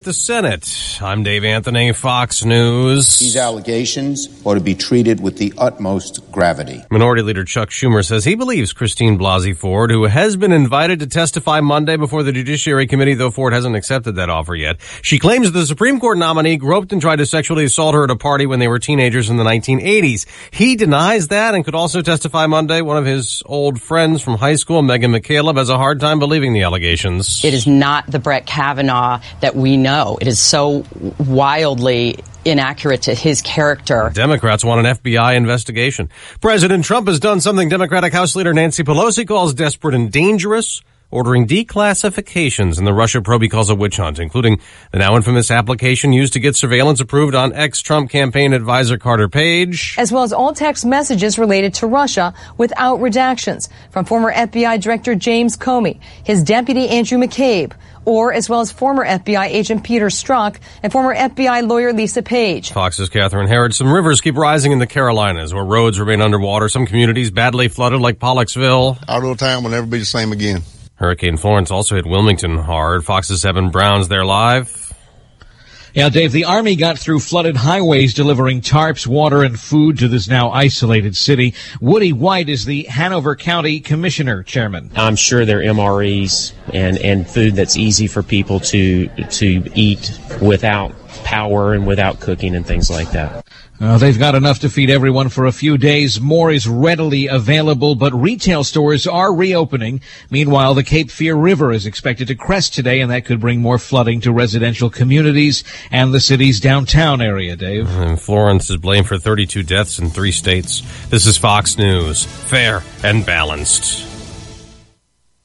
the Senate. I'm Dave Anthony, Fox News. These allegations ought to be treated with the utmost gravity. Minority Leader Chuck Schumer says he believes Christine Blasey Ford, who has been invited to testify Monday before the Judiciary Committee, though Ford hasn't accepted that offer yet. She claims the Supreme Court nominee groped and tried to sexually assault her at a party when they were teenagers in the 1980s. He denies that and could also testify Monday. One of his old friends from high school, Megan McCaleb, has a hard time believing the allegations. It is not the Brett Kavanaugh that we know. It is so wildly inaccurate to his character. Democrats want an FBI investigation. President Trump has done something Democratic House Leader Nancy Pelosi calls desperate and dangerous, ordering declassifications in the Russia probe he calls a witch hunt, including the now infamous application used to get surveillance approved on ex-Trump campaign advisor Carter Page. As well as all text messages related to Russia without redactions from former FBI Director James Comey, his deputy Andrew McCabe, or as well as former FBI agent Peter Strzok and former FBI lawyer Lisa Page. Fox's Catherine Herod. Some rivers keep rising in the Carolinas, where roads remain underwater. Some communities badly flooded, like Pollexville. Our little town will never be the same again. Hurricane Florence also hit Wilmington hard. Fox's Evan Brown's there live. Yeah, Dave, the Army got through flooded highways delivering tarps, water, and food to this now isolated city. Woody White is the Hanover County Commissioner Chairman. I'm sure there are MREs and food that's easy for people to eat without power and without cooking and things like that. They've got enough to feed everyone for a few days. More is readily available, but retail stores are reopening. Meanwhile, the Cape Fear River is expected to crest today, and that could bring more flooding to residential communities and the city's downtown area, Dave. And Florence is blamed for 32 deaths in 3 states. This is Fox News. Fair and balanced.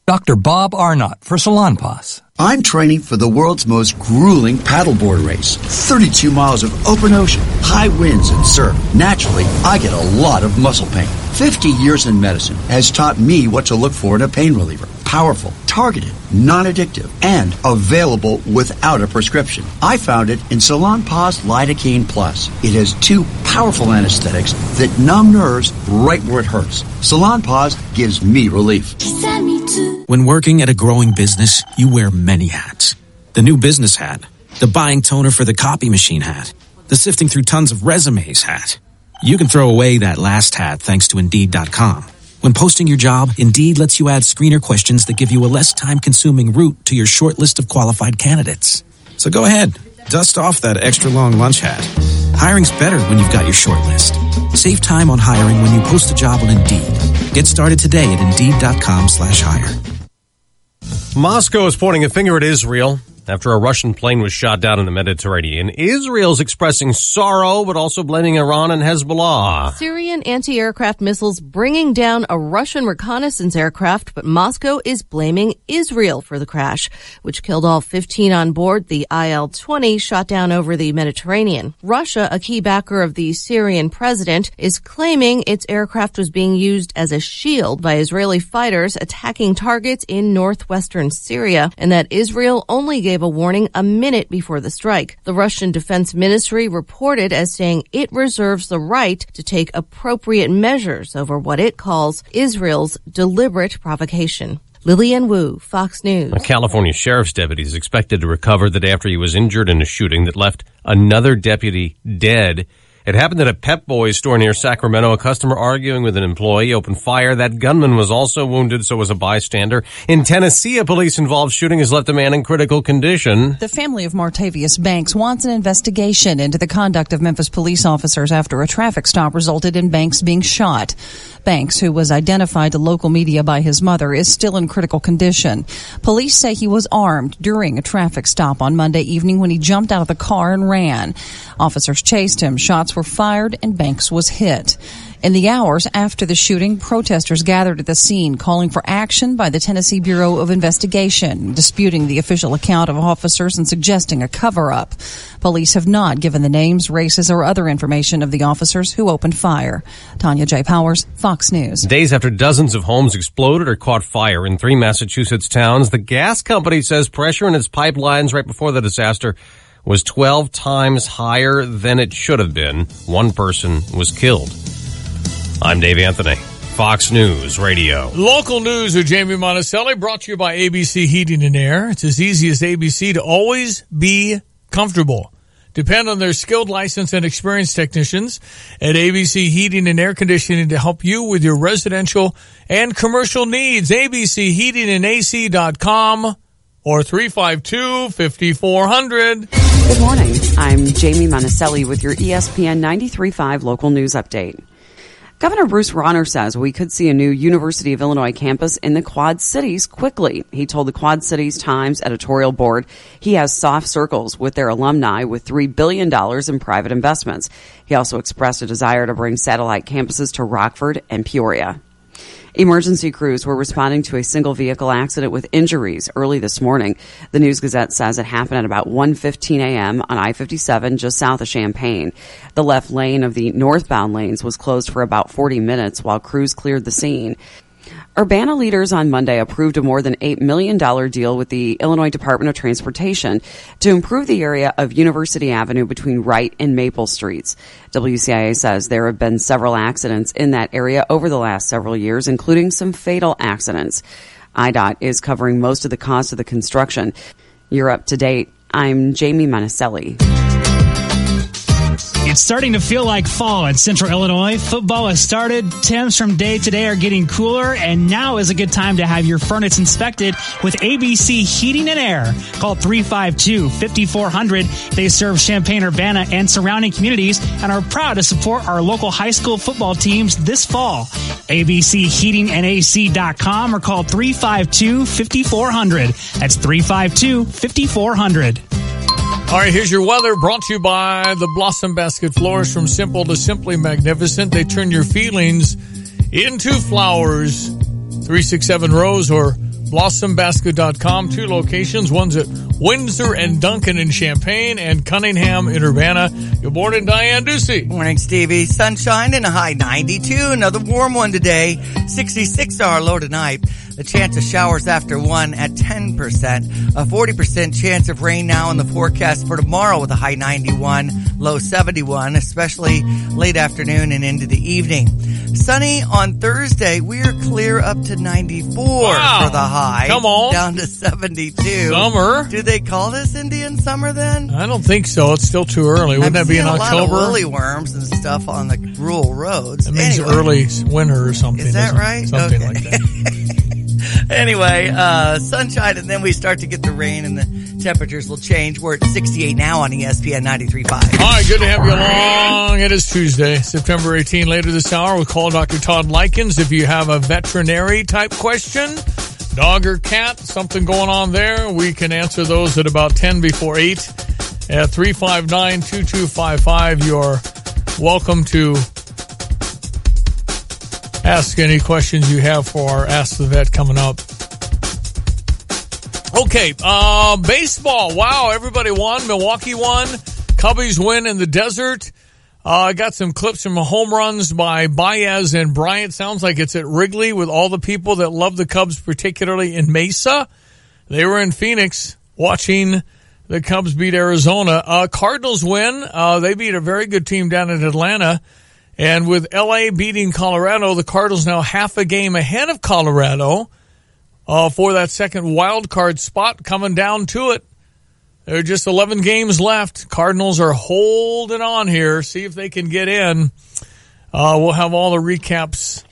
Dr. Bob Arnott for Salon Pass. I'm training for the world's most grueling paddleboard race. 32 miles of open ocean, high winds and surf. Naturally, I get a lot of muscle pain. 50 years in medicine has taught me what to look for in a pain reliever. Powerful, targeted, non-addictive, and available without a prescription. I found it in Salon Pa's Lidocaine Plus. It has 2 powerful anesthetics that numb nerves right where it hurts. Salon Pa's gives me relief. When working at a growing business, you wear many hats. The new business hat, the buying toner for the copy machine hat, the sifting through tons of resumes hat. You can throw away that last hat thanks to Indeed.com. When posting your job, Indeed lets you add screener questions that give you a less time-consuming route to your short list of qualified candidates. So go ahead, dust off that extra long lunch hat. Hiring's better when you've got your short list. Save time on hiring when you post a job on Indeed. Get started today at Indeed.com/hire. Moscow is pointing a finger at Israel after a Russian plane was shot down in the Mediterranean. Israel's expressing sorrow, but also blaming Iran and Hezbollah. Syrian anti-aircraft missiles bringing down a Russian reconnaissance aircraft, but Moscow is blaming Israel for the crash, which killed all 15 on board the IL-20 shot down over the Mediterranean. Russia, a key backer of the Syrian president, is claiming its aircraft was being used as a shield by Israeli fighters attacking targets in northwestern Syria, and that Israel only gave a warning a minute before the strike. The Russian Defense Ministry reported as saying it reserves the right to take appropriate measures over what it calls Israel's deliberate provocation. Lillian Wu, Fox News. A California sheriff's deputy is expected to recover the day after he was injured in a shooting that left another deputy dead. It happened at a Pep Boys store near Sacramento. A customer arguing with an employee opened fire. That gunman was also wounded, so was a bystander. In Tennessee, a police-involved shooting has left a man in critical condition. The family of Martavius Banks wants an investigation into the conduct of Memphis police officers after a traffic stop resulted in Banks being shot. Banks, who was identified to local media by his mother, is still in critical condition. Police say he was armed during a traffic stop on Monday evening when he jumped out of the car and ran. Officers chased him. Shots were fired and Banks was hit. In the hours after the shooting, protesters gathered at the scene calling for action by the Tennessee Bureau of Investigation, disputing the official account of officers and suggesting a cover-up. Police have not given the names, races, or other information of the officers who opened fire. Tanya J. Powers, Fox News. Days after dozens of homes exploded or caught fire in 3 Massachusetts towns, the gas company says pressure in its pipelines right before the disaster was 12 times higher than it should have been. 1 person was killed. I'm Dave Anthony, Fox News Radio. Local news with Jamie Monticelli, brought to you by ABC Heating and Air. It's as easy as ABC to always be comfortable. Depend on their skilled, licensed, and experienced technicians at ABC Heating and Air Conditioning to help you with your residential and commercial needs. ABCHeatingandAC.com or 352-5400. Good morning. I'm Jamie Monticelli with your ESPN 93.5 local news update. Governor Bruce Rauner says we could see a new University of Illinois campus in the Quad Cities quickly. He told the Quad Cities Times editorial board he has soft circles with their alumni with $3 billion in private investments. He also expressed a desire to bring satellite campuses to Rockford and Peoria. Emergency crews were responding to a single vehicle accident with injuries early this morning. The News Gazette says it happened at about 1:15 a.m. on I-57 just south of Champaign. The left lane of the northbound lanes was closed for about 40 minutes while crews cleared the scene. Urbana leaders on Monday approved a more than $8 million deal with the Illinois Department of Transportation to improve the area of University Avenue between Wright and Maple Streets. WCIA says there have been several accidents in that area over the last several years, including some fatal accidents. IDOT is covering most of the cost of the construction. You're up to date. I'm Jamie Monticelli. It's starting to feel like fall in Central Illinois. Football has started. Temps from day to day are getting cooler, and now is a good time to have your furnace inspected with ABC Heating and Air. Call 352-5400. They serve Champaign-Urbana and surrounding communities and are proud to support our local high school football teams this fall. ABCHeatingandAC.com or call 352-5400. That's 352-5400. All right, here's your weather brought to you by the Blossom Basket Flowers. From simple to simply magnificent. They turn your feelings into flowers. 367 Rose or blossombasket.com. 2 locations. One's at Windsor and Duncan in Champaign and Cunningham in Urbana. Good morning, Diane Ducey. Morning, Stevie. Sunshine and a high 92. Another warm one today. 66 our low tonight. The chance of showers after 1 at 10%. A 40% chance of rain now in the forecast for tomorrow with a high 91, low 71, especially late afternoon and into the evening. Sunny on Thursday. We are clear up to 94 for the high. Come on. Down to 72. Summer. Do they call this Indian summer then? I don't think so. It's still too early. Wouldn't that be in October? A lot of woolly worms and stuff on the rural roads. That means early winter or something. Is that right? Something okay. like that. Anyway, sunshine, and then we start to get the rain, and the temperatures will change. We're at 68 now on ESPN 93.5. All right, good to have you along. It is Tuesday, September 18. Later this hour, we'll call Dr. Todd Likens. If you have a veterinary-type question, dog or cat, something going on there, we can answer those at about 10 before 8 at 359-2255. You're welcome to ask any questions you have for our Ask the Vet coming up. Okay, baseball. Wow, everybody won. Milwaukee won. Cubbies win in the desert. I got some clips from home runs by Baez and Bryant. Sounds like it's at Wrigley with all the people that love the Cubs, particularly in Mesa. They were in Phoenix watching the Cubs beat Arizona. Cardinals win. They beat a very good team down in Atlanta. And with L.A. beating Colorado, the Cardinals now half a game ahead of Colorado for that second wild card spot, coming down to it. There are just 11 games left. Cardinals are holding on here. See if they can get in. We'll have all the recaps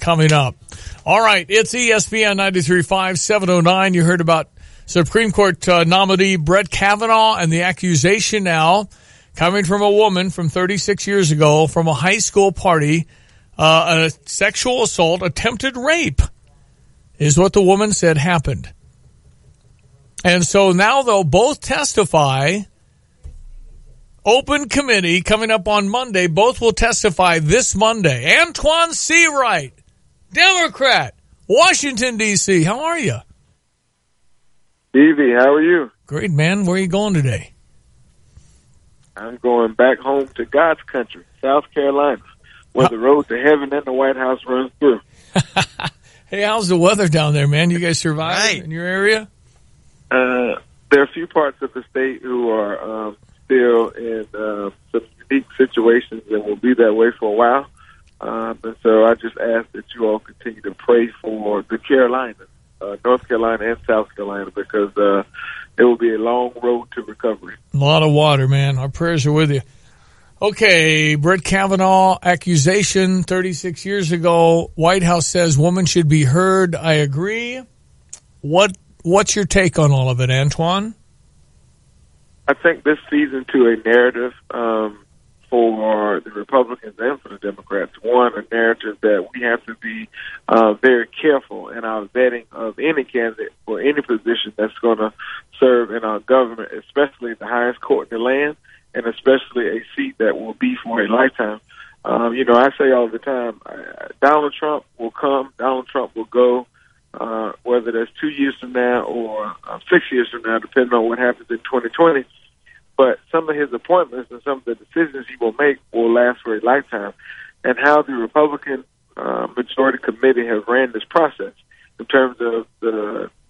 coming up. All right, it's ESPN 93.5, 709. You heard about Supreme Court nominee Brett Kavanaugh and the accusation now coming from a woman from 36 years ago from a high school party, a sexual assault, attempted rape is what the woman said happened. And so now they'll both testify. Open committee coming up on Monday. Both will testify this Monday. Antoine Seawright, Democrat, Washington, D.C. How are you? Stevie, how are you? Great, man. Where are you going today? I'm going back home to God's country, South Carolina, where the road to heaven and the White House runs through. Hey, how's the weather down there, man? You guys survive in your area? There are a few parts of the state who are still in some unique situations and will be that way for a while. And so I just ask that you all continue to pray for the Carolinas, North Carolina and South Carolina, because it will be a long road to recovery. A lot of water, man. Our prayers are with you. Okay, Brett Kavanaugh accusation 36 years ago. White House says woman should be heard. I agree. What's your take on all of it, Antoine? I think this feeds into a narrative for the Republicans and for the Democrats. One, a narrative that we have to be very careful in our vetting of any candidate or any position that's going to serve in our government, especially the highest court in the land, and especially a seat that will be for a lifetime. I say all the time, Donald Trump will come, Donald Trump will go, whether that's 2 years from now or 6 years from now, depending on what happens in 2020. But some of his appointments and some of the decisions he will make will last for a lifetime. And how the Republican majority committee has ran this process in terms of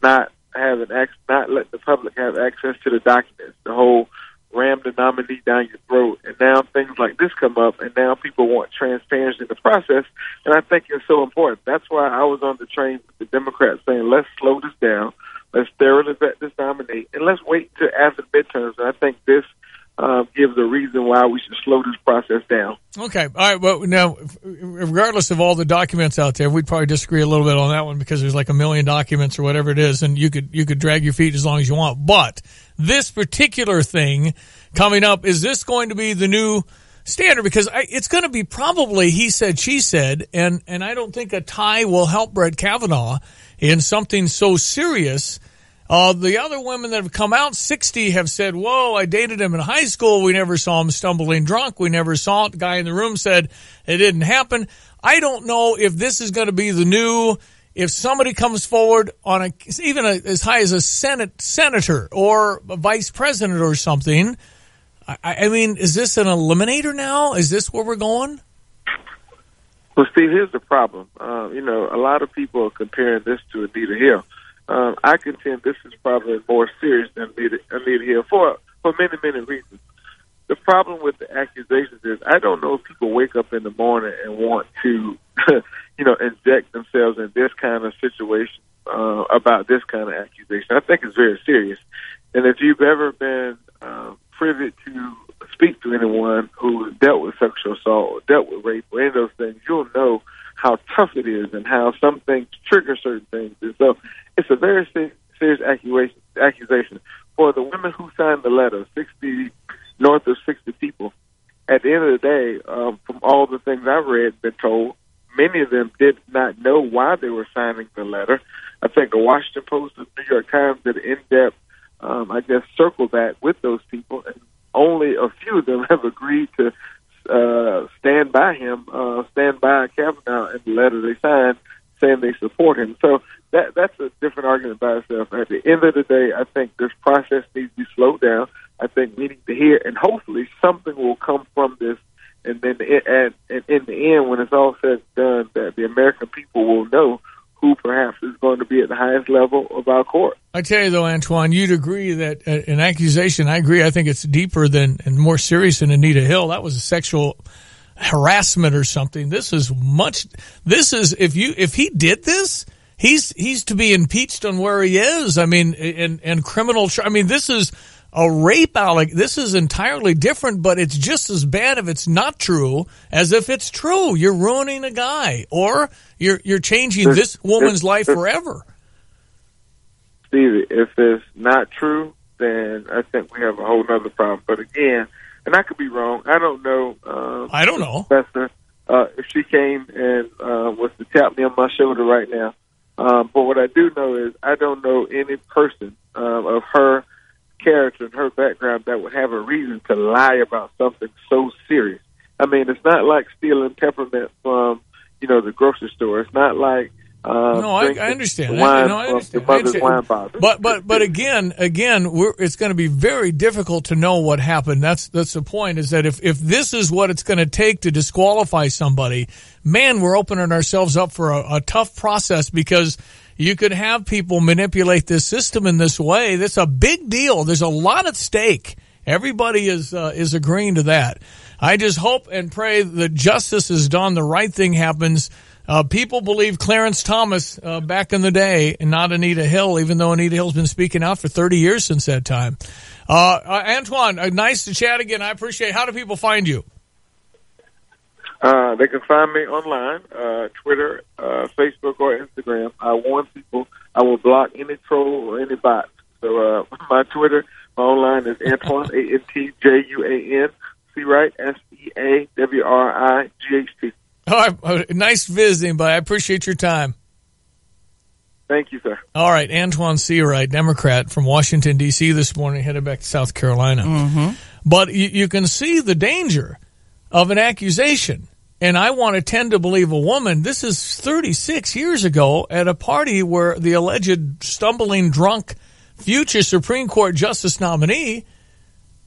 not letting the public have access to the documents, the whole ram the nominee down your throat, and now things like this come up, and now people want transparency in the process, and I think it's so important. That's why I was on the train with the Democrats saying, let's slow this down, let's thoroughly vet this nominee, and let's wait until after the midterms, and I think this gives a reason why we should slow this process down. Okay. All right. Well, now, regardless of all the documents out there, we'd probably disagree a little bit on that one because there's like 1 million documents or whatever it is, and you could drag your feet as long as you want. But this particular thing coming up, is this going to be the new standard? Because it's going to be probably he said, she said, and I don't think a tie will help Brett Kavanaugh in something so serious. The other women that have come out, 60, have said, whoa, I dated him in high school. We never saw him stumbling drunk. We never saw it. The guy in the room said it didn't happen. I don't know if this is going to be the new, if somebody comes forward on even as high as a senator or a vice president or something. I mean, is this an eliminator now? Is this where we're going? Well, Steve, here's the problem. A lot of people are comparing this to Anita Hill. I contend this is probably more serious than Anita Hill for many, many reasons. The problem with the accusations is I don't know if people wake up in the morning and want to, inject themselves in this kind of situation about this kind of accusation. I think it's very serious. And if you've ever been privy to speak to anyone who has dealt with sexual assault or dealt with rape or any of those things, you'll know how tough it is and how some things trigger certain things. And so it's a very serious accusation. For the women who signed the letter, north of 60 people, at the end of the day, from all the things I've read, been told, many of them did not know why they were signing the letter. I think the Washington Post and New York Times did an in-depth, circle back with those people, and only a few of them have agreed to stand by Kavanaugh in the letter they signed saying they support him. So that's a different argument by itself. At the end of the day, I think this process needs to be slowed down. I think we need to hear, and hopefully something will come from this, and then in the end, when it's all said and done, that the American people will know who perhaps is going to be at the highest level of our court. I tell you, though, Antoine, you'd agree that an accusation, I agree, I think it's deeper than and more serious than Anita Hill. That was a sexual harassment or something. This is if he did this, he's to be impeached on where he is. I mean, and criminal, this is a rape this is entirely different, but it's just as bad if it's not true as if it's true. You're ruining a guy, or you're changing this woman's life forever. Stevie, if it's not true, then I think we have a whole other problem. But again, and I could be wrong. I don't know. I don't know. Professor, if she came and was to tap me on my shoulder right now. But what I do know is I don't know any person of her character and her background that would have a reason to lie about something so serious. I mean, it's not like stealing peppermint from, the grocery store. It's not like I understand. I understand. But again, it's going to be very difficult to know what happened. That's the point. Is that if this is what it's going to take to disqualify somebody, man, we're opening ourselves up for a tough process, because you could have people manipulate this system in this way. That's a big deal. There's a lot at stake. Everybody is agreeing to that. I just hope and pray that justice is done, the right thing happens. People believe Clarence Thomas back in the day and not Anita Hill, even though Anita Hill's been speaking out for 30 years since that time. Antoine, nice to chat again. I appreciate it. How do people find you? They can find me online, Twitter, Facebook, or Instagram. I warn people I will block any troll or any bot. So my Twitter, my online is Antoine, ANTJUAN, Seawright, SEAWRIGHT. All right, nice visiting, but I appreciate your time. Thank you, sir. All right, Antoine Seawright, Democrat from Washington, D.C. this morning, headed back to South Carolina. Mm-hmm. But you can see the danger of an accusation. And I want to tend to believe a woman. This is 36 years ago at a party where the alleged stumbling drunk future Supreme Court justice nominee,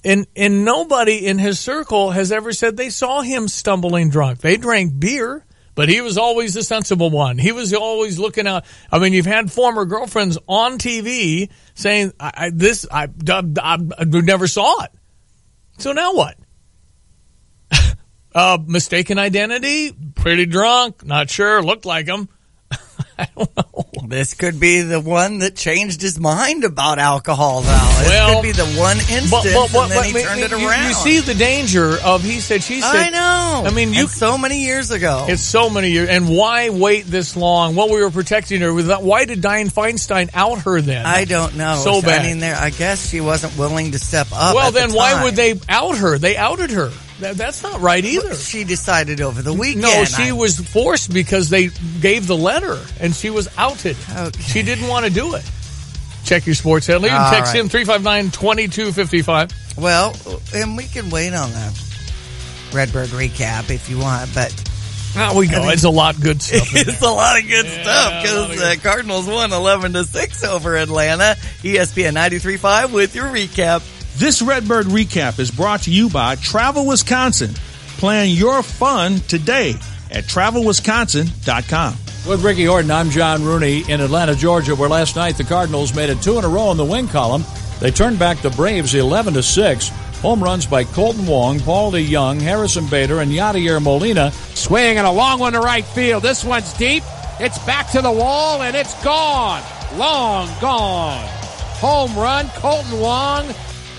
and nobody in his circle has ever said they saw him stumbling drunk. They drank beer, but he was always the sensible one. He was always looking out. I mean, you've had former girlfriends on TV saying, I never saw it. So now what? Mistaken identity, pretty drunk, not sure, looked like him. I don't know. This could be the one that changed his mind about alcohol, Val. This could be the one instance, and then he turned it around. You see the danger of he said, she said. I know. I mean, so many years ago. It's so many years. And why wait this long? Well, we were protecting her. Why did Dianne Feinstein out her then? I don't know. So bad. I mean, I guess she wasn't willing to step up. Well, then why would they out her? They outed her. That's not right either. She decided over the weekend. No, she was forced because they gave the letter, and she was outed. Okay. She didn't want to do it. Check your sports headline. You can text him 359-2255. Well, and we can wait on the Redbird recap if you want, but... we go. It's a lot of good stuff. It's a lot of good stuff because the Cardinals won 11-6 over Atlanta. ESPN 93.5 with your recap. This Redbird recap is brought to you by Travel Wisconsin. Plan your fun today at TravelWisconsin.com. With Ricky Horton, I'm John Rooney in Atlanta, Georgia, where last night the Cardinals made it 2 in a row in the win column. They turned back the Braves 11-6. Home runs by Colton Wong, Paul DeYoung, Harrison Bader, and Yadier Molina. Swing and a long one to right field. This one's deep. It's back to the wall, and it's gone. Long gone. Home run, Colton Wong.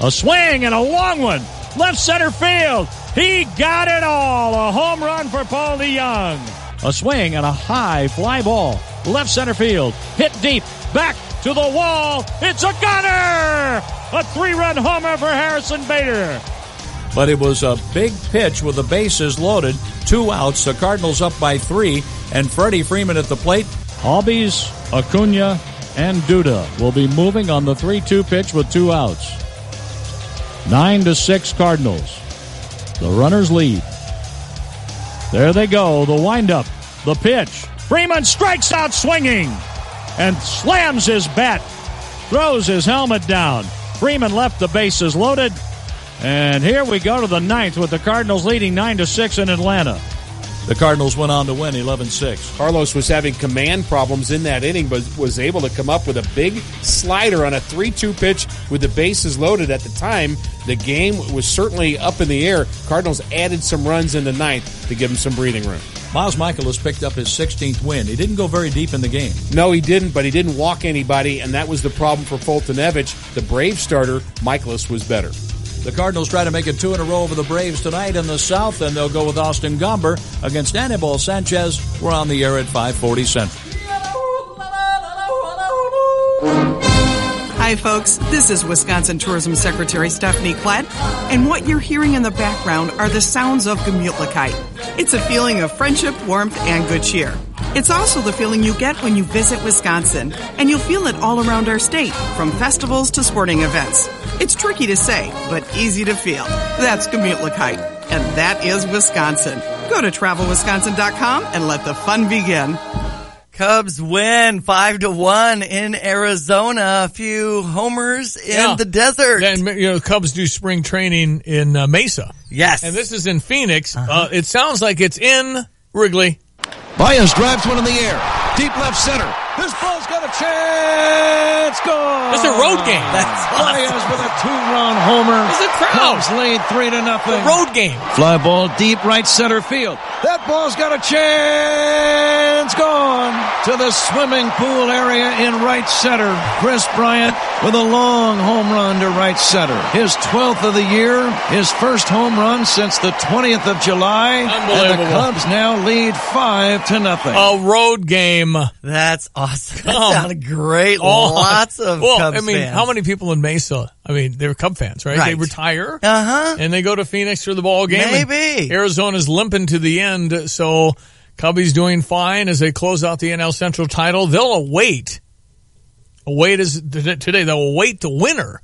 A swing and a long one. Left center field. He got it all. A home run for Paul DeYoung. A swing and a high fly ball. Left center field. Hit deep. Back to the wall. It's a gunner. A 3-run homer for Harrison Bader. But it was a big pitch with the bases loaded. 2 outs. The Cardinals up by 3. And Freddie Freeman at the plate. Albies, Acuna, and Duda will be moving on the 3-2 pitch with 2 outs. 9-6 Cardinals. The runners lead. There they go. The windup. The pitch. Freeman strikes out swinging and slams his bat. Throws his helmet down. Freeman left the bases loaded. And here we go to the 9th with the Cardinals leading 9-6 in Atlanta. The Cardinals went on to win 11-6. Carlos was having command problems in that inning, but was able to come up with a big slider on a 3-2 pitch with the bases loaded. At the time, the game was certainly up in the air. Cardinals added some runs in the 9th to give them some breathing room. Miles Michaelis picked up his 16th win. He didn't go very deep in the game. No, he didn't, but he didn't walk anybody, and that was the problem for Foltynewicz. The Braves starter, Michaelis, was better. The Cardinals try to make it 2 in a row over the Braves tonight in the South, and they'll go with Austin Gomber against Anibal Sanchez. We're on the air at 5:40 Central. Hi, folks. This is Wisconsin Tourism Secretary Stephanie Klett, and what you're hearing in the background are the sounds of Gemütlichkeit. It's a feeling of friendship, warmth, and good cheer. It's also the feeling you get when you visit Wisconsin, and you'll feel it all around our state, from festivals to sporting events. It's tricky to say, but easy to feel. That's Gemütlichkeit, and that is Wisconsin. Go to TravelWisconsin.com and let the fun begin. Cubs win 5-1 in Arizona. A few homers in the desert. And Cubs do spring training in Mesa. Yes. And this is in Phoenix. It sounds like it's in Wrigley. Baez drives one in the air. Deep left center. This ball's got a chance. Gone. It's a road game. Baez with a 2-run homer. It's a crowd. Cubs lead 3-0. The road game. Fly ball deep right center field. That ball's got a chance. Gone to the swimming pool area in right center. Chris Bryant with a long home run to right center. His 12th of the year. His first home run since the 20th of July. Unbelievable. And the Cubs now lead 5-0. A road game. That's awesome. That sounded great. Lots of Cubs fans. How many people in Mesa? I mean, they're Cub fans, right? They retire. And they go to Phoenix for the ball game. Maybe. Arizona's limping to the end, so Cubbies doing fine as they close out the NL Central title. They'll await today. They'll await the winner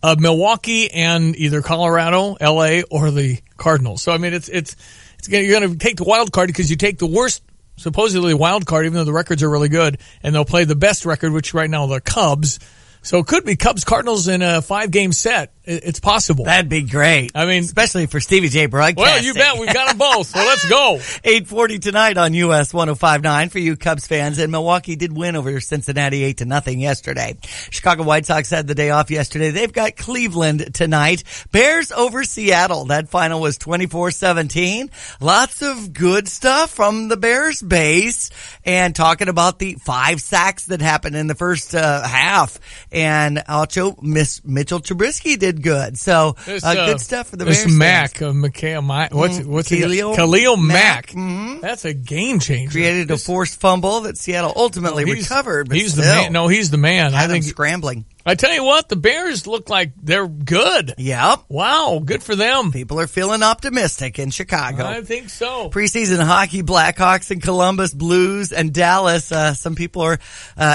of Milwaukee and either Colorado, LA, or the Cardinals. So I mean, you're going to take the wild card because you take the worst, supposedly wild card, even though the records are really good, and they'll play the best record, which right now are the Cubs. So it could be Cubs-Cardinals in a 5-game set. It's possible. That'd be great. I mean, especially for Stevie J Broadcasting. Well, you bet. We've got them both. So let's go. 8:40 tonight on US 105.9 for you Cubs fans. And Milwaukee did win over Cincinnati 8-0 yesterday. Chicago White Sox had the day off yesterday. They've got Cleveland tonight. Bears over Seattle. That final was 24-17. Lots of good stuff from the Bears base. And talking about the 5 sacks that happened in the first half. And also Mitchell Trubisky did good. So good stuff for the Bears. What's Khalil Mack. Mm-hmm. That's a game changer. Created a forced fumble that Seattle ultimately recovered. But he's the man. No, he's the man. I think scrambling. I tell you what, the Bears look like they're good. Yep. Wow, good for them. People are feeling optimistic in Chicago. I think so. Preseason hockey, Blackhawks and Columbus, Blues and Dallas. Some people are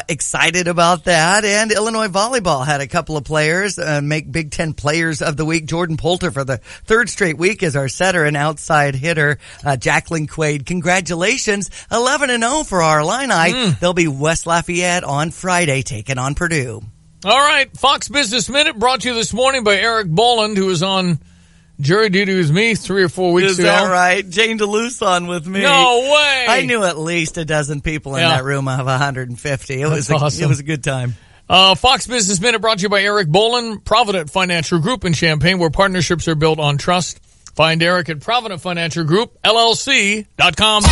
excited about that. And Illinois volleyball had a couple of players make Big Ten Players of the Week. Jordan Poulter for the 3rd straight week is our setter and outside hitter. Jacqueline Quaid, congratulations. 11-0 for our Illini. They'll be West Lafayette on Friday taking on Purdue. All right, Fox Business Minute brought to you this morning by Eric Boland, who was on jury duty with me 3 or 4 weeks ago. Is that right? Jane DeLuce on with me. No way! I knew at least a dozen people in that room of 150. It was awesome. It was a good time. Fox Business Minute brought to you by Eric Boland, Provident Financial Group in Champaign, where partnerships are built on trust. Find Eric at Provident Financial Group, LLC.com.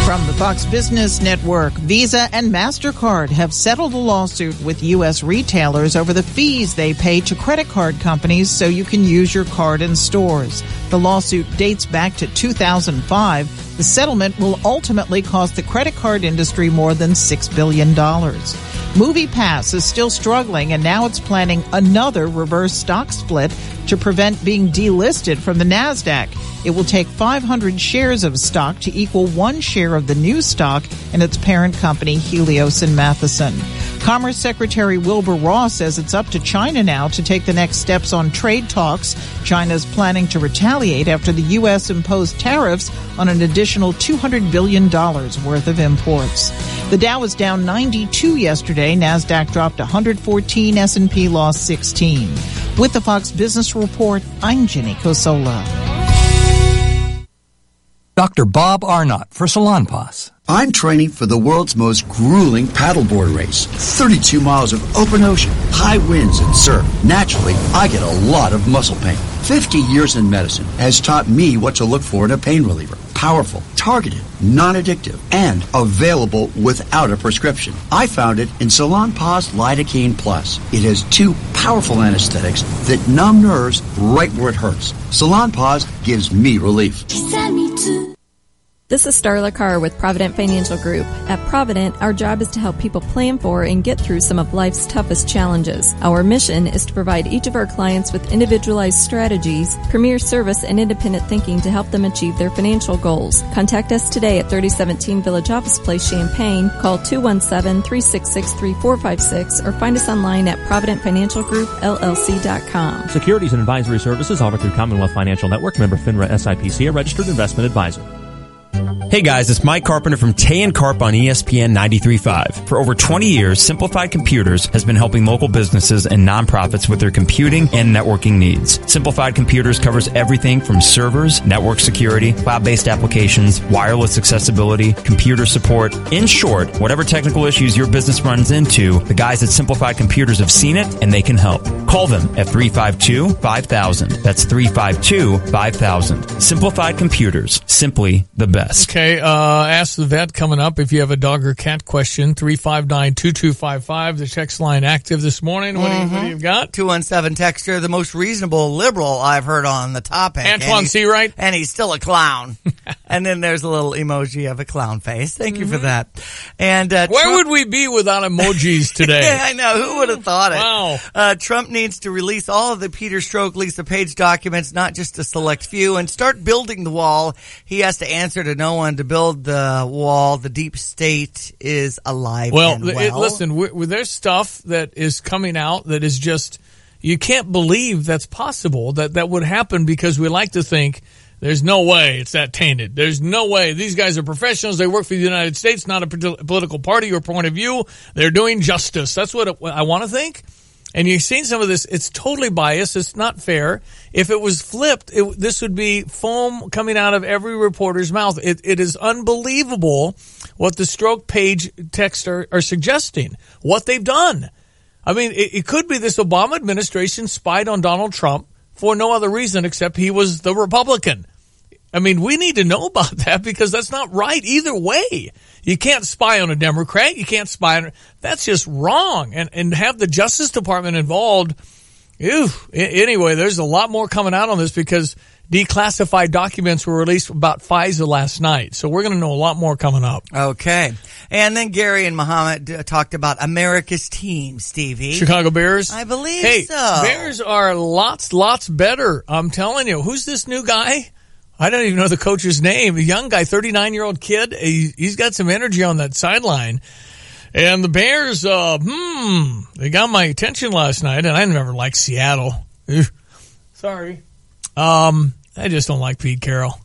From the Fox Business Network, Visa and MasterCard have settled a lawsuit with U.S. retailers over the fees they pay to credit card companies so you can use your card in stores. The lawsuit dates back to 2005. The settlement will ultimately cost the credit card industry more than $6 billion. MoviePass is still struggling, and now it's planning another reverse stock split to prevent being delisted from the NASDAQ. It will take 500 shares of stock to equal 1 share of the new stock in its parent company, Helios and Matheson. Commerce Secretary Wilbur Ross says it's up to China now to take the next steps on trade talks. China's planning to retaliate after the U.S. imposed tariffs on an additional $200 billion worth of imports. The Dow was down 92 yesterday. NASDAQ dropped 114. S&P lost 16. With the Fox Business Report, I'm Jenny Cosola. Dr. Bob Arnott for Salonpas. I'm training for the world's most grueling paddleboard race. 32 miles of open ocean, high winds and surf. Naturally, I get a lot of muscle pain. 50 years in medicine has taught me what to look for in a pain reliever. Powerful, targeted, non-addictive, and available without a prescription. I found it in Salonpas Lidocaine Plus. It has 2 powerful anesthetics that numb nerves right where it hurts. Salonpas gives me relief. This is Starla Carr with Provident Financial Group. At Provident, our job is to help people plan for and get through some of life's toughest challenges. Our mission is to provide each of our clients with individualized strategies, premier service, and independent thinking to help them achieve their financial goals. Contact us today at 3017 Village Office Place, Champaign. Call 217-366-3456 or find us online at providentfinancialgroupllc.com. Securities and advisory services offered through Commonwealth Financial Network, member FINRA SIPC, a registered investment advisor. Hey guys, it's Mike Carpenter from Tay and Carp on ESPN 93.5. For over 20 years, Simplified Computers has been helping local businesses and nonprofits with their computing and networking needs. Simplified Computers covers everything from servers, network security, cloud-based applications, wireless accessibility, computer support. In short, whatever technical issues your business runs into, the guys at Simplified Computers have seen it and they can help. Call them at 352-5000. That's 352-5000. Simplified Computers. Simply the best. Okay, ask the vet coming up if you have a dog or cat question. 359-2255. The text line active this morning. What do you got? 217 texture, the most reasonable liberal I've heard on the topic. Antoine Seawright. And he's still a clown. And then there's a little emoji of a clown face. Thank you for that. And where would we be without emojis today? Yeah, I know. Who would have thought it? Wow. Trump needs to release all of the Peter Strzok, Lisa Page documents, not just a select few, and start building the wall. He has to answer to no one to build the wall. The deep state is alive and well. Listen, there's stuff that is coming out that is just, you can't believe that's possible, that would happen, because we like to think there's no way it's that tainted. There's no way. These guys are professionals. They work for the United States, not a political party or point of view. They're doing justice. That's what I want to think. And you've seen some of this. It's totally biased. It's not fair. If it was flipped, this would be foam coming out of every reporter's mouth. It is unbelievable what the Strzok Page texts are suggesting, what they've done. I mean, it could be this Obama administration spied on Donald Trump for no other reason except he was the Republican. I mean, we need to know about that, because that's not right either way. You can't spy on a Democrat. You can't spy on... That's just wrong. And have the Justice Department involved. Anyway, there's a lot more coming out on this, because declassified documents were released about FISA last night. So we're going to know a lot more coming up. Okay. And then Gary and Muhammad talked about America's team, Stevie. Chicago Bears? I believe so. Bears are lots better. I'm telling you. Who's this new guy? I don't even know the coach's name. A young guy, 39-year-old kid. He's got some energy on that sideline. And the Bears, they got my attention last night, and I never liked Seattle. Sorry. I just don't like Pete Carroll.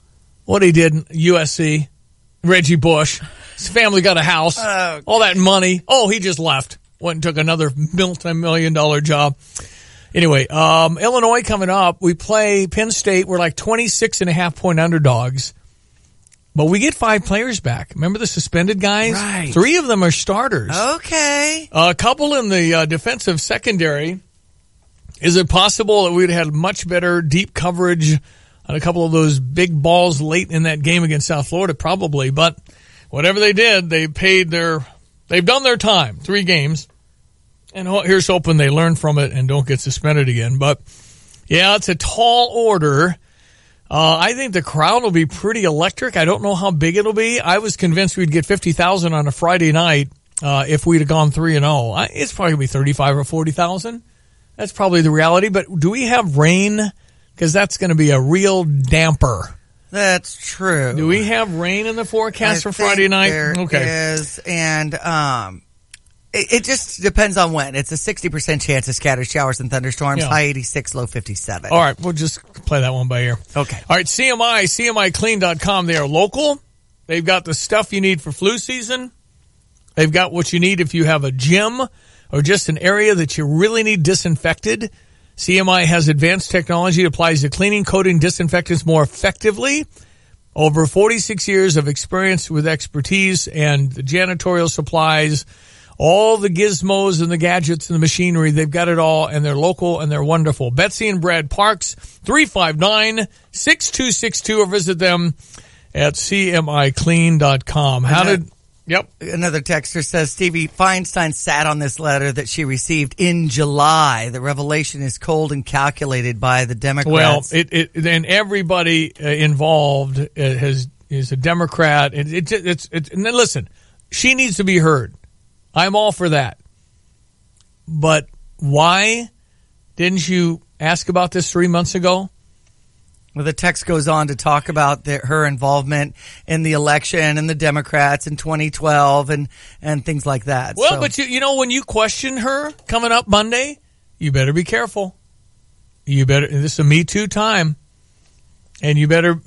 What he did in USC, Reggie Bush, his family got a house, all that money. Oh, he just left. Went and took another multi-million-dollar job. Anyway, Illinois coming up. We play Penn State. We're like 26.5-point underdogs. But we get 5 players back. Remember the suspended guys? Right. 3 of them are starters. Okay. A couple in the defensive secondary. Is it possible that we'd had much better deep coverage on a couple of those big balls late in that game against South Florida? Probably. But whatever they did, they've done their time. 3 games. And here's hoping they learn from it and don't get suspended again. But, yeah, it's a tall order. I think the crowd will be pretty electric. I don't know how big it'll be. I was convinced we'd get 50,000 on a Friday night if we'd have gone 3-0. It's probably going to be 35 or 40,000. That's probably the reality. But do we have rain? Because that's going to be a real damper. That's true. Do we have rain in the forecast for Friday night? There is, and it just depends on when. It's a 60% chance of scattered showers and thunderstorms, high 86, low 57. All right, we'll just play that one by ear. Okay. All right, CMIClean.com. They are local. They've got the stuff you need for flu season. They've got what you need if you have a gym or just an area that you really need disinfected. CMI has advanced technology that applies the cleaning, coating, disinfectants more effectively. Over 46 years of experience with expertise and the janitorial supplies, all the gizmos and the gadgets and the machinery, they've got it all, and they're local and they're wonderful. Betsy and Brad Parks, 359-6262, or visit them at cmiclean.com. Another texter says, Stevie, Feinstein sat on this letter that she received in July. The revelation is cold and calculated by the Democrats. Well, and everybody involved is a Democrat. And then listen, she needs to be heard. I'm all for that. But why didn't you ask about this 3 months ago? Well, the text goes on to talk about her involvement in the election and the Democrats in 2012 and things like that. Well, but you know, when you question her coming up Monday, you better be careful. This is a Me Too time. And you better,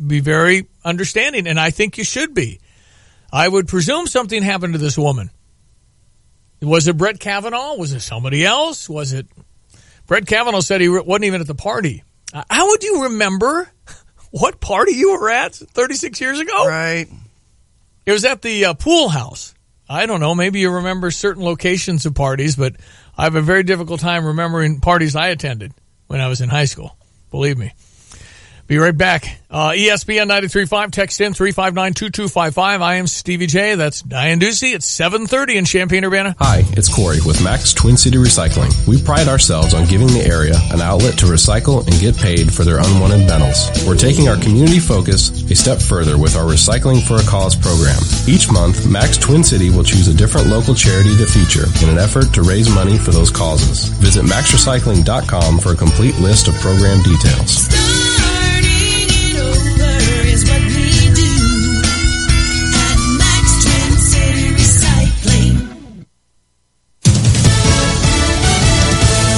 be very understanding, and I think you should be. I would presume something happened to this woman. Was it Brett Kavanaugh? Was it somebody else? Was it... Brett Kavanaugh said he wasn't even at the party. How would you remember what party you were at 36 years ago? Right. It was at the pool house. I don't know. Maybe you remember certain locations of parties, but I have a very difficult time remembering parties I attended when I was in high school. Believe me. Be right back. ESPN 93.5, text in 359-2255. I am Stevie J. That's Diane Ducey. It's 7:30 in Champaign-Urbana. Hi, it's Corey with Max Twin City Recycling. We pride ourselves on giving the area an outlet to recycle and get paid for their unwanted metals. We're taking our community focus a step further with our Recycling for a Cause program. Each month, Max Twin City will choose a different local charity to feature in an effort to raise money for those causes. Visit maxrecycling.com for a complete list of program details.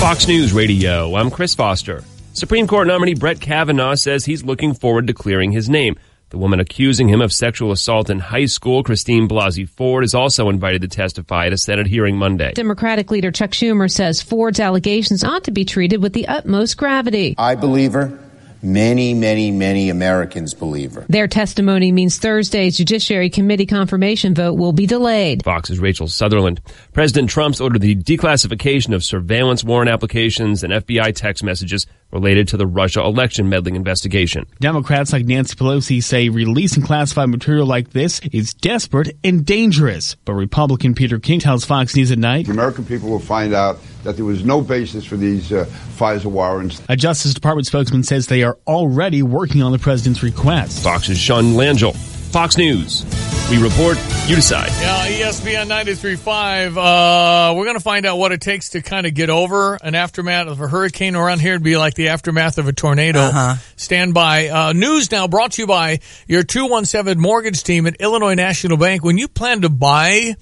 Fox News Radio, I'm Chris Foster. Supreme Court nominee Brett Kavanaugh says he's looking forward to clearing his name. The woman accusing him of sexual assault in high school, Christine Blasey Ford, is also invited to testify at a Senate hearing Monday. Democratic leader Chuck Schumer says Ford's allegations ought to be treated with the utmost gravity. I believe her. Many, many, many Americans believe her. Their testimony means Thursday's Judiciary Committee confirmation vote will be delayed. Fox's Rachel Sutherland. President Trump's ordered the declassification of surveillance warrant applications and FBI text messages related to the Russia election meddling investigation. Democrats like Nancy Pelosi say releasing classified material like this is desperate and dangerous. But Republican Peter King tells Fox News at Night, the American people will find out that there was no basis for these FISA warrants. A Justice Department spokesman says they are already working on the president's request. Fox's Sean Langell. Fox News. We report, you decide. Yeah, ESPN 93.5. We're going to find out what it takes to kind of get over an aftermath of a hurricane. Around here, it'd be like the aftermath of a tornado. Stand by. News now brought to you by your 217 mortgage team at Illinois National Bank. When you plan to buy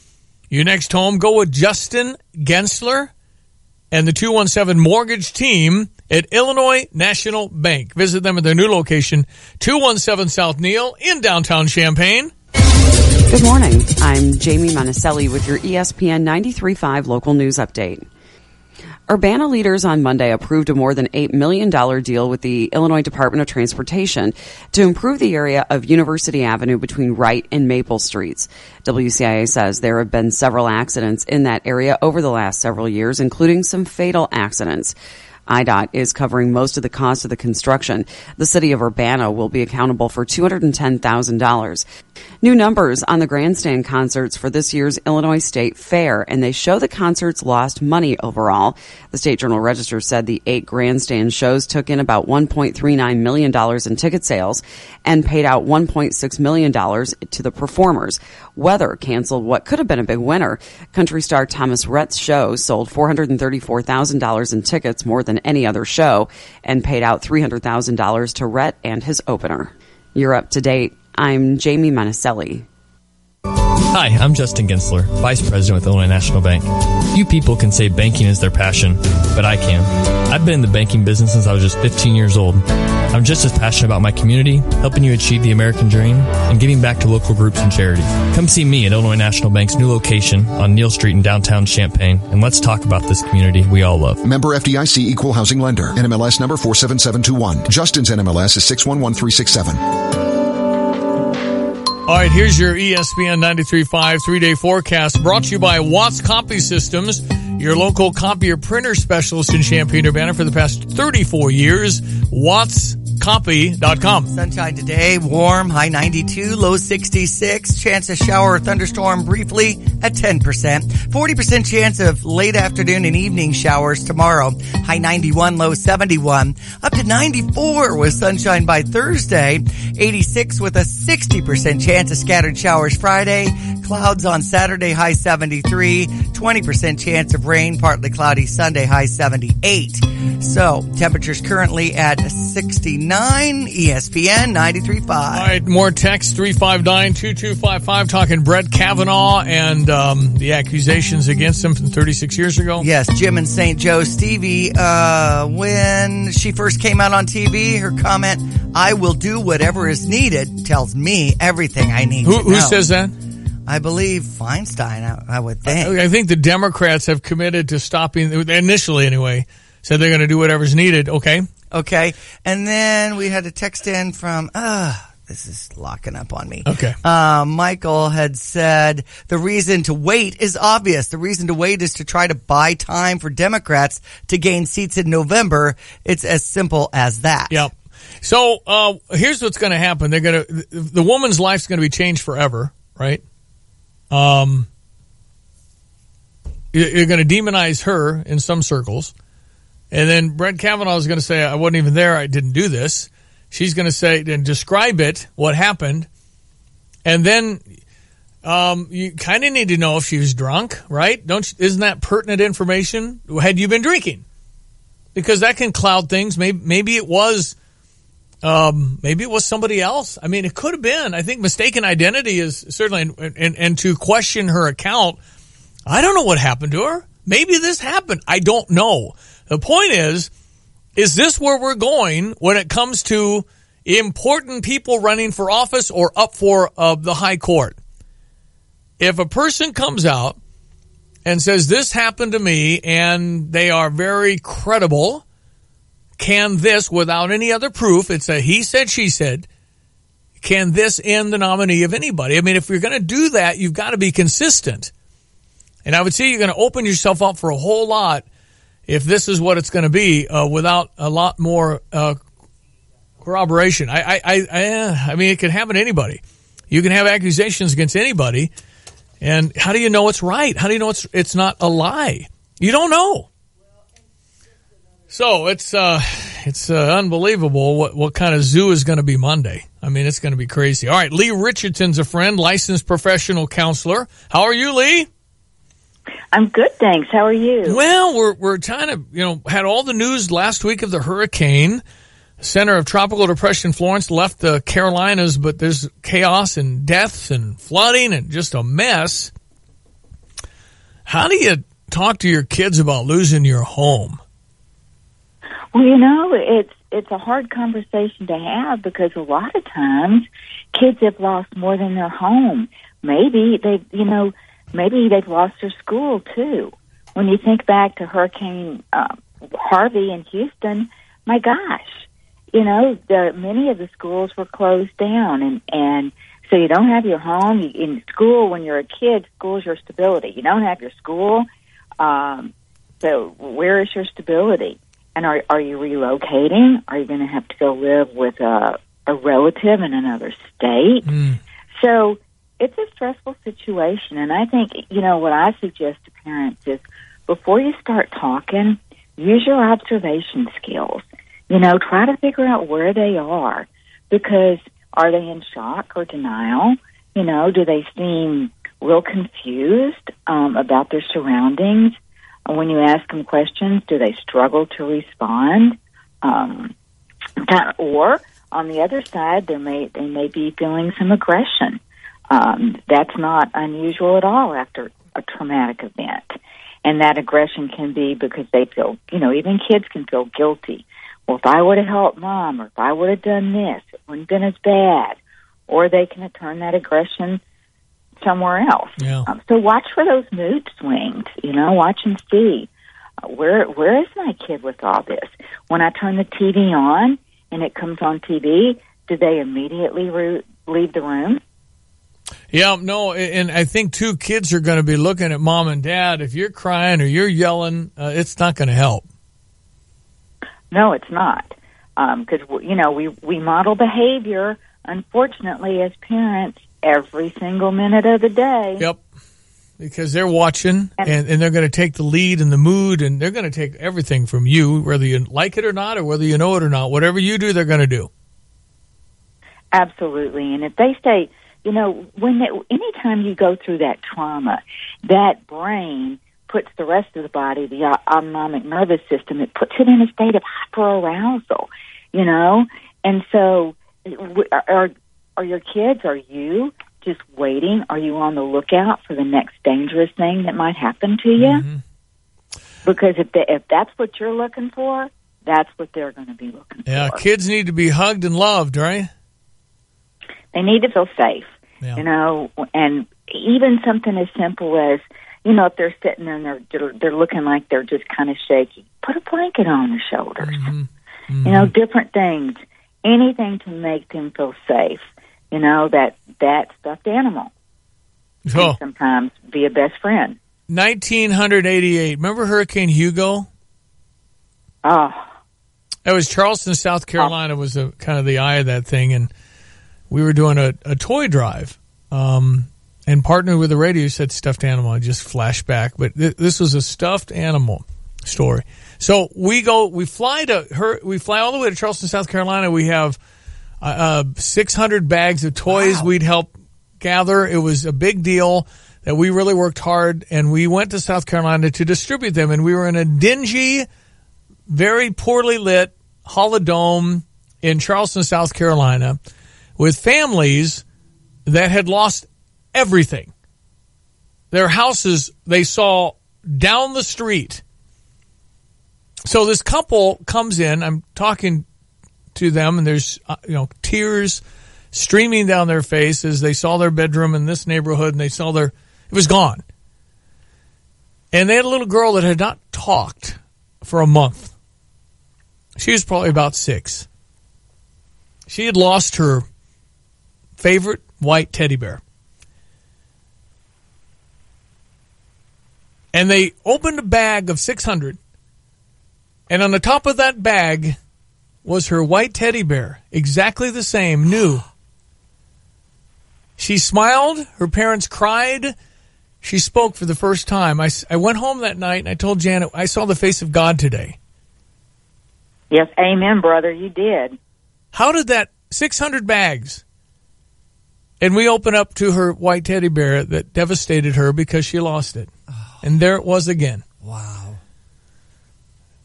your next home, go with Justin Gensler and the 217 mortgage team at Illinois National Bank. Visit them at their new location, 217 South Neal in downtown Champaign. Good morning. I'm Jamie Monticelli with your ESPN 93.5 local news update. Urbana leaders on Monday approved a more than $8 million deal with the Illinois Department of Transportation to improve the area of University Avenue between Wright and Maple Streets. WCIA says there have been several accidents in that area over the last several years, including some fatal accidents. IDOT is covering most of the cost of the construction. The city of Urbana will be accountable for $210,000. New numbers on the grandstand concerts for this year's Illinois State Fair, and they show the concerts lost money overall. The State Journal-Register said the 8 grandstand shows took in about $1.39 million in ticket sales and paid out $1.6 million to the performers. Weather canceled what could have been a big winner. Country star Thomas Rhett's show sold $434,000 in tickets, more than any other show, and paid out $300,000 to Rhett and his opener. You're up to date. I'm Jamie Monticelli. Hi, I'm Justin Gensler, Vice President with Illinois National Bank. Few people can say banking is their passion, but I can. I've been in the banking business since I was just 15 years old. I'm just as passionate about my community, helping you achieve the American dream, and giving back to local groups and charities. Come see me at Illinois National Bank's new location on Neal Street in downtown Champaign, and let's talk about this community we all love. Member FDIC Equal Housing Lender, NMLS number 47721. Justin's NMLS is 611367. All right, here's your ESPN 93.5 three-day forecast brought to you by Watts Copy Systems, your local copier printer specialist in Champaign-Urbana for the past 34 years. WattsCopy.com. Sunshine today, warm, high 92, low 66. Chance of shower or thunderstorm briefly at 10%. 40% chance of late afternoon and evening showers tomorrow. High 91, low 71. Up to 94 with sunshine by Thursday. 86 with a 60% chance of scattered showers Friday. Clouds on Saturday, high 73. 20% chance of rain, partly cloudy Sunday, high 78. So, temperatures currently at 69, ESPN 93.5. All right, more text, 359-2255, talking Brett Kavanaugh and the accusations against him from 36 years ago. Yes, Jim in St. Joe. Stevie, when she first came out on TV, her comment, "I will do whatever is needed," tells me everything I need to know. Who says that? I believe Feinstein, I would think. I think the Democrats have committed to stopping, initially anyway, said they're going to do whatever's needed. Okay. And then we had a text in from, this is locking up on me. Okay. Michael had said the reason to wait is obvious. The reason to wait is to try to buy time for Democrats to gain seats in November. It's as simple as that. Yep. So here's what's going to happen. The woman's life's going to be changed forever, right? You're going to demonize her in some circles. And then Brett Kavanaugh is going to say, I wasn't even there. I didn't do this. She's going to say and describe it, what happened. And then you kind of need to know if she was drunk, right? Isn't that pertinent information? Had you been drinking? Because that can cloud things. Maybe it was somebody else. I mean, it could have been. I think mistaken identity is certainly, and to question her account, I don't know what happened to her. Maybe this happened. I don't know. The point is this where we're going when it comes to important people running for office or up for the high court? If a person comes out and says, this happened to me, and they are very credible, can this, without any other proof, it's a he said, she said, can this end the nominee of anybody? I mean, if you're going to do that, you've got to be consistent. And I would say you're going to open yourself up for a whole lot if this is what it's going to be without a lot more corroboration. I mean, it can happen to anybody. You can have accusations against anybody, and how do you know it's right? How do you know it's not a lie? You don't know. So it's unbelievable what kind of zoo is going to be Monday. I mean, it's going to be crazy. All right, Lee Richardson's a friend, licensed professional counselor. How are you, Lee? I'm good, thanks. How are you? Well, we're trying to, had all the news last week of the hurricane. Center of Tropical Depression Florence left the Carolinas, but there's chaos and deaths and flooding and just a mess. How do you talk to your kids about losing your home? Well, it's a hard conversation to have because a lot of times kids have lost more than their home. Maybe they've lost their school too. When you think back to Hurricane Harvey in Houston, my gosh, many of the schools were closed down, and so you don't have your home. In school, when you're a kid, school is your stability. You don't have your school, so where is your stability? And are you relocating? Are you going to have to go live with a relative in another state? So it's a stressful situation, and I think, what I suggest to parents is before you start talking, use your observation skills. Try to figure out where they are, because are they in shock or denial? Do they seem real confused about their surroundings? When you ask them questions, do they struggle to respond? Or on the other side, they may be feeling some aggression. That's not unusual at all after a traumatic event. And that aggression can be because they feel, even kids can feel guilty. Well, if I would have helped Mom, or if I would have done this, it wouldn't have been as bad. Or they can turn that aggression somewhere else. Yeah. So watch for those mood swings, watch and see. Where is my kid with all this? When I turn the TV on and it comes on TV, do they immediately leave the room? Yeah, no, and I think, too, kids are going to be looking at Mom and Dad. If you're crying or you're yelling, it's not going to help. No, it's not. Because, we model behavior, unfortunately, as parents, every single minute of the day. Yep, because they're watching, and they're going to take the lead and the mood, and they're going to take everything from you, whether you like it or not, or whether you know it or not. Whatever you do, they're going to do. Absolutely, and if they say, anytime you go through that trauma, that brain puts the rest of the body, the autonomic nervous system, it puts it in a state of hyperarousal, you know? And so are your kids, are you just waiting? Are you on the lookout for the next dangerous thing that might happen to you? Mm-hmm. Because if that's what you're looking for, that's what they're going to be looking for. Yeah, kids need to be hugged and loved, right? They need to feel safe, you know, and even something as simple as, you know, if they're sitting there and they're looking like they're just kind of shaky, put a blanket on their shoulders. Mm-hmm. Mm-hmm. You know, different things, anything to make them feel safe. You know, that stuffed animal can sometimes be a best friend. 1988. Remember Hurricane Hugo? Oh. It was Charleston, South Carolina was kind of the eye of that thing, and we were doing a toy drive and partnered with the radio. Said stuffed animal. I just flashed back. But this was a stuffed animal story. So we fly all the way to Charleston, South Carolina. We have 600 bags of toys we'd help gather. It was a big deal that we really worked hard, and we went to South Carolina to distribute them. And we were in a dingy, very poorly lit Holodome in Charleston, South Carolina, with families that had lost everything. Their houses they saw down the street. So this couple comes in. I'm talking to them, and there's tears streaming down their faces. They saw their bedroom in this neighborhood, and they saw it was gone. And they had a little girl that had not talked for a month. She was probably about 6. She had lost her favorite white teddy bear. And they opened a bag of 600, and on the top of that bag was her white teddy bear, exactly the same, new. She smiled. Her parents cried. She spoke for the first time. I went home that night, and I told Janet, I saw the face of God today. Yes, amen, brother, you did. How did that 600 bags? And we open up to her white teddy bear that devastated her because she lost it. Oh. And there it was again. Wow.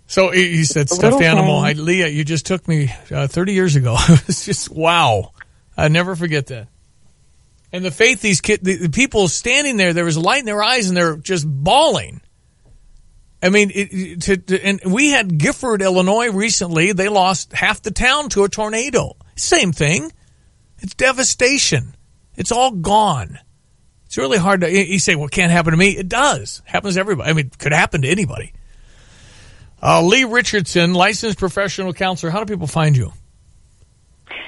So he said, stuffed animal. Leah, you just took me 30 years ago. It's just, wow. I never forget that. And the faith these kids, the people standing there was light in their eyes, and they're just bawling. I mean, and we had Gifford, Illinois recently. They lost half the town to a tornado. Same thing. It's devastation. It's all gone. It's really hard to, you say, well, it can't happen to me. It does. It happens to everybody. I mean, it could happen to anybody. Lee Richardson, licensed professional counselor. How do people find you?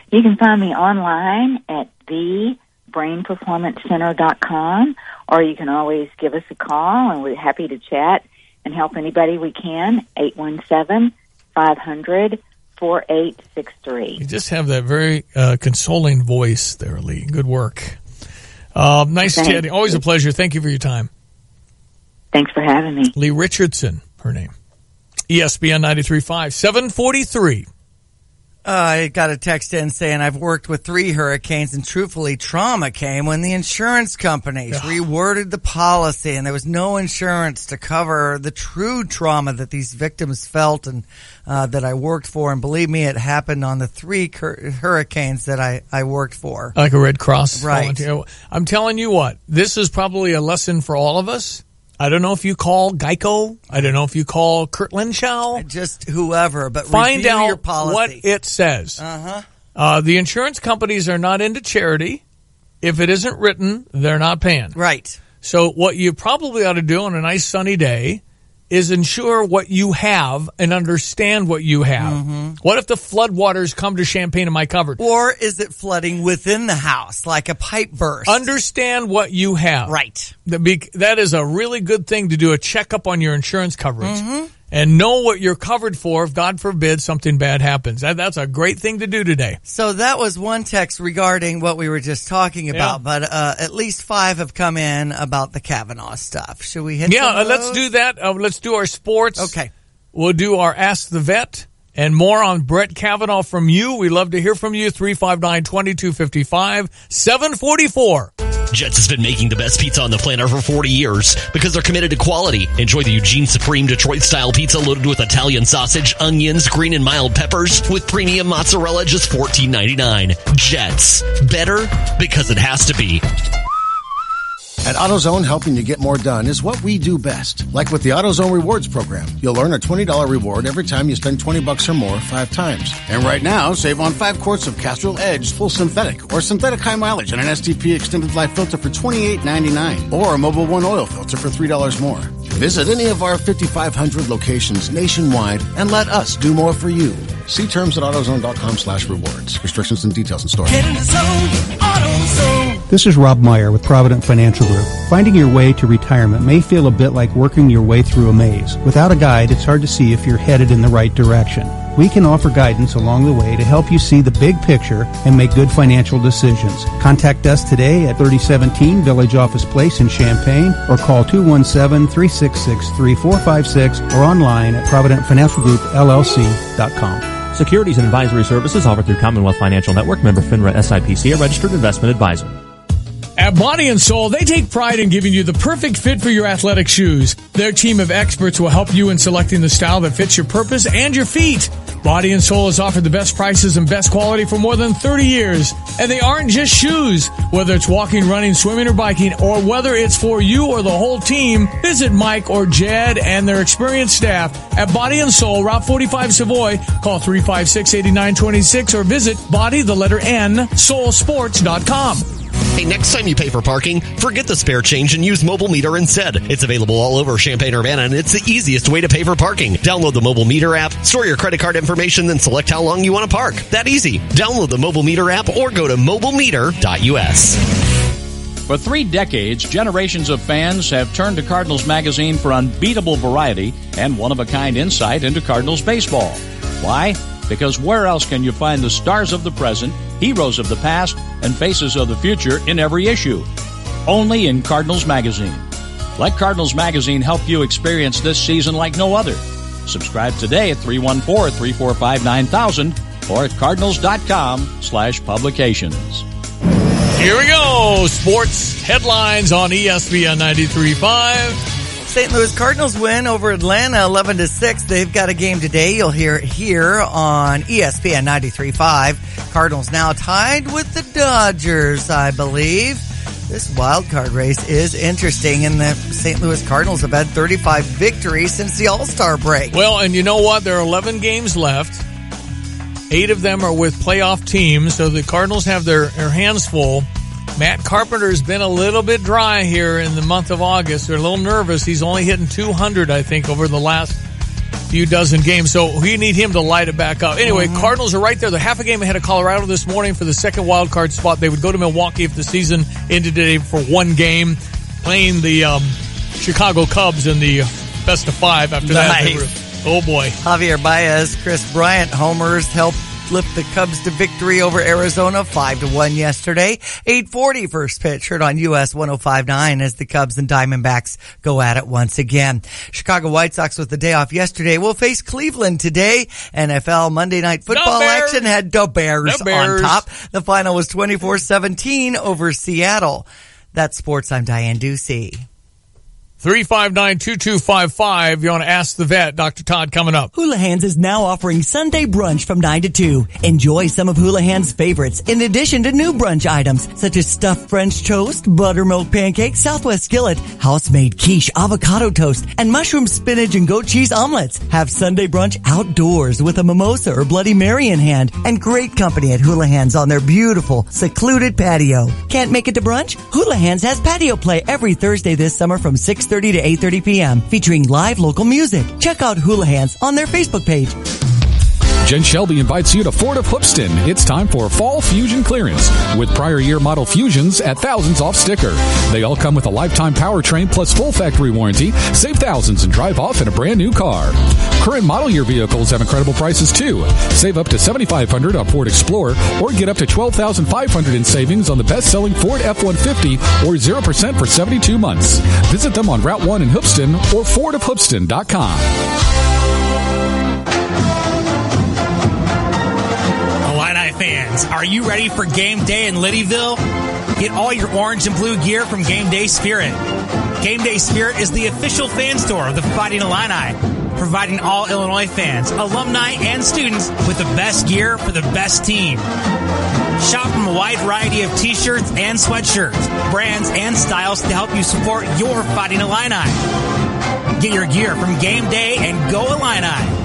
You can find me online at thebrainperformancecenter.com, or you can always give us a call, and we're happy to chat and help anybody we can, 817-500-4863. You just have that very consoling voice there, Lee. Good work. Nice chatting. Always a pleasure. Thank you for your time. Thanks for having me. Lee Richardson, her name. ESPN 93.5, 743. I got a text in saying I've worked with 3 hurricanes, and truthfully, trauma came when the insurance companies reworded the policy, and there was no insurance to cover the true trauma that these victims felt and that I worked for. And believe me, it happened on the 3 hurricanes that I worked for. Like a Red Cross right. volunteer. I'm telling you what, this is probably a lesson for all of us. I don't know if you call Geico. I don't know if you call Kurt Lenschow. Just whoever, but find out your policy. What it says. The insurance companies are not into charity. If it isn't written, they're not paying. Right. So what you probably ought to do on a nice sunny day is ensure what you have and understand what you have. Mm-hmm. What if the floodwaters come to Champaign in my cupboard? Or is it flooding within the house, like a pipe burst? Understand what you have. Right. That is a really good thing to do, a checkup on your insurance coverage. Mm-hmm. And know what you're covered for if, God forbid, something bad happens. That's a great thing to do today. So that was one text regarding what we were just talking about, but at least 5 have come in about the Kavanaugh stuff. Should we hit some of let's do that. Let's do our sports. Okay. We'll do our Ask the Vet and more on Brett Kavanaugh from you. We love to hear from you. 359-2255, 744. Jets has been making the best pizza on the planet for 40 years because they're committed to quality. Enjoy the Eugene Supreme Detroit-style pizza loaded with Italian sausage, onions, green and mild peppers, with premium mozzarella, just $14.99. Jets. Better because it has to be. At AutoZone, helping you get more done is what we do best. Like with the AutoZone Rewards program, you'll earn a $20 reward every time you spend $20 or more 5 times. And right now, save on 5 quarts of Castrol Edge Full Synthetic or Synthetic High Mileage and an STP Extended Life filter for $28.99 or a Mobile One Oil filter for $3 more. Visit any of our 5,500 locations nationwide and let us do more for you. See terms at AutoZone.com/rewards. Restrictions and details in store. Get in the zone, AutoZone. This is Rob Meyer with Provident Financial Group. Finding your way to retirement may feel a bit like working your way through a maze. Without a guide, it's hard to see if you're headed in the right direction. We can offer guidance along the way to help you see the big picture and make good financial decisions. Contact us today at 3017 Village Office Place in Champaign or call 217-366-3456 or online at ProvidentFinancialGroupLLC.com. Securities and advisory services offered through Commonwealth Financial Network, member FINRA SIPC, a registered investment advisor. At Body and Soul, they take pride in giving you the perfect fit for your athletic shoes. Their team of experts will help you in selecting the style that fits your purpose and your feet. Body and Soul has offered the best prices and best quality for more than 30 years. And they aren't just shoes. Whether it's walking, running, swimming, or biking, or whether it's for you or the whole team, visit Mike or Jed and their experienced staff at Body and Soul, Route 45 Savoy. Call 356-8926 or visit soulsports.com. Hey, next time you pay for parking, forget the spare change and use Mobile Meter instead. It's available all over Champaign-Urbana, and it's the easiest way to pay for parking. Download the Mobile Meter app, store your credit card information, then select how long you want to park. That easy. Download the Mobile Meter app or go to mobilemeter.us. For 3 decades, generations of fans have turned to Cardinals Magazine for unbeatable variety and one-of-a-kind insight into Cardinals baseball. Why? Because where else can you find the stars of the present, heroes of the past, and faces of the future in every issue? Only in Cardinals Magazine. Let Cardinals Magazine help you experience this season like no other. Subscribe today at 314-345-9000 or at cardinals.com/publications. Here we go. Sports headlines on ESPN 93.5. St. Louis Cardinals win over Atlanta 11-6. They've got a game today. You'll hear it here on ESPN 93.5. Cardinals now tied with the Dodgers, I believe. This wild card race is interesting, and the St. Louis Cardinals have had 35 victories since the All-Star break. Well, and you know what? There are 11 games left. 8 of them are with playoff teams, so the Cardinals have their hands full. Matt Carpenter's been a little bit dry here in the month of August. They're a little nervous. He's only hitting 200, I think, over the last few dozen games. So we need him to light it back up. Anyway, Cardinals are right there. They're half a game ahead of Colorado this morning for the second wild card spot. They would go to Milwaukee if the season ended today for one game, playing the Chicago Cubs in the best of 5 after that. Oh, boy. Javier Baez, Chris Bryant homers helped lift the Cubs to victory over Arizona 5-1 yesterday. 8:40 first pitch heard on US 105.9 as the Cubs and Diamondbacks go at it once again. Chicago White Sox with the day off yesterday will face Cleveland today. NFL Monday Night Football action had the Bears on top. The final was 24-17 over Seattle. That's sports. I'm Diane Ducey. 359-2255. You want to ask the vet, Dr. Todd, coming up. Houlihan's is now offering Sunday brunch from 9 to 2. Enjoy some of Houlihan's favorites, in addition to new brunch items, such as stuffed French toast, buttermilk pancakes, Southwest skillet, house-made quiche, avocado toast, and mushroom spinach and goat cheese omelets. Have Sunday brunch outdoors with a mimosa or Bloody Mary in hand, and great company at Houlihan's on their beautiful, secluded patio. Can't make it to brunch? Houlihan's has patio play every Thursday this summer from 6:30 to 8:30 p.m. featuring live local music. Check out Houlihan's on their Facebook page. Jen Shelby invites you to Ford of Hoopston. It's time for Fall Fusion clearance with prior year model Fusions at thousands off sticker. They all come with a lifetime powertrain plus full factory warranty. Save thousands and drive off in a brand new car. Current model year vehicles have incredible prices too. Save up to $7,500 on Ford Explorer or get up to $12,500 in savings on the best-selling Ford F-150 or 0% for 72 months. Visit them on Route 1 in Hoopston or fordofhoopston.com. Illini fans, are you ready for game day in Liddyville? Get all your orange and blue gear from Game Day Spirit. Game Day Spirit is the official fan store of the Fighting Illini, providing all Illinois fans, alumni, and students with the best gear for the best team. Shop from a wide variety of t-shirts and sweatshirts, brands, and styles to help you support your Fighting Illini. Get your gear from Game Day and go Illini.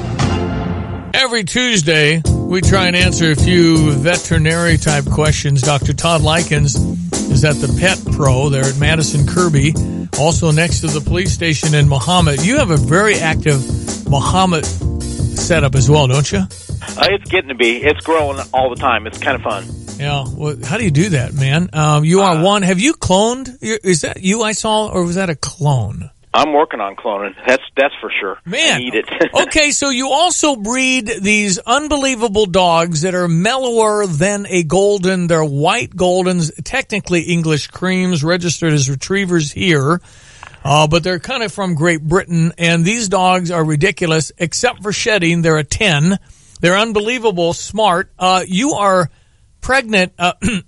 Every Tuesday, we try and answer a few veterinary-type questions. Dr. Todd Likens is at the Pet Pro there at Madison Kirby, also next to the police station in Mahomet. You have a very active Mahomet setup as well, don't you? It's getting to be. It's growing all the time. It's kind of fun. Yeah. Well, how do you do that, man? You are one. Have you cloned? Is that you I saw, or was that a clone? I'm working on cloning. That's for sure. Man. I need it. Okay, so you also breed these unbelievable dogs that are mellower than a golden. They're white goldens, technically English creams, registered as retrievers here. But they're kind of from Great Britain, and these dogs are ridiculous, except for shedding. They're a 10. They're unbelievable smart. You are pregnant,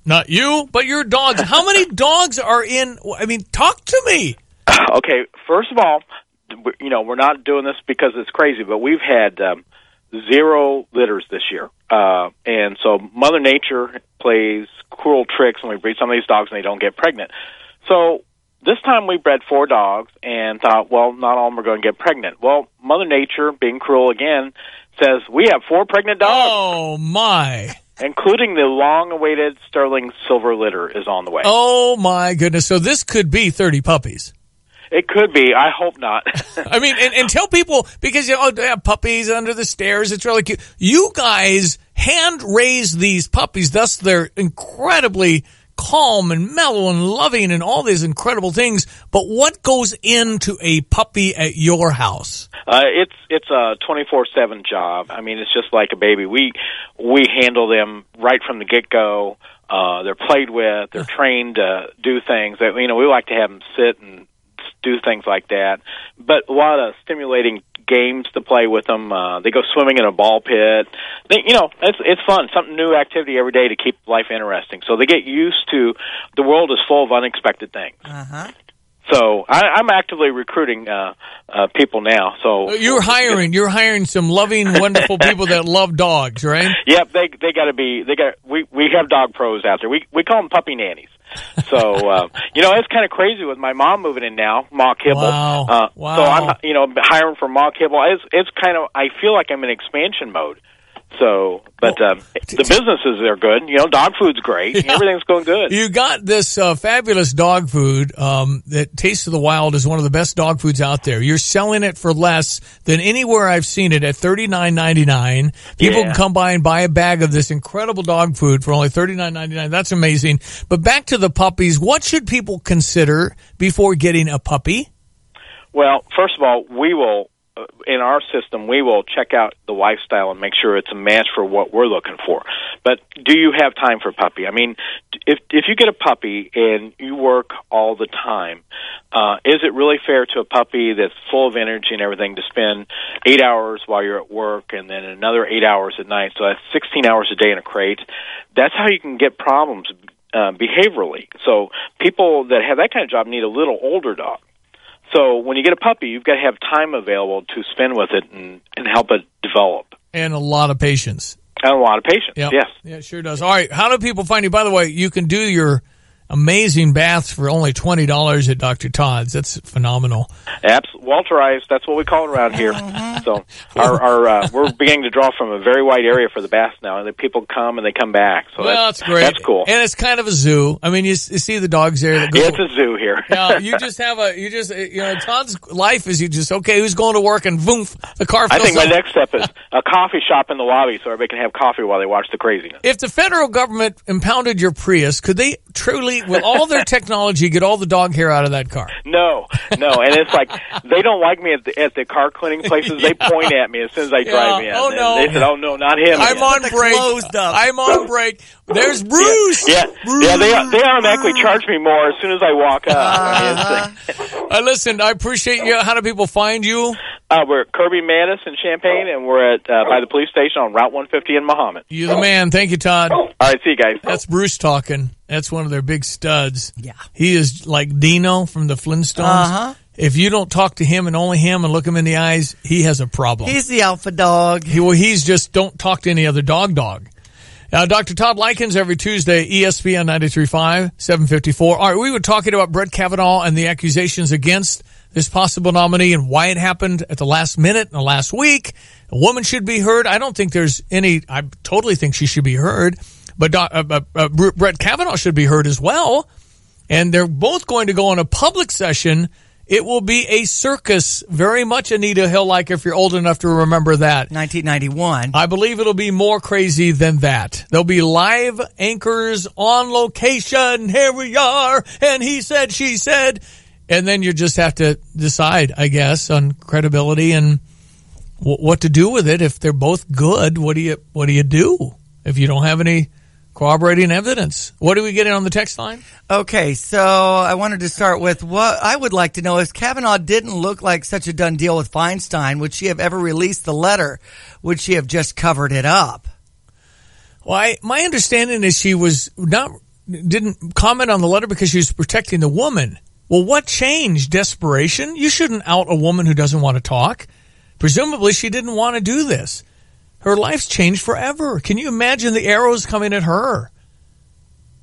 not you, but your dogs. How many dogs are in, I mean, talk to me. Okay, first of all, we're not doing this because it's crazy, but we've had 0 litters this year. And so Mother Nature plays cruel tricks when we breed some of these dogs and they don't get pregnant. So this time we bred 4 dogs and thought, well, not all of them are going to get pregnant. Well, Mother Nature, being cruel again, says we have 4 pregnant dogs. Oh, my. Including the long-awaited Sterling Silver litter is on the way. Oh, my goodness. So this could be 30 puppies. It could be. I hope not. I mean, and tell people, because they have puppies under the stairs. It's really cute. You guys hand-raise these puppies, thus they're incredibly calm and mellow and loving and all these incredible things. But what goes into a puppy at your house? It's a 24/7 job. I mean, it's just like a baby. We handle them right from the get-go. They're played with. They're trained to do things. We like to have them sit and do things like that. But a lot of stimulating games to play with them. They go swimming in a ball pit. It's fun. Something new activity every day to keep life interesting. So they get used to the world is full of unexpected things. Uh-huh. So I'm actively recruiting people now. So you're hiring some loving, wonderful people that love dogs, right? Yep, they got to be. We have dog pros out there. We call them puppy nannies. So it's kind of crazy with my mom moving in now, Ma Kibble. Wow. So I'm hiring for Ma Kibble. It's kind of, I feel like I'm in expansion mode. So, but the businesses are good. Dog food's great. Yeah. Everything's going good. You got this fabulous dog food that Taste of the Wild is one of the best dog foods out there. You're selling it for less than anywhere I've seen it at $39.99. People can come by and buy a bag of this incredible dog food for only $39.99. That's amazing. But back to the puppies. What should people consider before getting a puppy? Well, first of all, we will. In our system, we will check out the lifestyle and make sure it's a match for what we're looking for. But do you have time for a puppy? I mean, if you get a puppy and you work all the time, is it really fair to a puppy that's full of energy and everything to spend 8 hours while you're at work and then another 8 hours at night? So that's 16 hours a day in a crate. That's how you can get problems behaviorally. So people that have that kind of job need a little older dog. So when you get a puppy, you've got to have time available to spend with it and help it develop. And a lot of patience. And a lot of patience, yep. Yes. Yeah, it sure does. All right, how do people find you? By the way, you can do your amazing baths for only $20 at Dr. Todd's. That's phenomenal. Walterized, that's what we call it around here. So we're beginning to draw from a very wide area for the baths now, and the people come and they come back. So that's great. That's cool. And it's kind of a zoo. I mean, you see the dogs there. That it's a zoo here. You just have Todd's life is who's going to work, and boom, the car fills I think up. my next step is a coffee shop in the lobby so everybody can have coffee while they watch the craziness. If the federal government impounded your Prius, could they truly, with all their technology, get all the dog hair out of that car? No. And it's like, they don't like me at the car cleaning places. They point at me as soon as I drive in. Oh, no. They said, oh, no, not him. I'm on break. There's Bruce. Yeah, they automatically charge me more as soon as I walk up. Listen, I appreciate you. How do people find you? We're at Kirby Mattis in Champaign, and we're at by the police station on Route 150 in Mahomet. You're the man. Thank you, Todd. All right, see you guys. That's Bruce talking. That's one of their big studs. Yeah. He is like Dino from the Flintstones. Uh-huh. If you don't talk to him and only him and look him in the eyes, he has a problem. He's the alpha dog. He's just don't talk to any other dog. Dr. Todd Likens every Tuesday, ESPN 93.5, 754. All right, we were talking about Brett Kavanaugh and the accusations against this possible nominee and why it happened at the last minute in the last week. A woman should be heard. I don't think there's any, I totally think she should be heard, but Brett Kavanaugh should be heard as well. And they're both going to go on a public session. It will be a circus, very much Anita Hill-like, if you're old enough to remember that. 1991. I believe it'll be more crazy than that. There'll be live anchors on location. Here we are. And he said, she said. And then you just have to decide, I guess, on credibility and what to do with it. If they're both good, what do you do if you don't have any corroborating evidence? What are we getting on the text line? Okay, so I wanted to start with what I would like to know is Kavanaugh didn't look like such a done deal with Feinstein. Would she have ever released the letter? Would she have just covered it up? Well, my understanding is she didn't comment on the letter because she was protecting the woman. Well, what changed? Desperation? You shouldn't out a woman who doesn't want to talk. Presumably she didn't want to do this. Her life's changed forever. Can you imagine the arrows coming at her?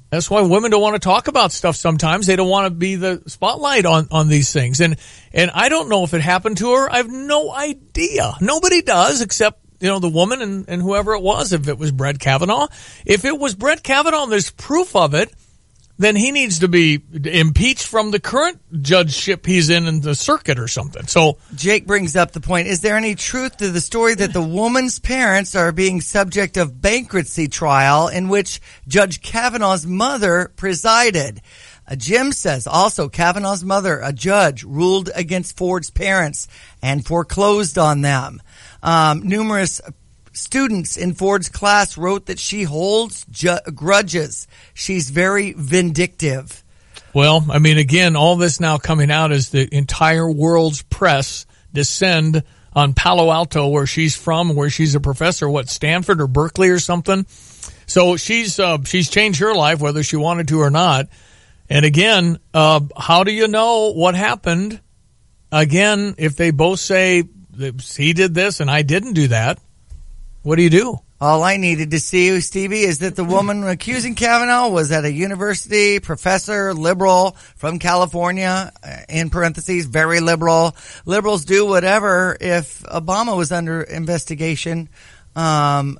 That's why women don't want to talk about stuff sometimes. They don't want to be the spotlight on these things. And I don't know if it happened to her. I have no idea. Nobody does except, the woman and whoever it was, if it was Brett Kavanaugh. If it was Brett Kavanaugh and there's proof of it, then he needs to be impeached from the current judgeship he's in the circuit or something. So Jake brings up the point. Is there any truth to the story that the woman's parents are being subject of bankruptcy trial in which Judge Kavanaugh's mother presided? Jim says also Kavanaugh's mother, a judge, ruled against Ford's parents and foreclosed on them. Numerous students in Ford's class wrote that she holds grudges. She's very vindictive. Well, I mean, again, all this now coming out as the entire world's press descend on Palo Alto, where she's from, where she's a professor, Stanford or Berkeley or something. So she's changed her life, whether she wanted to or not. And again, how do you know what happened? Again, if they both say he did this and I didn't do that, what do you do? All I needed to see, Stevie, is that the woman accusing Kavanaugh was at a university, professor, liberal from California, in parentheses, very liberal. Liberals do whatever. If Obama was under investigation, I'm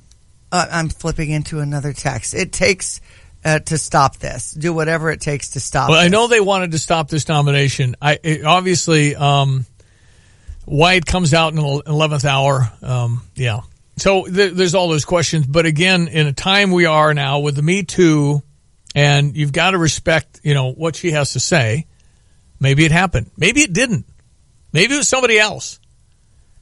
flipping into another text. It takes to stop this. Do whatever it takes to stop this. I know they wanted to stop this nomination. Obviously, White comes out in the 11th hour. Yeah. So there's all those questions. But again, in a time we are now with the Me Too, and you've got to respect, what she has to say. Maybe it happened. Maybe it didn't. Maybe it was somebody else.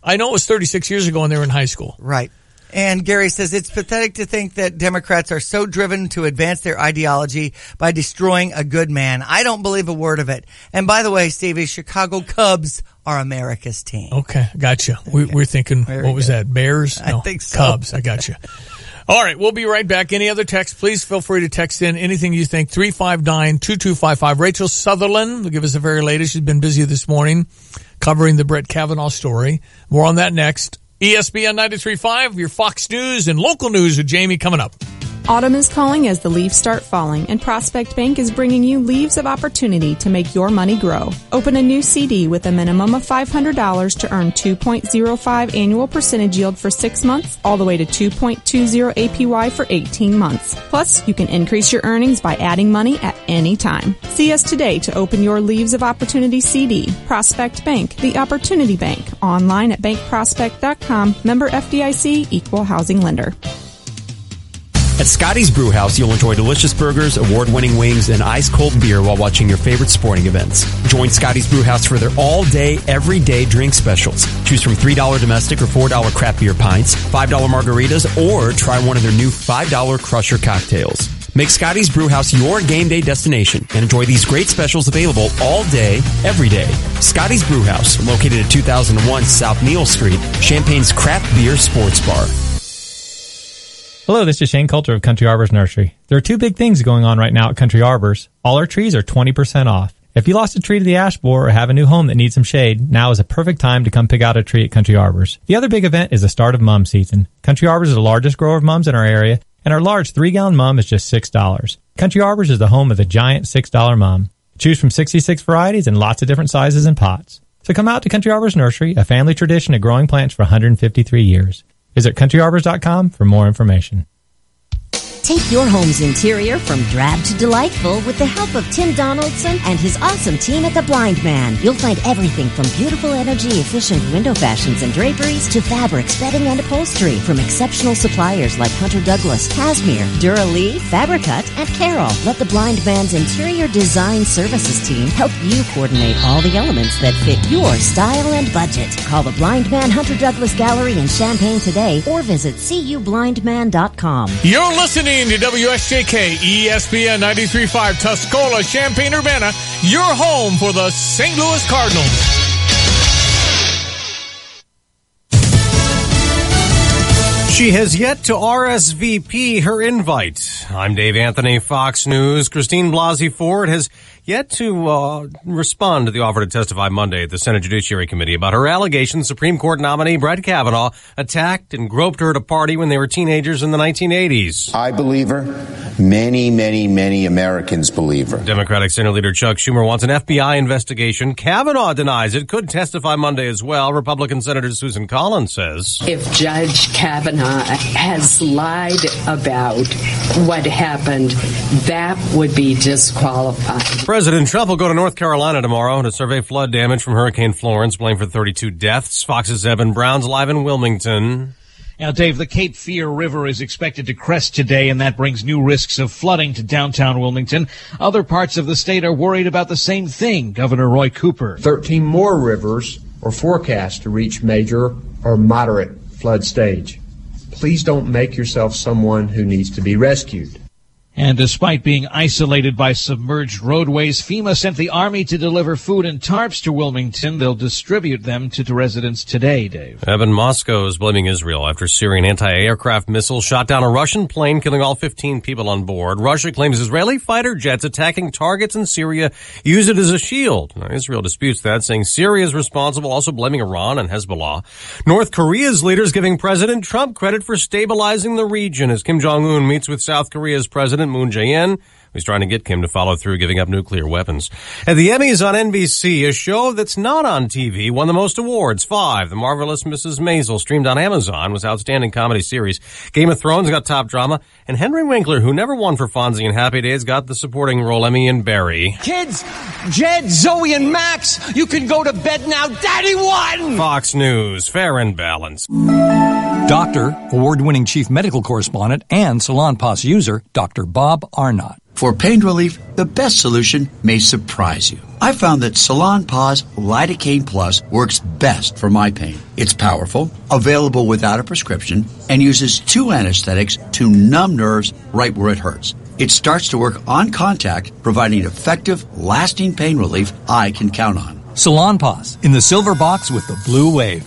I know it was 36 years ago when they were in high school. Right. And Gary says it's pathetic to think that Democrats are so driven to advance their ideology by destroying a good man. I don't believe a word of it. And by the way, Stevie, Chicago Cubs are America's team. Okay, gotcha. Okay. We're thinking, what was that, Bears? No, I think so. Cubs, I gotcha. All right, we'll be right back. Any other text, please feel free to text in anything you think, 359-2255. Rachel Sutherland will give us the very latest. She's been busy this morning covering the Brett Kavanaugh story. More on that next. ESPN 93.5, your Fox News and local news with Jamie coming up. Autumn is calling as the leaves start falling, and Prospect Bank is bringing you leaves of opportunity to make your money grow. Open a new CD with a minimum of $500 to earn 2.05 annual percentage yield for 6 months, all the way to 2.20 APY for 18 months. Plus, you can increase your earnings by adding money at any time. See us today to open your Leaves of Opportunity CD. Prospect Bank, the Opportunity Bank. Online at bankprospect.com. Member FDIC, Equal Housing Lender. At Scotty's Brewhouse, you'll enjoy delicious burgers, award-winning wings, and ice-cold beer while watching your favorite sporting events. Join Scotty's Brewhouse for their all-day, everyday drink specials. Choose from $3 domestic or $4 craft beer pints, $5 margaritas, or try one of their new $5 Crusher cocktails. Make Scotty's Brewhouse your game day destination and enjoy these great specials available all day, every day. Scotty's Brewhouse, located at 2001 South Neal Street, Champagne's craft beer sports bar. Hello, this is Shane Coulter of Country Arbors Nursery. There are two big things going on right now at Country Arbors. All our trees are 20% off. If you lost a tree to the ash borer or have a new home that needs some shade, now is a perfect time to come pick out a tree at Country Arbors. The other big event is the start of mum season. Country Arbors is the largest grower of mums in our area, and our large 3-gallon mum is just $6. Country Arbors is the home of the giant $6 mum. Choose from 66 varieties and lots of different sizes and pots. So come out to Country Arbors Nursery, a family tradition of growing plants for 153 years. Visit countryarbors.com for more information. Take your home's interior from drab to delightful with the help of Tim Donaldson and his awesome team at The Blind Man. You'll find everything from beautiful, energy-efficient window fashions and draperies to fabrics, bedding, and upholstery from exceptional suppliers like Hunter Douglas, Cashmere, Dura-Lee, Fabricut, and Carol. Let The Blind Man's interior design services team help you coordinate all the elements that fit your style and budget. Call The Blind Man Hunter Douglas Gallery in Champaign today or visit cublindman.com. You're listening to WSJK ESPN 93.5 Tuscola, Champaign-Urbana, your home for the St. Louis Cardinals. She has yet to RSVP her invite. I'm Dave Anthony, Fox News. Christine Blasey Ford has yet to respond to the offer to testify Monday at the Senate Judiciary Committee about her allegations Supreme Court nominee Brett Kavanaugh attacked and groped her at a party when they were teenagers in the 1980s. I believe her. Many, many, many Americans believe her. Democratic Senate Leader Chuck Schumer wants an FBI investigation. Kavanaugh denies it. Could testify Monday as well. Republican Senator Susan Collins says, if Judge Kavanaugh has lied about what happened, that would be disqualified. President Trump will go to North Carolina tomorrow to survey flood damage from Hurricane Florence, blamed for 32 deaths. Fox's Evan Brown's live in Wilmington. Now, Dave, the Cape Fear River is expected to crest today, and that brings new risks of flooding to downtown Wilmington. Other parts of the state are worried about the same thing, Governor Roy Cooper. 13 more rivers are forecast to reach major or moderate flood stage. Please don't make yourself someone who needs to be rescued. And despite being isolated by submerged roadways, FEMA sent the Army to deliver food and tarps to Wilmington. They'll distribute them to residents today, Dave. Evan, Moscow is blaming Israel after Syrian anti-aircraft missiles shot down a Russian plane, killing all 15 people on board. Russia claims Israeli fighter jets attacking targets in Syria use it as a shield. Now, Israel disputes that, saying Syria is responsible, also blaming Iran and Hezbollah. North Korea's leaders giving President Trump credit for stabilizing the region as Kim Jong-un meets with South Korea's President Moon Jae-in, who's trying to get Kim to follow through giving up nuclear weapons. At the Emmys on NBC, a show that's not on TV won the most awards. 5. The Marvelous Mrs. Maisel, streamed on Amazon, was Outstanding Comedy Series. Game of Thrones got Top Drama. And Henry Winkler, who never won for Fonzie and Happy Days, got the supporting role Emmy and Barry. Kids, Jed, Zoe, and Max, you can go to bed now. Daddy won! Fox News, fair and balanced. Doctor, award-winning chief medical correspondent, and Salon Pass user, Dr. Bob Arnott. For pain relief, the best solution may surprise you. I found that Salon Pa's Lidocaine Plus works best for my pain. It's powerful, available without a prescription, and uses 2 anesthetics to numb nerves right where it hurts. It starts to work on contact, providing effective, lasting pain relief I can count on. Salon Pass, in the silver box with the blue wave.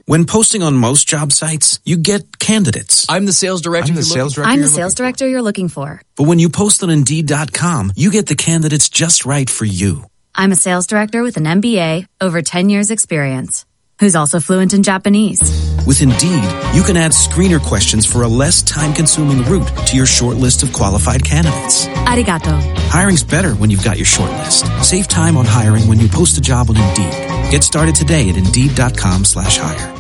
When posting on most job sites, you get candidates. I'm the sales director. I'm the sales director you're looking for. But when you post on Indeed.com, you get the candidates just right for you. I'm a sales director with an MBA, over 10 years experience, who's also fluent in Japanese. With Indeed, you can add screener questions for a less time-consuming route to your short list of qualified candidates. Arigato. Hiring's better when you've got your short list. Save time on hiring when you post a job on Indeed. Get started today at Indeed.com/hire.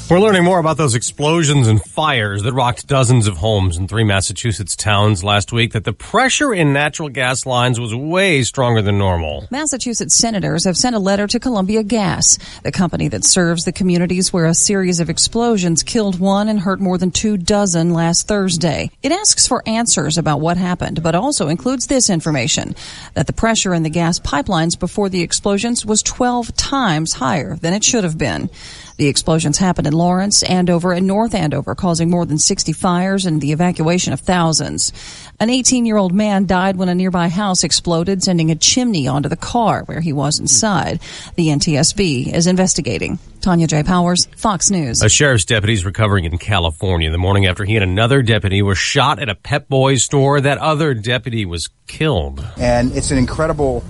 We're learning more about those explosions and fires that rocked dozens of homes in 3 Massachusetts towns last week, that the pressure in natural gas lines was way stronger than normal. Massachusetts senators have sent a letter to Columbia Gas, the company that serves the communities where a series of explosions killed 1 and hurt more than 24 last Thursday. It asks for answers about what happened, but also includes this information, that the pressure in the gas pipelines before the explosions was 12 times higher than it should have been. The explosions happened in Lawrence, Andover, and North Andover, causing more than 60 fires and the evacuation of thousands. An 18-year-old man died when a nearby house exploded, sending a chimney onto the car where he was inside. The NTSB is investigating. Tanya J. Powers, Fox News. A sheriff's deputy is recovering in California the morning after he and another deputy were shot at a Pep Boys store. That other deputy was killed. And it's an incredible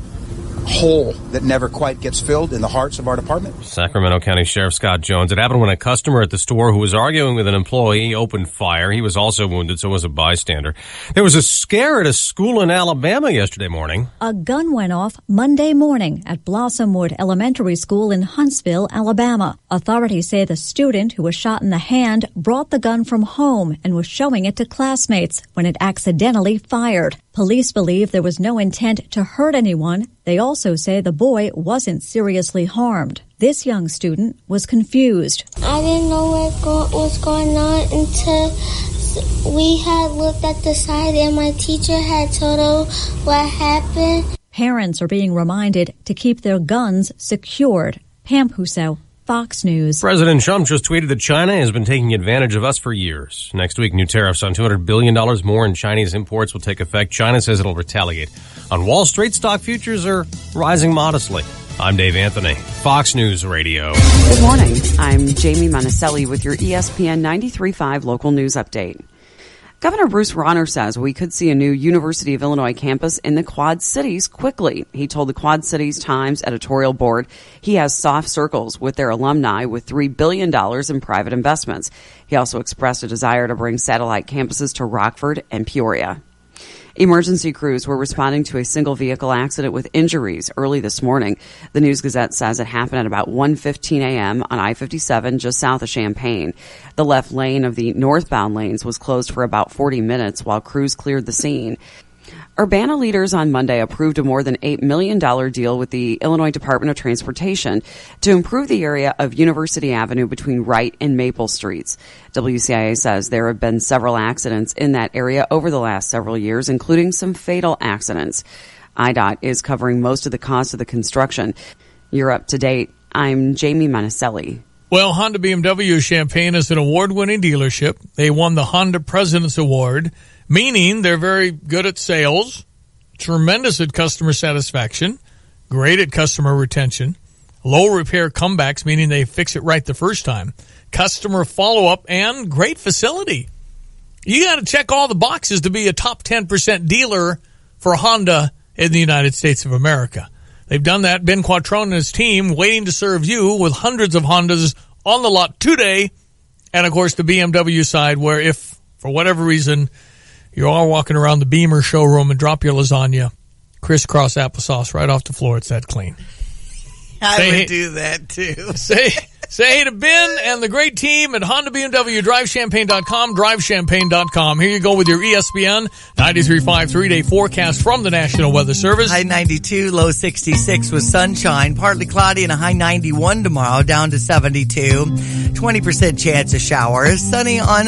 hole that never quite gets filled in the hearts of our department. Sacramento County Sheriff Scott Jones. It happened when a customer at the store who was arguing with an employee opened fire. He was also wounded, so was a bystander. There was a scare at a school in Alabama yesterday morning. A gun went off Monday morning at Blossomwood Elementary School in Huntsville, Alabama. Authorities say the student who was shot in the hand brought the gun from home and was showing it to classmates when it accidentally fired. Police believe there was no intent to hurt anyone. They also say the boy wasn't seriously harmed. This young student was confused. I didn't know what was going on until we had looked at the side and my teacher had told us what happened. Parents are being reminded to keep their guns secured. Pam Huso, Fox News. President Trump just tweeted that China has been taking advantage of us for years. Next week, new tariffs on $200 billion more in Chinese imports will take effect. China says it'll retaliate. On Wall Street, stock futures are rising modestly. I'm Dave Anthony, Fox News Radio. Good morning. I'm Jamie Monticelli with your ESPN 93.5 local news update. Governor Bruce Rauner says we could see a new University of Illinois campus in the Quad Cities quickly. He told the Quad Cities Times editorial board he has soft circles with their alumni with $3 billion in private investments. He also expressed a desire to bring satellite campuses to Rockford and Peoria. Emergency crews were responding to a single vehicle accident with injuries early this morning. The News Gazette says it happened at about 1:15 a.m. on I-57 just south of Champaign. The left lane of the northbound lanes was closed for about 40 minutes while crews cleared the scene. Urbana leaders on Monday approved a more than $8 million deal with the Illinois Department of Transportation to improve the area of University Avenue between Wright and Maple Streets. WCIA says there have been several accidents in that area over the last several years, including some fatal accidents. IDOT is covering most of the cost of the construction. You're up to date. I'm Jamie Monticelli. Well, Honda BMW Champaign is an award-winning dealership. They won the Honda President's Award, meaning they're very good at sales, tremendous at customer satisfaction, great at customer retention, low repair comebacks, meaning they fix it right the first time, customer follow-up, and great facility. You got to check all the boxes to be a top 10% dealer for Honda in the United States of America. They've done that. Ben Quattrone and his team waiting to serve you with hundreds of Hondas on the lot today. And, of course, the BMW side where if, for whatever reason, you're all walking around the Beamer showroom and drop your lasagna, crisscross applesauce right off the floor. It's that clean. I would do that, too. Say hey to Ben and the great team at Honda BMW. DriveChampaign.com, DriveChampaign.com. Here you go with your ESPN 93.5 3-day forecast from the National Weather Service. High 92, low 66 with sunshine. Partly cloudy and a high 91 tomorrow, down to 72. 20% chance of showers. Sunny on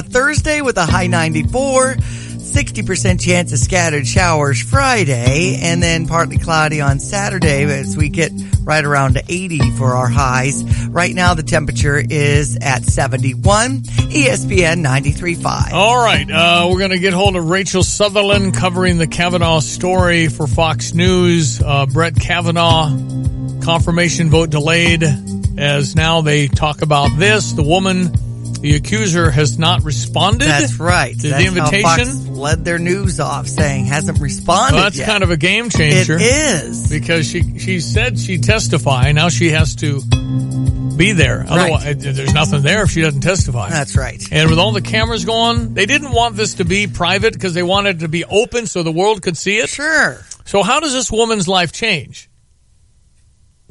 Thursday with a high 94. 60% chance of scattered showers Friday, and then partly cloudy on Saturday as we get right around 80 for our highs. Right now the temperature is at 71. ESPN 93.5. All right, we're going to get hold of Rachel Sutherland covering the Kavanaugh story for Fox News. Brett Kavanaugh, confirmation vote delayed as now they talk about this. The woman, the accuser, has not responded. That's right. To the invitation. How Fox led their news off, saying hasn't responded well, that's yet. kind of a game changer. It is. Because she said she'd testify. Now she has to be there. Right. Otherwise, there's nothing there if she doesn't testify. That's right. And with all the cameras going, they didn't want this to be private because they wanted it to be open so the world could see it. Sure. So how does this woman's life change?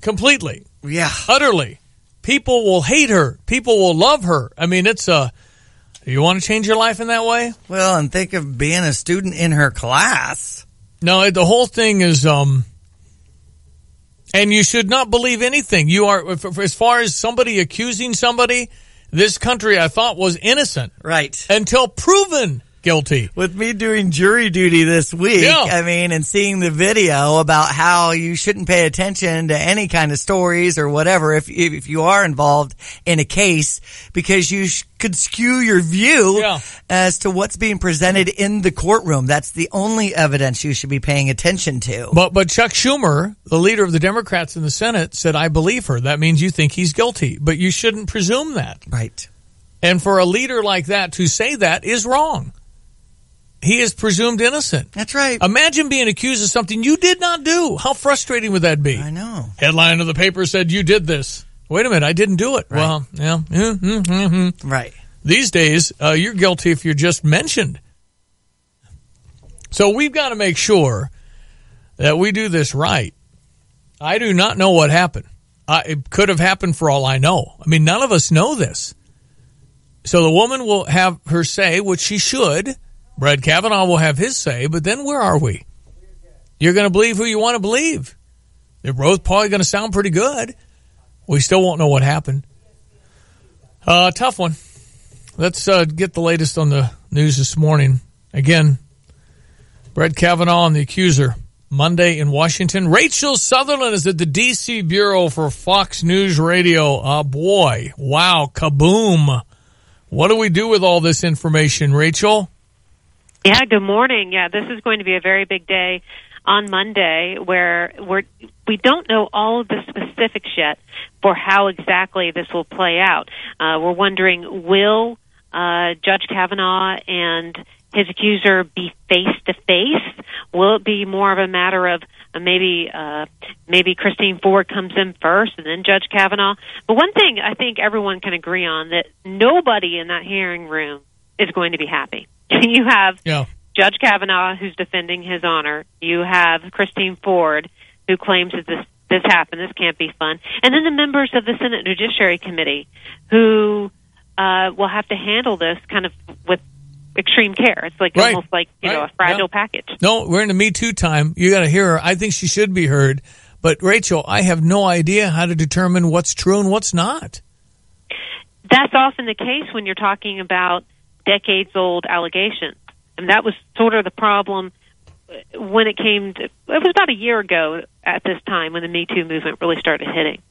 Completely. Yeah. Utterly. People will hate her. People will love her. I mean, you want to change your life in that way? Well, and think of being a student in her class. No, the whole thing is, and you should not believe anything. You are, as far as somebody accusing somebody, this country I thought was innocent. Right. Until proven guilty. With me doing jury duty this week, and seeing the video about how you shouldn't pay attention to any kind of stories or whatever if you are involved in a case, because you could skew your view as to what's being presented in the courtroom. That's the only evidence you should be paying attention to. But Chuck Schumer, the leader of the Democrats in the Senate, said, I believe her. That means you think he's guilty. But you shouldn't presume that. Right. And for a leader like that to say that is wrong. He is presumed innocent. That's right. Imagine being accused of something you did not do. How frustrating would that be? I know. Headline of the paper said you did this. Wait a minute, I didn't do it. Right. Well, yeah. Right. These days, you're guilty if you're just mentioned. So we've got to make sure that we do this right. I do not know what happened. It could have happened for all I know. I mean, none of us know this. So the woman will have her say, which she should. Brett Kavanaugh will have his say, but then where are we? You're going to believe who you want to believe. They're both probably going to sound pretty good. We still won't know what happened. Tough one. Let's get the latest on the news this morning. Again, Brett Kavanaugh and the accuser. Monday in Washington. Rachel Sutherland is at the D.C. Bureau for Fox News Radio. Oh, boy. Wow. Kaboom. What do we do with all this information, Rachel? Yeah, good morning. Yeah, this is going to be a very big day on Monday where we don't know all of the specifics yet for how exactly this will play out. We're wondering, will Judge Kavanaugh and his accuser be face-to-face? Will it be more of a matter of maybe Christine Ford comes in first and then Judge Kavanaugh? But one thing I think everyone can agree on, that nobody in that hearing room is going to be happy. You have Judge Kavanaugh, who's defending his honor. You have Christine Ford, who claims that this happened, this can't be fun. And then the members of the Senate Judiciary Committee, who will have to handle this kind of with extreme care. It's like almost like a fragile package. No, we're in the Me Too time. You got to hear her. I think she should be heard. But Rachel, I have no idea how to determine what's true and what's not. That's often the case when you're talking about decades-old allegations. And that was sort of the problem when it came to, it was about a year ago at this time when the Me Too movement really started hitting.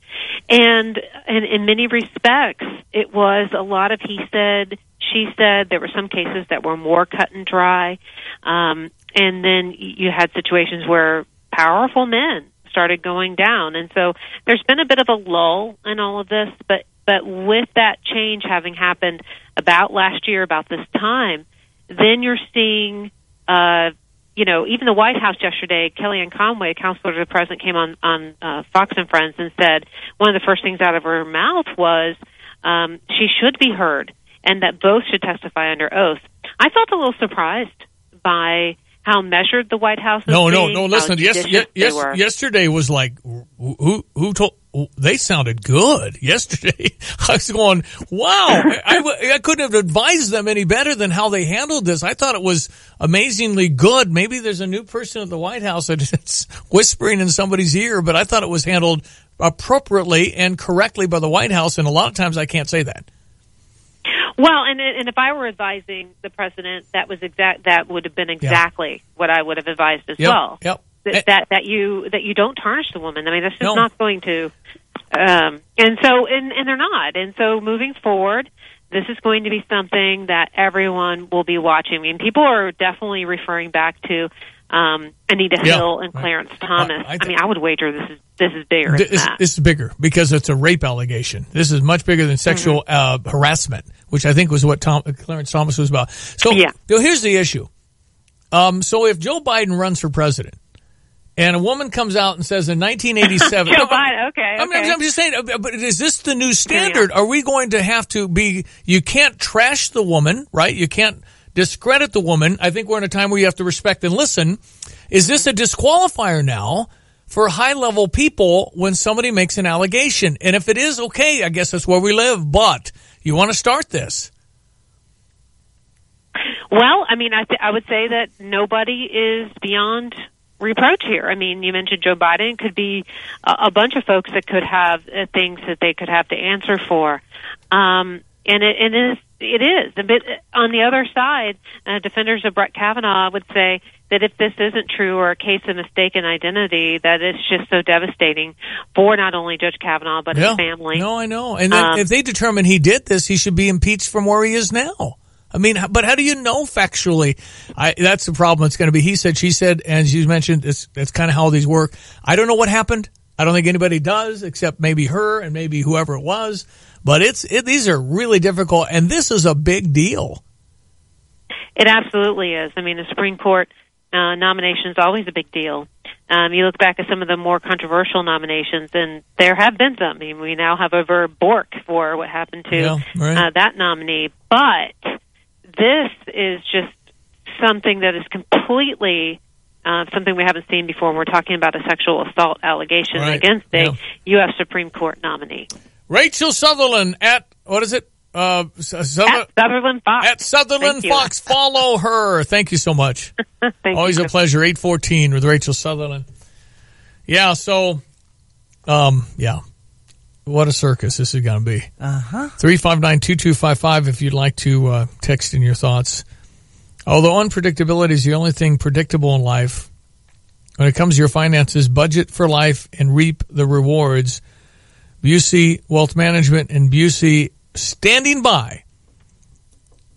And in many respects, it was a lot of he said, she said. There were some cases that were more cut and dry. And then you had situations where powerful men started going down. And so there's been a bit of a lull in all of this, but with that change having happened about last year, about this time, then you're seeing, even the White House yesterday, Kellyanne Conway, counselor to the president, came on Fox and Friends and said one of the first things out of her mouth was she should be heard and that both should testify under oath. I felt a little surprised by how measured the White House is being. No, listen, yesterday was like, who told... They sounded good yesterday. I was going, wow, I couldn't have advised them any better than how they handled this. I thought it was amazingly good. Maybe there's a new person at the White House that's whispering in somebody's ear, but I thought it was handled appropriately and correctly by the White House, and a lot of times I can't say that. Well, and if I were advising the president, that would have been exactly what I would have advised as well. Yep. That you don't tarnish the woman. I mean, that's just not going to. And they're not. And so moving forward, this is going to be something that everyone will be watching. I mean, people are definitely referring back to Anita Hill and Clarence Thomas. I would wager this is bigger. This is bigger because it's a rape allegation. This is much bigger than sexual harassment, which I think was what Clarence Thomas was about. So here's the issue. So if Joe Biden runs for president, and a woman comes out and says in 1987... Joe Biden, okay. I'm just saying, but is this the new standard? Are we going to have to be... You can't trash the woman, right? You can't discredit the woman. I think we're in a time where you have to respect and listen. Is this a disqualifier now for high-level people when somebody makes an allegation? And if it is, okay, I guess that's where we live. But you want to start this. Well, I mean, I would say that nobody is beyond reproach here. I mean, you mentioned Joe Biden. Could be a bunch of folks that could have things that they could have to answer for. And it is It is. But on the other side, defenders of Brett Kavanaugh would say that if this isn't true or a case of mistaken identity, that it's just so devastating for not only Judge Kavanaugh but his family. No, I know. And then if they determine he did this, he should be impeached from where he is now. I mean, but how do you know factually? That's the problem. It's going to be he said, she said, and as you mentioned, that's kind of how these work. I don't know what happened. I don't think anybody does except maybe her and maybe whoever it was. But these are really difficult, and this is a big deal. It absolutely is. I mean, the Supreme Court nomination is always a big deal. You look back at some of the more controversial nominations, and there have been some. I mean, we now have over Bork for what happened to that nominee. But this is just something that is completely something we haven't seen before. We're talking about a sexual assault allegation against a U.S. Supreme Court nominee. Rachel Sutherland at, what is it? At Sutherland Fox. At Sutherland Fox. Follow her. Thank you so much. Always a pleasure. 8:14 with Rachel Sutherland. Yeah, so, what a circus this is going to be. 359-2255 if you'd like to text in your thoughts. Although unpredictability is the only thing predictable in life, when it comes to your finances, budget for life and reap the rewards. Busey Wealth Management and Busey standing by.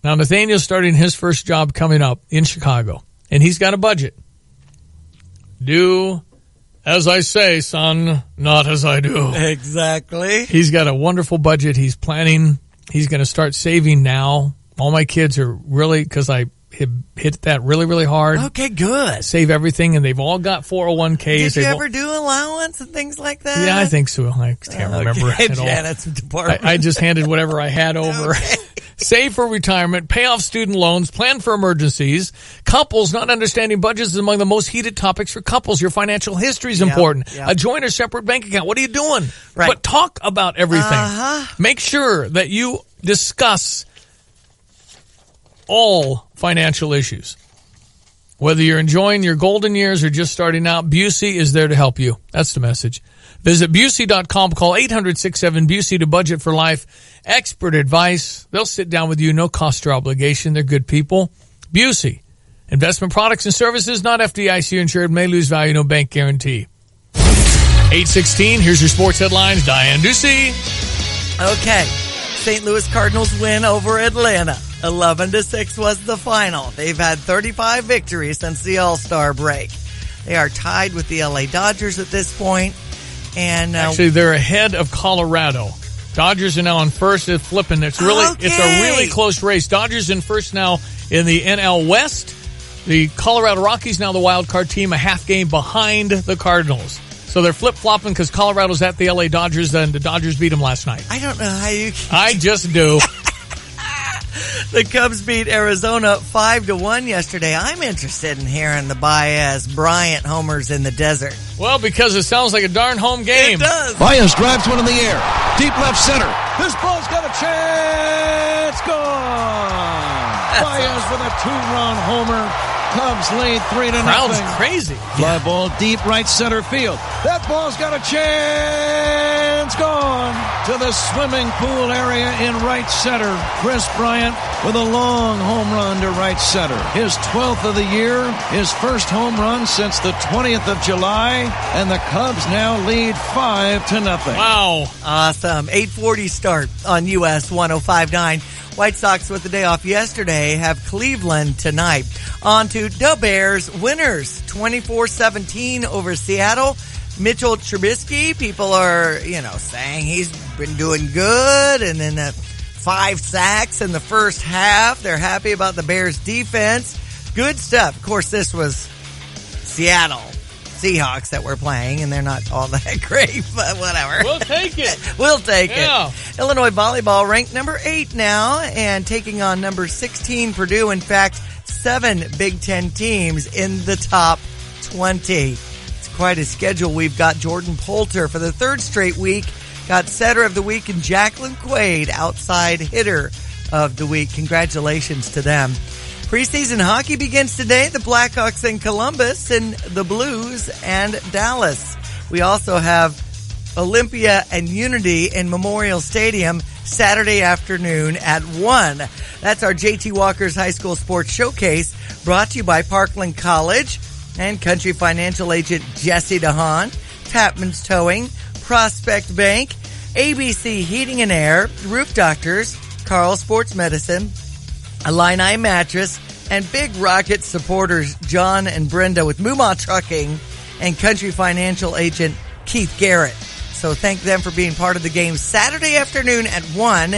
Now, Nathaniel's starting his first job coming up in Chicago, and he's got a budget. Do as I say, son, not as I do. Exactly. He's got a wonderful budget. He's planning. He's going to start saving now. All my kids are really, because I hit that really, really hard. Okay, good. Save everything, and they've all got 401ks. Did you ever do allowance and things like that? Yeah, I think so. I can't remember at all. Janet's department. I just handed whatever I had over. Okay. Save for retirement, pay off student loans, plan for emergencies. Couples not understanding budgets is among the most heated topics for couples. Your financial history is important. Yep. A joint or separate bank account. What are you doing? Right. But talk about everything. Make sure that you discuss all financial issues. Whether you're enjoying your golden years or just starting out, Busey is there to help you. That's the message. Visit Busey.com. Call 800-67-BUSEY to budget for life. Expert advice. They'll sit down with you. No cost or obligation. They're good people. Busey. Investment products and services not FDIC insured. May lose value. No bank guarantee. 8:16. Here's your sports headlines. Diane Ducey. Okay. St. Louis Cardinals win over Atlanta. 11-6 was the final. They've had 35 victories since the All-Star break. They are tied with the LA Dodgers at this point. And actually, they're ahead of Colorado. Dodgers are now in first. It's flipping. It's really, It's a really close race. Dodgers in first now in the NL West. The Colorado Rockies now the wild card team, a half game behind the Cardinals. So they're flip-flopping because Colorado's at the LA Dodgers, and the Dodgers beat them last night. I don't know how you can. I just do. The Cubs beat Arizona 5-1 yesterday. I'm interested in hearing the Baez-Bryant homers in the desert. Well, because it sounds like a darn home game. It does. Baez drives one in the air. Deep left center. This ball's got a chance. Gone. Baez with a two-run homer. Cubs lead 3-0. Crowd's crazy. Fly ball deep right center field. That ball's got a chance. Gone to the swimming pool area in right center. Chris Bryant with a long home run to right center. His 12th of the year. His first home run since the 20th of July. And the Cubs now lead 5-0. Wow. Awesome. 8:40 start on US 105.9. White Sox with the day off yesterday have Cleveland tonight. On to the Bears winners, 24-17 over Seattle. Mitchell Trubisky, people are, saying he's been doing good, and then 5 sacks in the first half. They're happy about the Bears defense. Good stuff. Of course, this was Seattle Seahawks that we're playing, and they're not all that great, but whatever. We'll take it. We'll take it. Illinois volleyball ranked number 8 now and taking on number 16 Purdue. In fact, 7 Big Ten teams in the top 20. It's quite a schedule. We've got Jordan Poulter for the 3rd straight week. Got setter of the week and Jacqueline Quaid, outside hitter of the week. Congratulations to them. Preseason hockey begins today. The Blackhawks in Columbus and the Blues and Dallas. We also have Olympia and Unity in Memorial Stadium Saturday afternoon at 1. That's our J.T. Walker's High School Sports Showcase, brought to you by Parkland College and Country Financial Agent Jesse DeHaan, Tapman's Towing, Prospect Bank, ABC Heating and Air, Roof Doctors, Carl Sports Medicine, Illini Mattress, and Big Rocket supporters John and Brenda with Moomaw Trucking and Country Financial Agent Keith Garrett. So thank them for being part of the game Saturday afternoon at 1,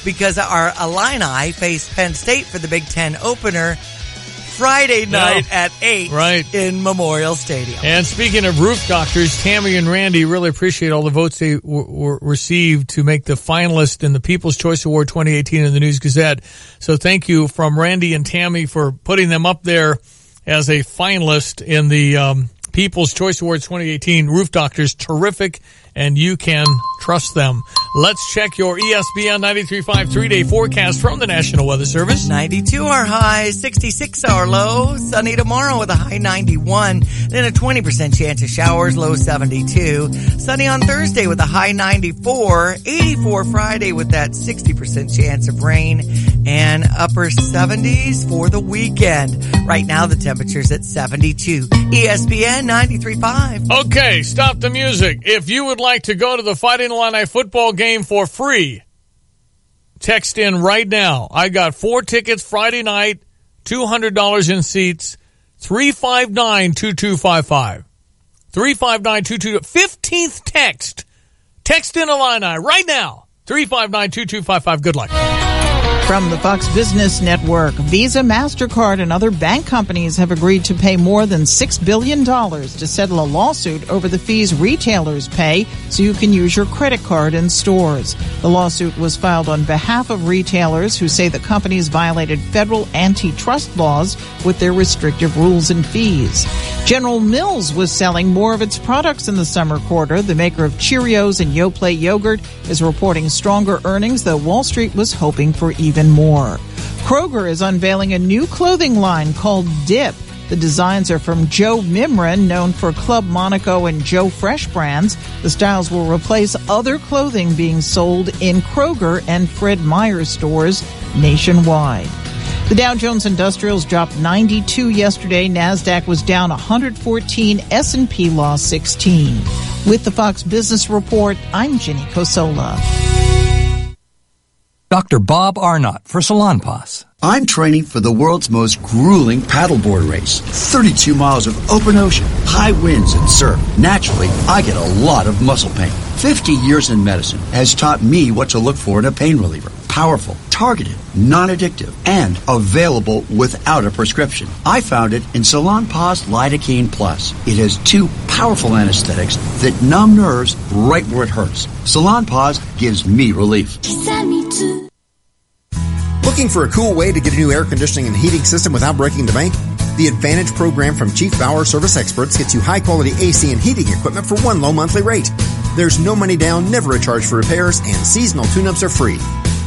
because our Illini face Penn State for the Big Ten opener Friday night at 8 in Memorial Stadium. And speaking of Roof Doctors, Tammy and Randy really appreciate all the votes they received to make the finalist in the People's Choice Award 2018 in the News Gazette. So thank you from Randy and Tammy for putting them up there as a finalist in the People's Choice Awards 2018. Roof Doctors, terrific, and you can trust them. Let's check your ESPN 93.5 3-day forecast from the National Weather Service. 92 our high, 66 our low, sunny tomorrow with a high 91, then a 20% chance of showers, low 72. Sunny on Thursday with a high 94, 84 Friday with that 60% chance of rain, and upper 70s for the weekend. Right now the temperature's at 72. ESPN 93.5. Okay, stop the music. If you would like to go to the Fighting Illini football game for free, text in right now. I got 4 tickets Friday night, $200 in seats, 359-2255. 359-2255. 15th text. Text in Illini right now. 359-2255. Good luck. From the Fox Business Network, Visa, MasterCard, and other bank companies have agreed to pay more than $6 billion to settle a lawsuit over the fees retailers pay so you can use your credit card in stores. The lawsuit was filed on behalf of retailers who say the companies violated federal antitrust laws with their restrictive rules and fees. General Mills was selling more of its products in the summer quarter. The maker of Cheerios and Yoplait yogurt is reporting stronger earnings, though Wall Street was hoping for even more. Kroger is unveiling a new clothing line called Dip. The designs are from Joe Mimran, known for Club Monaco and Joe Fresh brands. The styles will replace other clothing being sold in Kroger and Fred Meyer stores nationwide. The Dow Jones Industrials dropped 92 yesterday. NASDAQ was down 114. S&P lost 16. With the Fox Business Report, I'm Jenny Cosola. Dr. Bob Arnott for Salonpas. I'm training for the world's most grueling paddleboard race. 32 miles of open ocean, high winds and surf. Naturally, I get a lot of muscle pain. 50 years in medicine has taught me what to look for in a pain reliever. Powerful, targeted, non-addictive, and available without a prescription. I found it in Salonpas Lidocaine Plus. It has 2 powerful anesthetics that numb nerves right where it hurts. Salonpas gives me relief. Looking for a cool way to get a new air conditioning and heating system without breaking the bank? The Advantage program from Chief Bauer Service Experts gets you high-quality AC and heating equipment for one low monthly rate. There's no money down, never a charge for repairs, and seasonal tune-ups are free.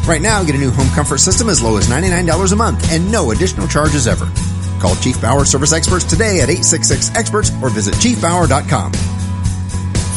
Right now, get a new home comfort system as low as $99 a month and no additional charges ever. Call Chief Bauer Service Experts today at 866-EXPERTS or visit chiefbauer.com.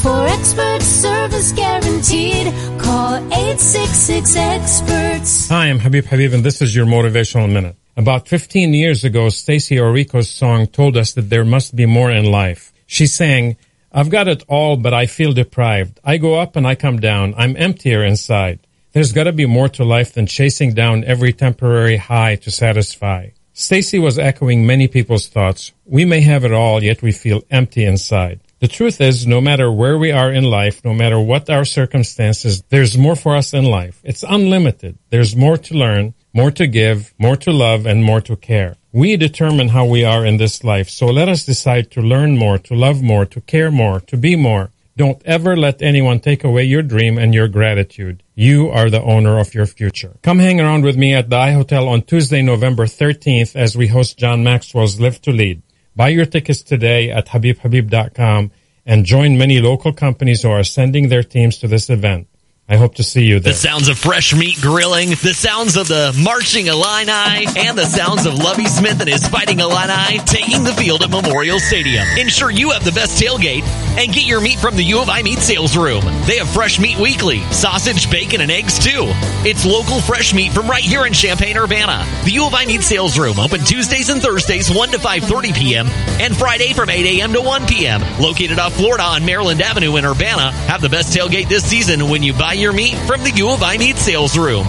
For expert service guaranteed, call 866-EXPERTS. Hi, I'm Habib, and this is your Motivational Minute. About 15 years ago, Stacey Orico's song told us that there must be more in life. She sang, "I've got it all, but I feel deprived. I go up and I come down. I'm emptier inside. There's got to be more to life than chasing down every temporary high to satisfy." Stacey was echoing many people's thoughts. We may have it all, yet we feel empty inside. The truth is, no matter where we are in life, no matter what our circumstances, there's more for us in life. It's unlimited. There's more to learn, more to give, more to love, and more to care. We determine how we are in this life, so let us decide to learn more, to love more, to care more, to be more. Don't ever let anyone take away your dream and your gratitude. You are the owner of your future. Come hang around with me at the iHotel on Tuesday, November 13th as we host John Maxwell's Live to Lead. Buy your tickets today at habibhabib.com and join many local companies who are sending their teams to this event. I hope to see you there. The sounds of fresh meat grilling, the sounds of the marching Illini, and the sounds of Lovie Smith and his Fighting Illini taking the field at Memorial Stadium. Ensure you have the best tailgate and get your meat from the U of I Meat Sales Room. They have fresh meat weekly, sausage, bacon, and eggs too. It's local fresh meat from right here in Champaign-Urbana. The U of I Meat Sales Room, open Tuesdays and Thursdays 1 to 5:30 p.m. and Friday from 8 a.m. to 1 p.m. Located off Florida on Maryland Avenue in Urbana. Have the best tailgate this season when you buy your meat from the U of I Meat Sales Room.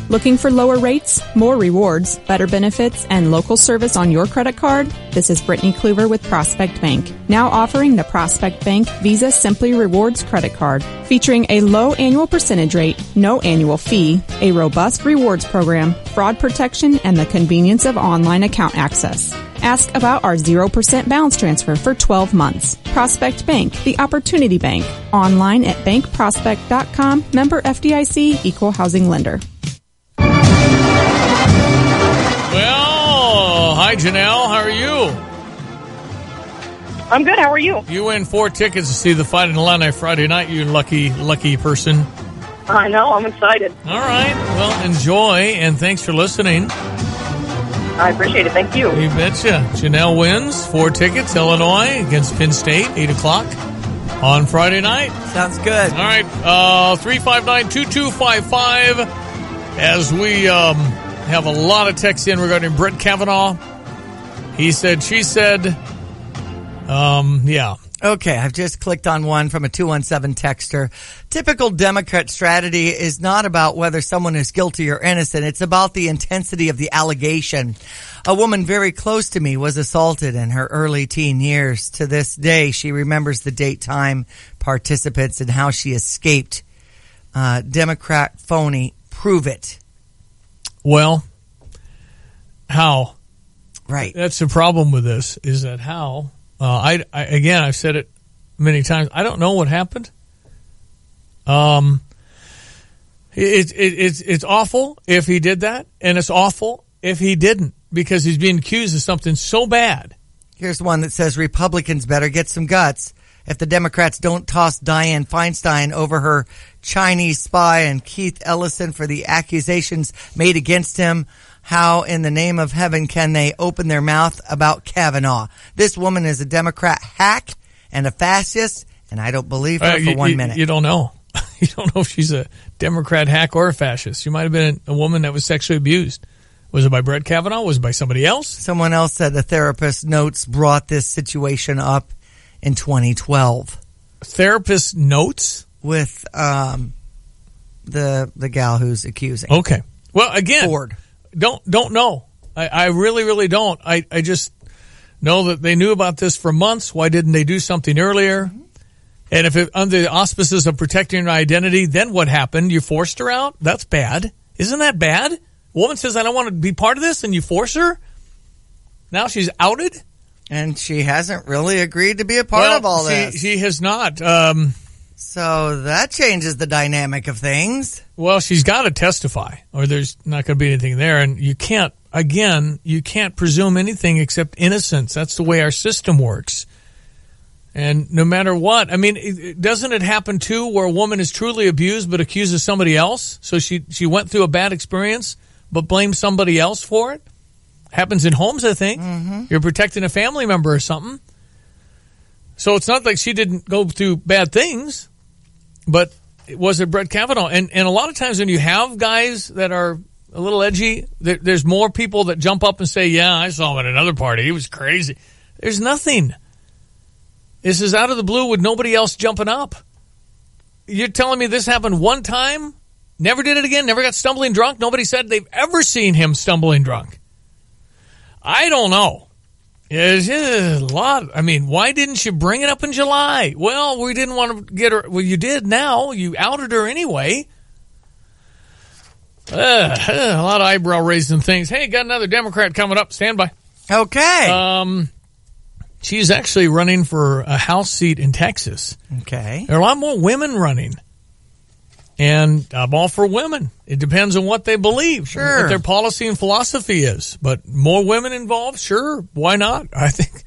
Looking for lower rates, more rewards, better benefits, and local service on your credit card? This is Brittany Kluver with Prospect Bank. Now offering the Prospect Bank Visa Simply Rewards credit card. Featuring a low annual percentage rate, no annual fee, a robust rewards program, fraud protection, and the convenience of online account access. Ask about our 0% balance transfer for 12 months. Prospect Bank, the Opportunity Bank. Online at bankprospect.com. Member FDIC, Equal Housing Lender. Well, hi, Janelle. How are you? I'm good. How are you? You win 4 tickets to see the Fighting Illini Friday night, you lucky person. I know. I'm excited. All right. Well, enjoy, and thanks for listening. I appreciate it. Thank you. You betcha. Janelle wins 4 tickets, Illinois against Penn State, 8 o'clock on Friday night. Sounds good. All right. 359-2255. As we have a lot of texts in regarding Brett Kavanaugh. He said, she said, yeah. Okay, I've just clicked on one from a 217 texter. Typical Democrat strategy is not about whether someone is guilty or innocent. It's about the intensity of the allegation. A woman very close to me was assaulted in her early teen years. To this day, she remembers the date, time, participants, and how she escaped. Democrat phony. Prove it. Well, how? Right. That's the problem with this, is that how? Again, I've said it many times. I don't know what happened. It's awful if he did that, and it's awful if he didn't, because he's being accused of something so bad. Here's one that says Republicans better get some guts if the Democrats don't toss Dianne Feinstein over her Chinese spy and Keith Ellison for the accusations made against him. How in the name of heaven can they open their mouth about Kavanaugh? This woman is a Democrat hack and a fascist, and I don't believe her for 1 minute. You don't know. You don't know if she's a Democrat hack or a fascist. She might have been a woman that was sexually abused. Was it by Brett Kavanaugh? Was it by somebody else? Someone else said the therapist notes brought this situation up in 2012. Therapist notes? With the gal who's accusing. Okay. Well, again, Ford. Don't know. I really, really don't. I just know that they knew about this for months. Why didn't they do something earlier? Mm-hmm. And if it, under the auspices of protecting her identity, then what happened? You forced her out? That's bad. Isn't that bad? A woman says, I don't want to be part of this, and you force her? Now she's outed? And she hasn't really agreed to be a part of all this. She has not. So that changes the dynamic of things. Well, she's got to testify, or there's not going to be anything there. And you can't presume anything except innocence. That's the way our system works. And no matter what, I mean, doesn't it happen, too, where a woman is truly abused but accuses somebody else? So she went through a bad experience but blames somebody else for it? Happens in homes, I think. Mm-hmm. You're protecting a family member or something. So it's not like she didn't go through bad things, but was it Brett Kavanaugh? And a lot of times when you have guys that are a little edgy, there's more people that jump up and say, yeah, I saw him at another party. He was crazy. There's nothing. This is out of the blue with nobody else jumping up. You're telling me this happened one time? Never did it again? Never got stumbling drunk? Nobody said they've ever seen him stumbling drunk. I don't know. It's a lot. I mean, why didn't you bring it up in July? Well, we didn't want to get her. Well, you did now. You outed her anyway. A lot of eyebrow-raising things. Hey, got another Democrat coming up. Stand by. Okay. She's actually running for a House seat in Texas. Okay. There are a lot more women running. And I'm all for women. It depends on what they believe. Sure. What their policy and philosophy is. But more women involved? Sure. Why not? I think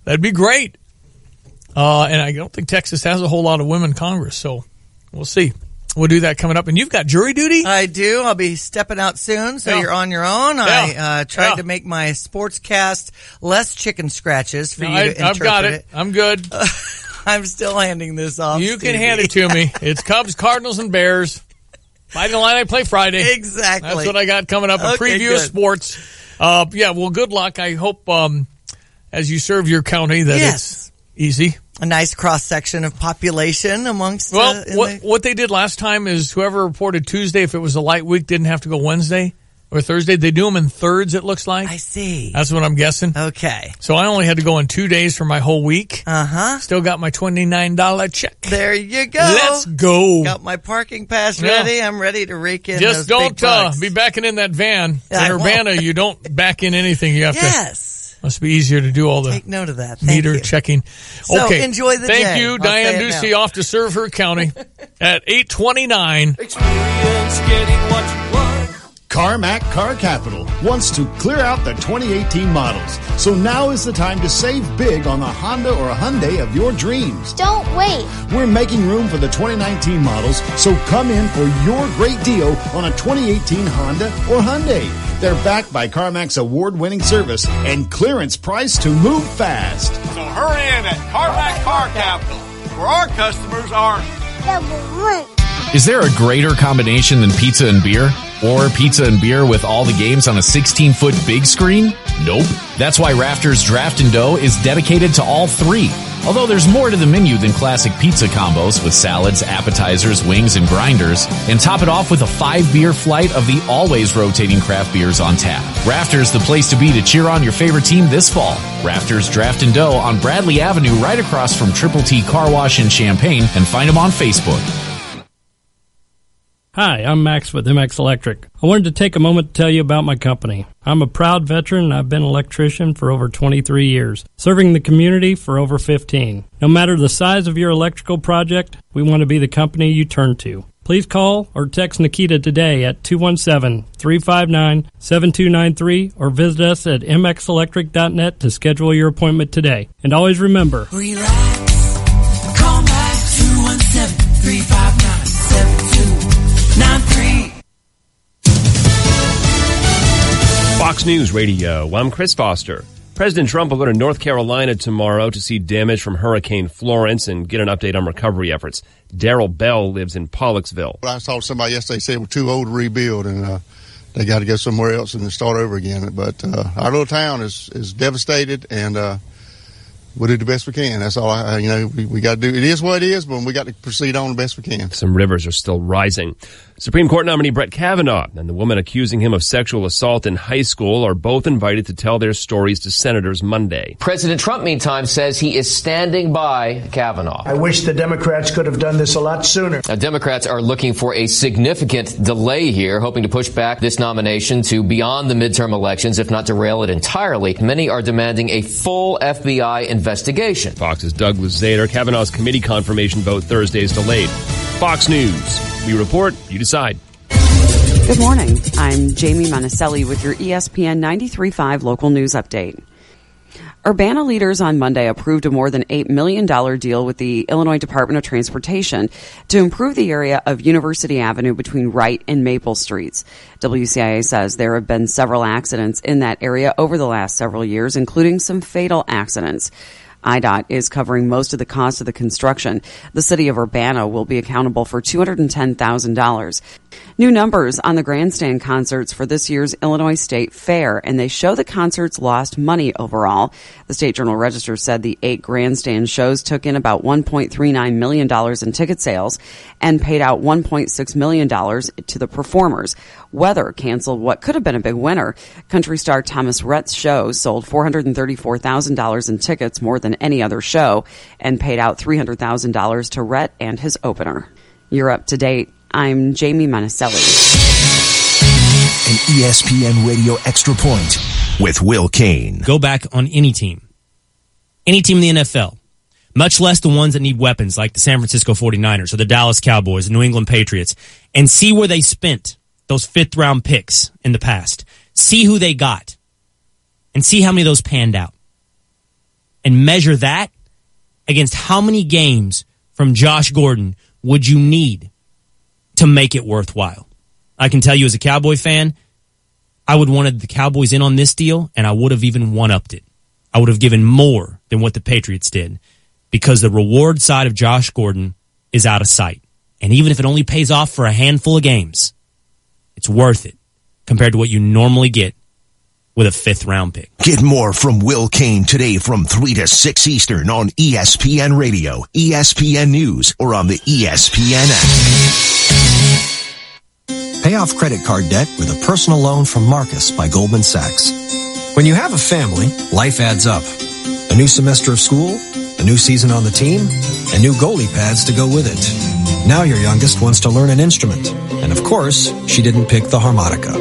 that'd be great. And I don't think Texas has a whole lot of women in Congress, so we'll see. We'll do that coming up. And you've got jury duty? I do. I'll be stepping out soon, so you're on your own. I tried to make my sportscast less chicken scratches for you to interpret I've got it. I'm good. I'm still handing this off. You can hand it to me. It's Cubs, Cardinals, and Bears. Fighting Illini play Friday. Exactly. That's what I got coming up. A preview of sports. Well, good luck. I hope as you serve your county that it's easy. A nice cross-section of population amongst... what they did last time is whoever reported Tuesday, if it was a light week, didn't have to go Wednesday or Thursday. They do them in thirds, it looks like. I see. That's what I'm guessing. Okay. So I only had to go in 2 days for my whole week. Uh-huh. Still got my $29 check. There you go. Let's go. Got my parking pass ready. I'm ready to rake in Just those big bucks. Be backing in that van. Yeah, in Urbana, you don't back in anything. You have to... Must be easier to do all the take note of that. meter checking. So okay. Enjoy the day. Thank you, Diane Ducey, off to serve her county at 8:29. Experience getting what you want. CarMac Car Capital wants to clear out the 2018 models. So now is the time to save big on the Honda or Hyundai of your dreams. Don't wait. We're making room for the 2019 models, so come in for your great deal on a 2018 Honda or Hyundai. They're backed by CarMac's award-winning service and clearance price to move fast. So hurry in at CarMac Car Capital, where our customers are number one. Is there a greater combination than pizza and beer? Or pizza and beer with all the games on a 16-foot big screen? Nope. That's why Rafters Draft and Dough is dedicated to all three. Although there's more to the menu than classic pizza combos with salads, appetizers, wings, and grinders. And top it off with a 5-beer flight of the always rotating craft beers on tap. Rafters, the place to be to cheer on your favorite team this fall. Rafters Draft and Dough on Bradley Avenue right across from Triple T Car Wash in Champaign, and find them on Facebook. Hi, I'm Max with MX Electric. I wanted to take a moment to tell you about my company. I'm a proud veteran and I've been an electrician for over 23 years, serving the community for over 15. No matter the size of your electrical project, we want to be the company you turn to. Please call or text Nikita today at 217-359-7293 or visit us at mxelectric.net to schedule your appointment today. And always remember, Relax. Call back 217-359-7293. Fox News Radio, I'm Chris Foster. President Trump will go to North Carolina tomorrow to see damage from Hurricane Florence and get an update on recovery efforts. Daryl Bell lives in Pollocksville. I saw somebody yesterday say we're too old to rebuild and they got to go somewhere else and start over again. But our little town is devastated and we'll do the best we can. That's all we got to do. It is what it is, but we got to proceed on the best we can. Some rivers are still rising. Supreme Court nominee Brett Kavanaugh and the woman accusing him of sexual assault in high school are both invited to tell their stories to senators Monday. President Trump, meantime, says he is standing by Kavanaugh. I wish the Democrats could have done this a lot sooner. Now, Democrats are looking for a significant delay here, hoping to push back this nomination to beyond the midterm elections, if not derail it entirely. Many are demanding a full FBI investigation. Fox's Douglas Zader. Kavanaugh's committee confirmation vote Thursday is delayed. Fox News. We report, you decide. Good morning. I'm Jamie Monticelli with your ESPN 93.5 local news update. Urbana leaders on Monday approved a more than $8 million deal with the Illinois Department of Transportation to improve the area of University Avenue between Wright and Maple Streets. WCIA says there have been several accidents in that area over the last several years, including some fatal accidents. IDOT is covering most of the cost of the construction. The city of Urbana will be accountable for $210,000. New numbers on the grandstand concerts for this year's Illinois State Fair, and they show the concerts lost money overall. The State Journal-Register said the 8 grandstand shows took in about $1.39 million in ticket sales and paid out $1.6 million to the performers. Weather canceled what could have been a big winner. Country star Thomas Rhett's show sold $434,000 in tickets, more than any other show, and paid out $300,000 to Rhett and his opener. You're up to date. I'm Jamie Monticelli. An ESPN Radio Extra Point with Will Kane. Go back on any team. Any team in the NFL. Much less the ones that need weapons like the San Francisco 49ers or the Dallas Cowboys, the New England Patriots, and see where they spent those 5th-round picks in the past. See who they got. And see how many of those panned out. And measure that against how many games from Josh Gordon would you need to make it worthwhile. I can tell you as a Cowboy fan, I would have wanted the Cowboys in on this deal, and I would have even one-upped it. I would have given more than what the Patriots did because the reward side of Josh Gordon is out of sight. And even if it only pays off for a handful of games, it's worth it compared to what you normally get with a 5th-round pick. Get more from Will Kane today from 3 to 6 Eastern on ESPN Radio, ESPN News, or on the ESPN app. Pay off credit card debt with a personal loan from Marcus by Goldman Sachs. When you have a family, life adds up. A new semester of school, a new season on the team, and new goalie pads to go with it. Now your youngest wants to learn an instrument. And of course, she didn't pick the harmonica.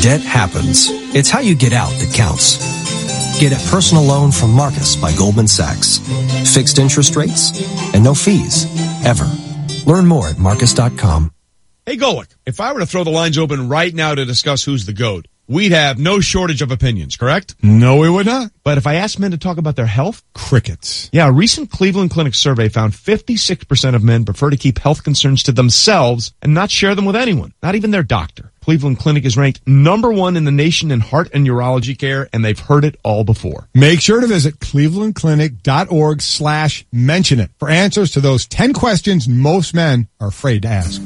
Debt happens. It's how you get out that counts. Get a personal loan from Marcus by Goldman Sachs. Fixed interest rates and no fees, ever. Learn more at Marcus.com. Hey, Golick, if I were to throw the lines open right now to discuss who's the GOAT, we'd have no shortage of opinions, correct? No, we would not. But if I asked men to talk about their health? Crickets. Yeah, a recent Cleveland Clinic survey found 56% of men prefer to keep health concerns to themselves and not share them with anyone, not even their doctor. Cleveland Clinic is ranked #1 in the nation in heart and urology care, and they've heard it all before. Make sure to visit clevelandclinic.org/mention it for answers to those 10 questions most men are afraid to ask.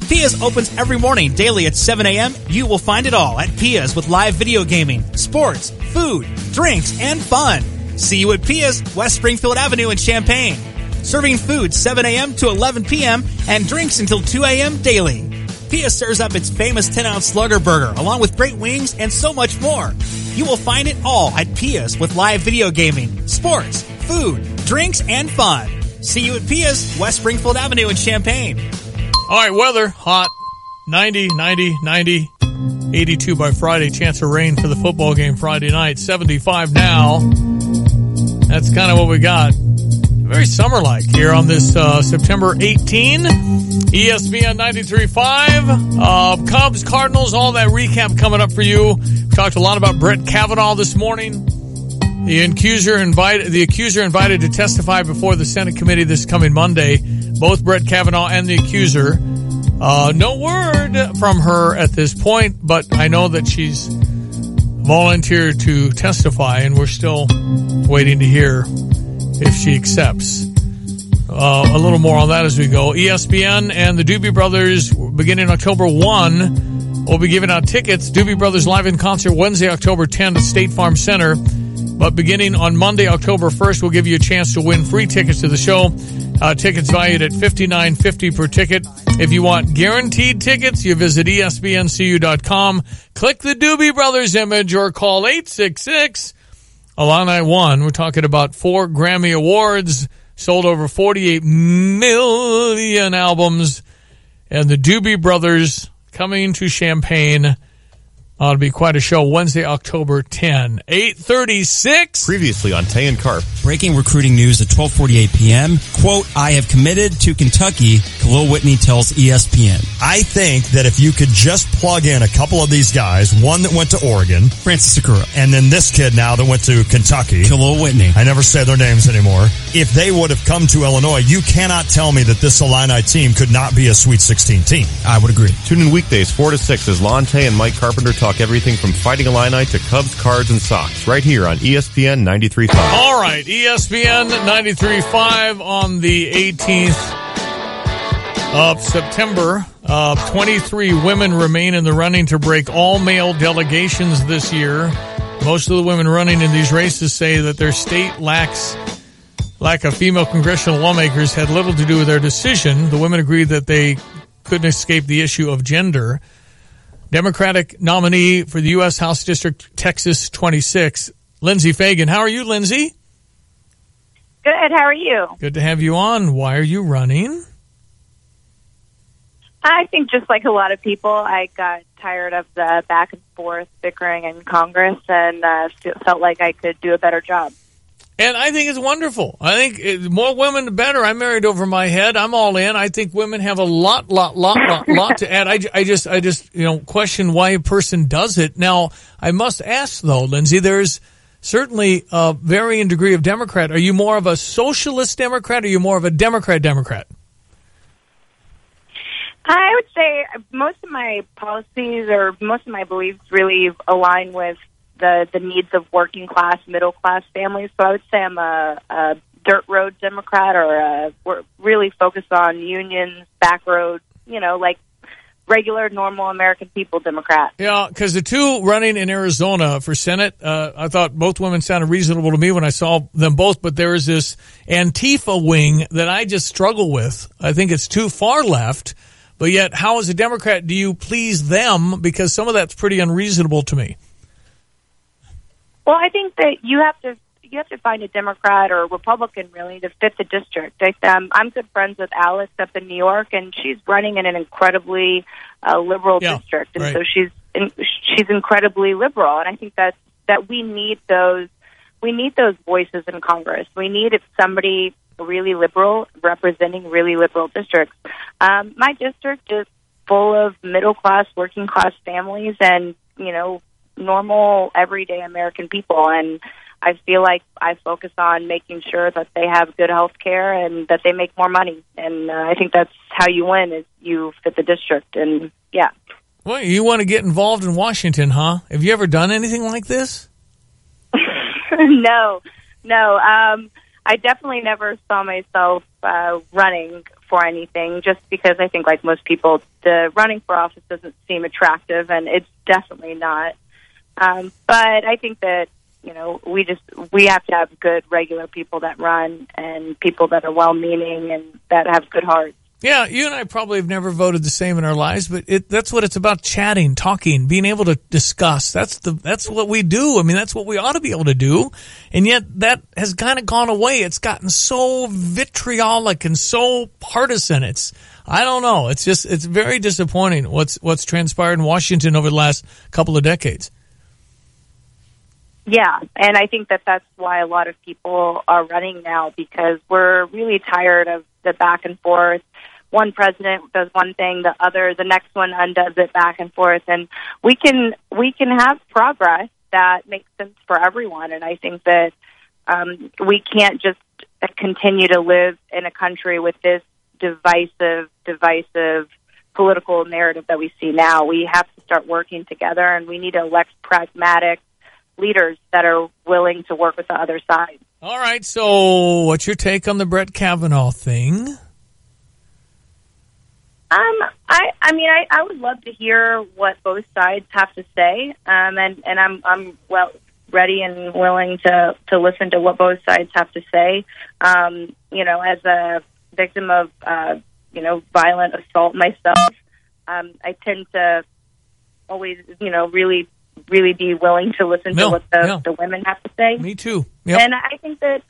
Pia's opens every morning, daily at 7 a.m. You will find it all at Pia's with live video gaming, sports, food, drinks, and fun. See you at Pia's, West Springfield Avenue in Champaign. Serving food 7 a.m. to 11 p.m. and drinks until 2 a.m. daily. Pia serves up its famous 10-ounce Slugger Burger, along with great wings and so much more. You will find it all at Pia's with live video gaming, sports, food, drinks, and fun. See you at Pia's, West Springfield Avenue in Champaign. All right, weather, hot, 90, 82 by Friday. Chance of rain for the football game Friday night, 75 now. That's kind of what we got. Very summer-like here on this September 18. ESPN 93.5. Cubs, Cardinals, all that recap coming up for you. We talked a lot about Brett Kavanaugh this morning. The accuser invited to testify before the Senate committee this coming Monday. Both Brett Kavanaugh and the accuser. No word from her at this point, but I know that she's volunteered to testify, and we're still waiting to hear if she accepts. A little more on that as we go. ESPN and the Doobie Brothers, beginning October 1, will be giving out tickets. Doobie Brothers live in concert Wednesday, October 10 at State Farm Center. But beginning on Monday, October 1st, we'll give you a chance to win free tickets to the show. Tickets valued at $59.50 per ticket. If you want guaranteed tickets, you visit ESPNCU.com. Click the Doobie Brothers image or call 866-Illini-1. We're talking about 4 Grammy Awards, sold over 48 million albums, and the Doobie Brothers coming to Champaign. It'll be quite a show. Wednesday, October 10, 8:36. Previously on Tay and Carp. Breaking recruiting news at 12:48 p.m. Quote, I have committed to Kentucky, Khalil Whitney tells ESPN. I think that if you could just plug in a couple of these guys, one that went to Oregon, Francis Sakura, and then this kid now that went to Kentucky, Khalil Whitney. I never say their names anymore. If they would have come to Illinois, you cannot tell me that this Illini team could not be a Sweet 16 team. I would agree. Tune in weekdays 4 to 6 as Lon Tay and Mike Carpenter talk everything from Fighting Illini to Cubs, Cards, and Sox right here on ESPN 93.5. All right, ESPN 93.5 on the 18th of September. 23 women remain in the running to break all male delegations this year. Most of the women running in these races say that their state lack of female congressional lawmakers had little to do with their decision. The women agreed that they couldn't escape the issue of gender. Democratic nominee for the U.S. House District Texas 26, Lindsey Fagan. How are you, Lindsey? Good. How are you? Good to have you on. Why are you running? I think just like a lot of people, I got tired of the back and forth bickering in Congress and felt like I could do a better job. And I think it's wonderful. I think more women, the better. I'm married over my head. I'm all in. I think women have a lot to add. I just, question why a person does it. Now, I must ask though, Lindsey, there's certainly a varying degree of Democrat. Are you more of a socialist Democrat or are you more of a Democrat? I would say most of my policies or most of my beliefs really align with the needs of working class, middle class families. So I would say I'm a dirt road Democrat, or we're really focused on unions, back roads, like regular, normal American people Democrat. Yeah, because the two running in Arizona for Senate, I thought both women sounded reasonable to me when I saw them both, but there is this Antifa wing that I just struggle with. I think it's too far left, but yet how as a Democrat do you please them? Because some of that's pretty unreasonable to me. Well, I think that you have to find a Democrat or a Republican, really, to fit the district. I'm good friends with Alex up in New York, and she's running in an incredibly liberal district, and so she's incredibly liberal. And I think that we need those voices in Congress. We need somebody really liberal representing really liberal districts. My district is full of middle class, working class families, and normal, everyday American people, and I feel like I focus on making sure that they have good health care and that they make more money. And I think that's how you win, is you fit the district. And, yeah. Well, you want to get involved in Washington, huh? Have you ever done anything like this? No. I definitely never saw myself running for anything, just because I think, like most people, the running for office doesn't seem attractive, and it's definitely not. But I think that we have to have good, regular people that run, and people that are well-meaning and that have good hearts. Yeah, you and I probably have never voted the same in our lives, but that's what it's about: chatting, talking, being able to discuss. That's what we do. I mean, that's what we ought to be able to do, and yet that has kind of gone away. It's gotten so vitriolic and so partisan. I don't know. It's very disappointing what's transpired in Washington over the last couple of decades. Yeah, and I think that's why a lot of people are running now, because we're really tired of the back and forth. One president does one thing, the next one undoes it back and forth, and we can have progress that makes sense for everyone. And I think that we can't just continue to live in a country with this divisive political narrative that we see now. We have to start working together, and we need to elect pragmatic leaders that are willing to work with the other side. All right, so what's your take on the Brett Kavanaugh thing? I would love to hear what both sides have to say, and I'm ready and willing to listen to what both sides have to say. As a victim of violent assault myself, I tend to always really be willing to listen to what the women have to say. Me too. Yep. And I think that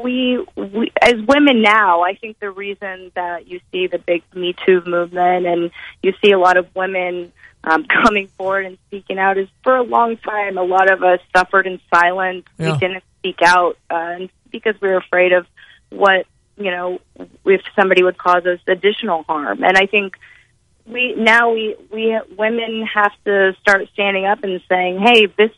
we as women now, I think the reason that you see the big Me Too movement and you see a lot of women coming forward and speaking out is, for a long time, a lot of us suffered in silence. Yeah. We didn't speak out because we were afraid of what, if somebody would cause us additional harm. And I think we women have to start standing up and saying, hey, this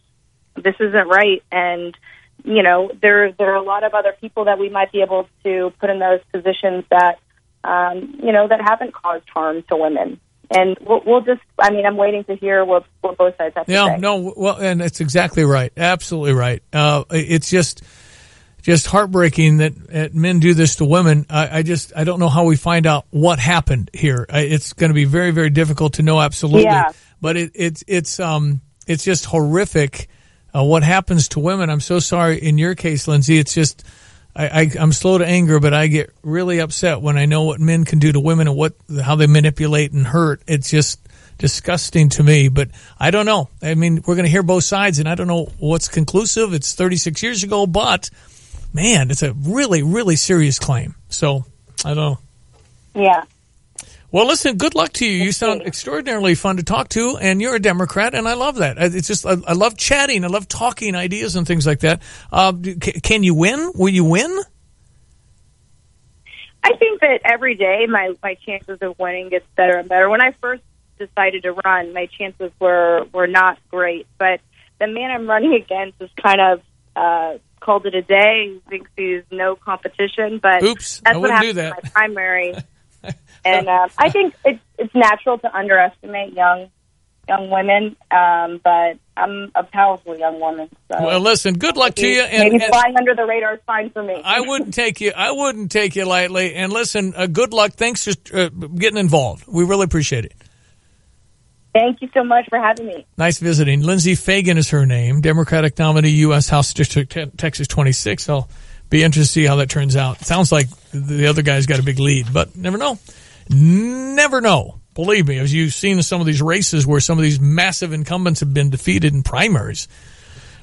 isn't right. And, there are a lot of other people that we might be able to put in those positions that, that haven't caused harm to women. And we'll just, I'm waiting to hear what both sides have to say. Yeah, no, well, and it's exactly right. Absolutely right. It's just heartbreaking that men do this to women. I don't know how we find out what happened here. It's going to be very, very difficult to know absolutely. Yeah. But it's just horrific what happens to women. I'm so sorry in your case, Lindsay. It's just I'm slow to anger, but I get really upset when I know what men can do to women and how they manipulate and hurt. It's just disgusting to me, but I don't know. We're going to hear both sides, and I don't know what's conclusive. It's 36 years ago, but man, it's a really, really serious claim. So, I don't know. Yeah. Well, listen, good luck to you. You sound extraordinarily fun to talk to, and you're a Democrat, and I love that. It's just, I love chatting. I love talking ideas and things like that. Can you win? Will you win? I think that every day my chances of winning gets better and better. When I first decided to run, my chances were not great, but the man I'm running against is kind of called it a day. He thinks he's no competition, but oops, that's I what wouldn't happened do that. in my primary. And I think it's natural to underestimate young women, but I'm a powerful young woman. So well, listen, good luck to you. Maybe flying under the radar is fine for me. I wouldn't take you lightly. And listen, good luck. Thanks for getting involved. We really appreciate it. Thank you so much for having me. Nice visiting. Lindsey Fagan is her name, Democratic nominee, U.S. House District Texas 26. I'll be interested to see how that turns out. It sounds like the other guy's got a big lead, but never know. Never know. Believe me, as you've seen in some of these races where some of these massive incumbents have been defeated in primaries.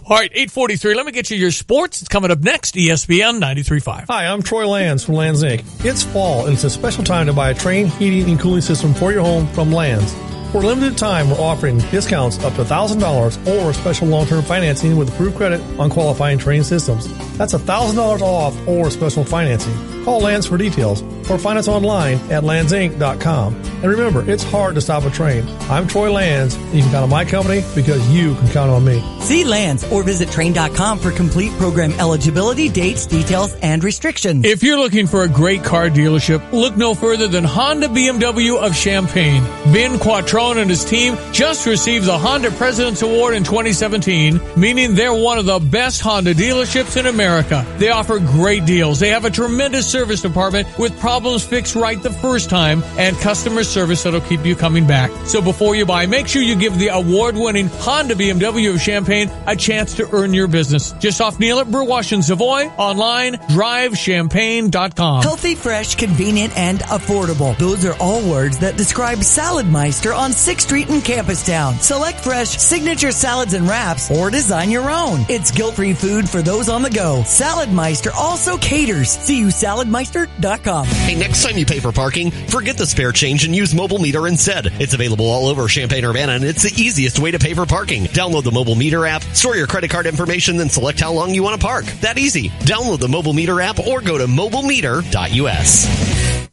All right, 8:43. Let me get you your sports. It's coming up next, ESPN 93.5. Hi, I'm Troy Lands from Lands Inc. It's fall, and it's a special time to buy a Trane heating and cooling system for your home from Lands. For a limited time, we're offering discounts up to $1,000 or special long-term financing with approved credit on qualifying Trane systems. That's $1,000 off or special financing. Call Lands for details or find us online at landsinc.com. And remember, it's hard to stop a train. I'm Troy Lands, and you can count on my company because you can count on me. See Lands or visit Trane.com for complete program eligibility, dates, details, and restrictions. If you're looking for a great car dealership, look no further than Honda BMW of Champaign. Ben Quattrone and his team just received the Honda President's Award in 2017, meaning they're one of the best Honda dealerships in America. They offer great deals. They have a tremendous service department with problems fixed right the first time and customer service that'll keep you coming back. So before you buy, make sure you give the award-winning Honda BMW of Champaign a chance to earn your business. Just off Neal at Burwash and Savoy. Online, drivechampagne.com. Healthy, fresh, convenient, and affordable. Those are all words that describe Saladmeister on 6th Street in Campustown. Select fresh signature salads and wraps or design your own. It's guilt-free food for those on the go. Saladmeister also caters. See you saladmeister.com. Hey, next time you pay for parking, forget the spare change and use Mobile Meter instead. It's available all over Champaign-Urbana, and it's the easiest way to pay for parking. Download the Mobile Meter app, store your credit card information, then select how long you want to park. That easy. Download the Mobile Meter app or go to mobilemeter.us.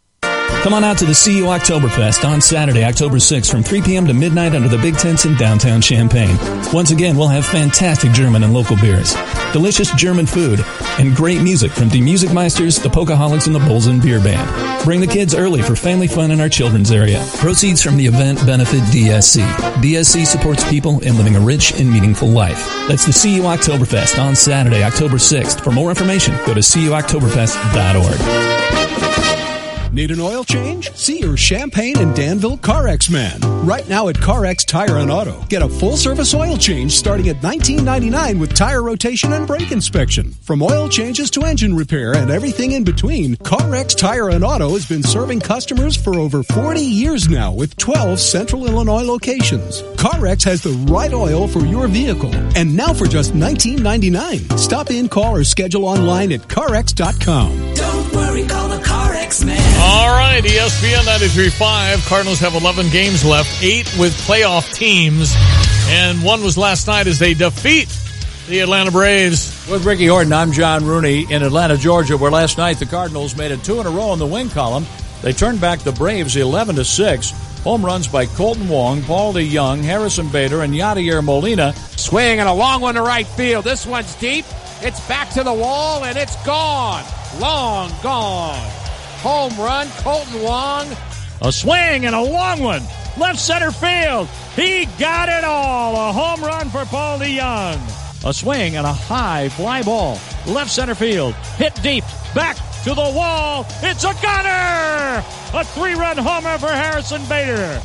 Come on out to the CU Oktoberfest on Saturday, October 6th from 3 p.m. to midnight under the big tents in downtown Champaign. Once again, we'll have fantastic German and local beers, delicious German food, and great music from Die Musikmeisters, the Pokaholics, and the Bolzen Beer Band. Bring the kids early for family fun in our children's area. Proceeds from the event benefit DSC. DSC supports people in living a rich and meaningful life. That's the CU Oktoberfest on Saturday, October 6th. For more information, go to cuoktoberfest.org. Need an oil change? See your Champaign and Danville CarX man. Right now at CarX Tire and Auto. Get a full-service oil change starting at $19.99 with tire rotation and brake inspection. From oil changes to engine repair and everything in between, CarX Tire and Auto has been serving customers for over 40 years now with 12 Central Illinois locations. CarX has the right oil for your vehicle. And now for just $19.99. Stop in, call, or schedule online at CarX.com. Don't worry, call the CarX man. All right, ESPN 93.5. Cardinals have 11 games left, 8 with playoff teams, and one was last night as they defeat the Atlanta Braves. With Ricky Horton, I'm John Rooney in Atlanta, Georgia, where last night the Cardinals made it 2 in a row in the win column. They turned back the Braves 11-6. Home runs by Colton Wong, Paul DeYoung, Harrison Bader, and Yadier Molina. Swing and a long one to right field. This one's deep. It's back to the wall, and it's gone. Long gone. Home run, Colton Wong. A swing and a long one. Left center field. He got it all. A home run for Paul DeYoung. A swing and a high fly ball. Left center field. Hit deep. Back to the wall. It's a gunner. A 3-run homer for Harrison Bader.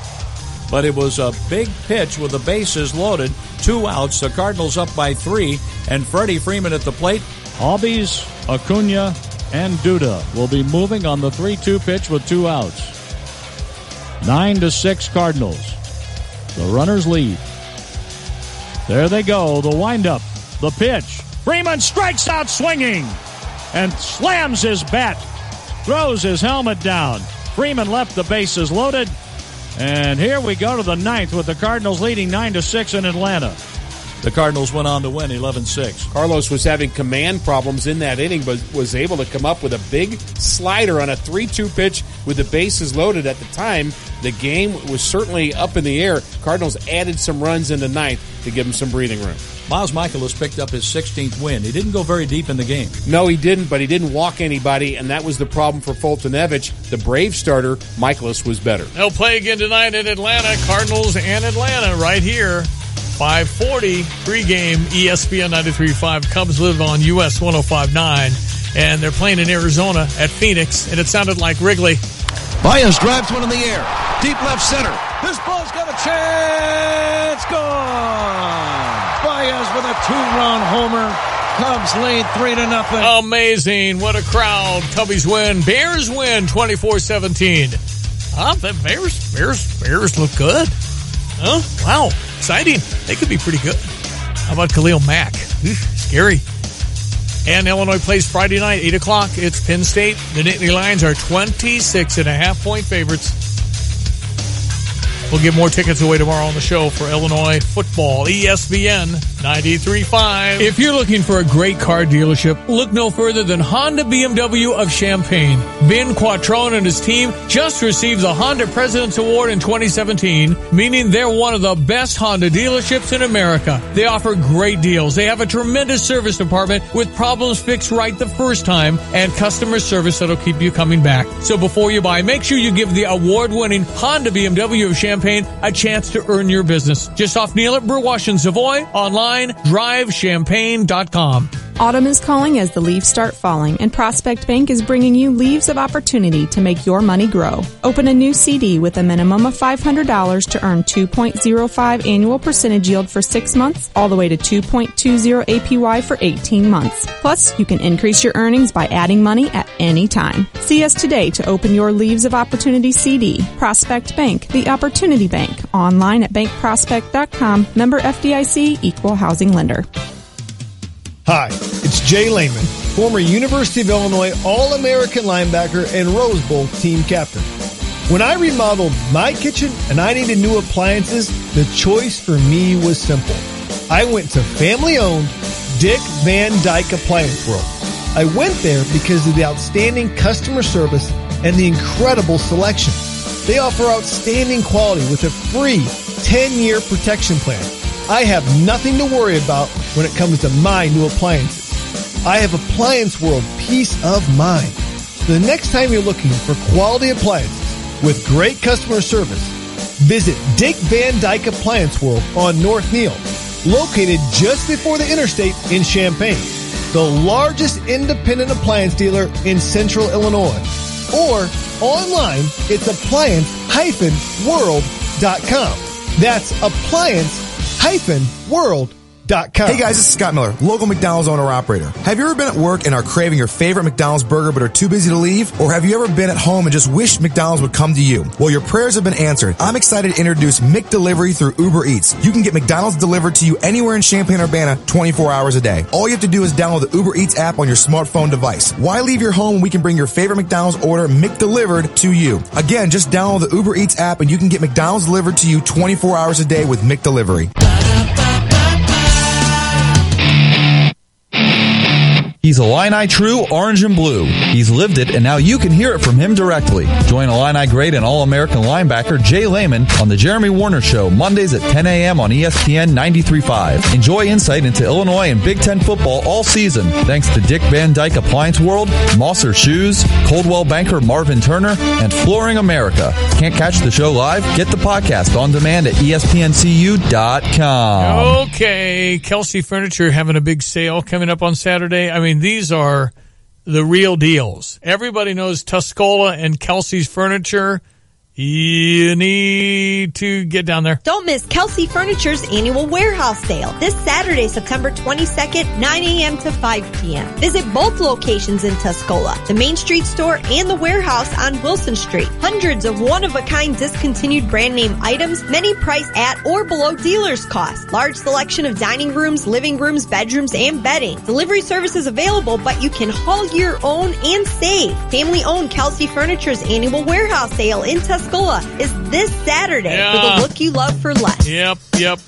But it was a big pitch with the bases loaded. 2 outs. The Cardinals up by 3. And Freddie Freeman at the plate. Albies, Acuna, and Duda will be moving on the 3-2 pitch with 2 outs. 9-6 Cardinals. The runners lead. There they go. The windup. The pitch. Freeman strikes out swinging and slams his bat. Throws his helmet down. Freeman left the bases loaded. And here we go to the 9th with the Cardinals leading 9-6 in Atlanta. The Cardinals went on to win 11-6. Carlos was having command problems in that inning, but was able to come up with a big slider on a 3-2 pitch with the bases loaded. At the time, the game was certainly up in the air. Cardinals added some runs in the 9th to give them some breathing room. Miles Michaelis picked up his 16th win. He didn't go very deep in the game. No, he didn't, but he didn't walk anybody, and that was the problem for Fultonevich. The Brave starter, Michaelis, was better. They'll play again tonight in Atlanta. Cardinals and Atlanta right here. 5:40 pregame ESPN 93.5. Cubs live on US 105.9, and they're playing in Arizona at Phoenix, and it sounded like Wrigley. Baez drives one in the air. Deep left center. This ball's got a chance. Gone. Baez with a 2-run homer. Cubs lead 3-0. Amazing. What a crowd. Cubbies win. Bears win 24-17. The Bears look good. Huh? Wow. Exciting. They could be pretty good. How about Khalil Mack? Scary. And Illinois plays Friday night, 8 o'clock. It's Penn State. The Nittany Lions are 26.5-point favorites. We'll give more tickets away tomorrow on the show for Illinois football. ESPN 93.5. If you're looking for a great car dealership, look no further than Honda BMW of Champaign. Ben Quattrone and his team just received the Honda President's Award in 2017, meaning they're one of the best Honda dealerships in America. They offer great deals. They have a tremendous service department with problems fixed right the first time and customer service that'll keep you coming back. So before you buy, make sure you give the award-winning Honda BMW of Champaign a chance to earn your business. Just off Neal at Burwash and Savoy. Online, drivechampagne.com. Autumn is calling as the leaves start falling, and Prospect Bank is bringing you leaves of opportunity to make your money grow. Open a new CD with a minimum of $500 to earn 2.05 annual percentage yield for 6 months, all the way to 2.20 APY for 18 months. Plus, you can increase your earnings by adding money at any time. See us today to open your Leaves of Opportunity CD. Prospect Bank, the Opportunity Bank. Online at bankprospect.com. Member FDIC, Equal Housing Lender. Hi, it's Jay Lehman, former University of Illinois All-American linebacker and Rose Bowl team captain. When I remodeled my kitchen and I needed new appliances, the choice for me was simple. I went to family-owned Dick Van Dyke Appliance World. I went there because of the outstanding customer service and the incredible selection. They offer outstanding quality with a free 10-year protection plan. I have nothing to worry about when it comes to my new appliances. I have Appliance World peace of mind. So the next time you're looking for quality appliances with great customer service, visit Dick Van Dyke Appliance World on North Neal, located just before the interstate in Champaign, the largest independent appliance dealer in Central Illinois. Or online, it's appliance-world.com. That's appliance-world.com. Hey guys, this is Scott Miller, local McDonald's owner-operator. Have you ever been at work and are craving your favorite McDonald's burger but are too busy to leave? Or have you ever been at home and just wished McDonald's would come to you? Well, your prayers have been answered. I'm excited to introduce McDelivery through Uber Eats. You can get McDonald's delivered to you anywhere in Champaign-Urbana 24 hours a day. All you have to do is download the Uber Eats app on your smartphone device. Why leave your home when we can bring your favorite McDonald's order McDelivered to you? Again, just download the Uber Eats app and you can get McDonald's delivered to you 24 hours a day with McDelivery. He's Illini true, orange and blue. He's lived it, and now you can hear it from him directly. Join Illini great and All-American linebacker Jay Lehman on The Jeremy Warner Show, Mondays at 10 a.m. on ESPN 93.5. Enjoy insight into Illinois and Big Ten football all season, thanks to Dick Van Dyke Appliance World, Mosser Shoes, Coldwell banker Marvin Turner, and Flooring America. Can't catch the show live? Get the podcast on demand at ESPNCU.com. Okay, Kelsey Furniture having a big sale coming up on Saturday. I mean, these are the real deals. Everybody knows Tuscola and Kelsey's Furniture. You need to get down there. Don't miss Kelsey Furniture's annual warehouse sale this Saturday, September 22nd, 9 a.m. to 5 p.m. Visit both locations in Tuscola, the Main Street store and the warehouse on Wilson Street. Hundreds of one-of-a-kind discontinued brand name items, many priced at or below dealer's cost. Large selection of dining rooms, living rooms, bedrooms, and bedding. Delivery service is available, but you can haul your own and save. Family-owned Kelsey Furniture's annual warehouse sale in Tuscola is this Saturday for the look you love for less. Yep.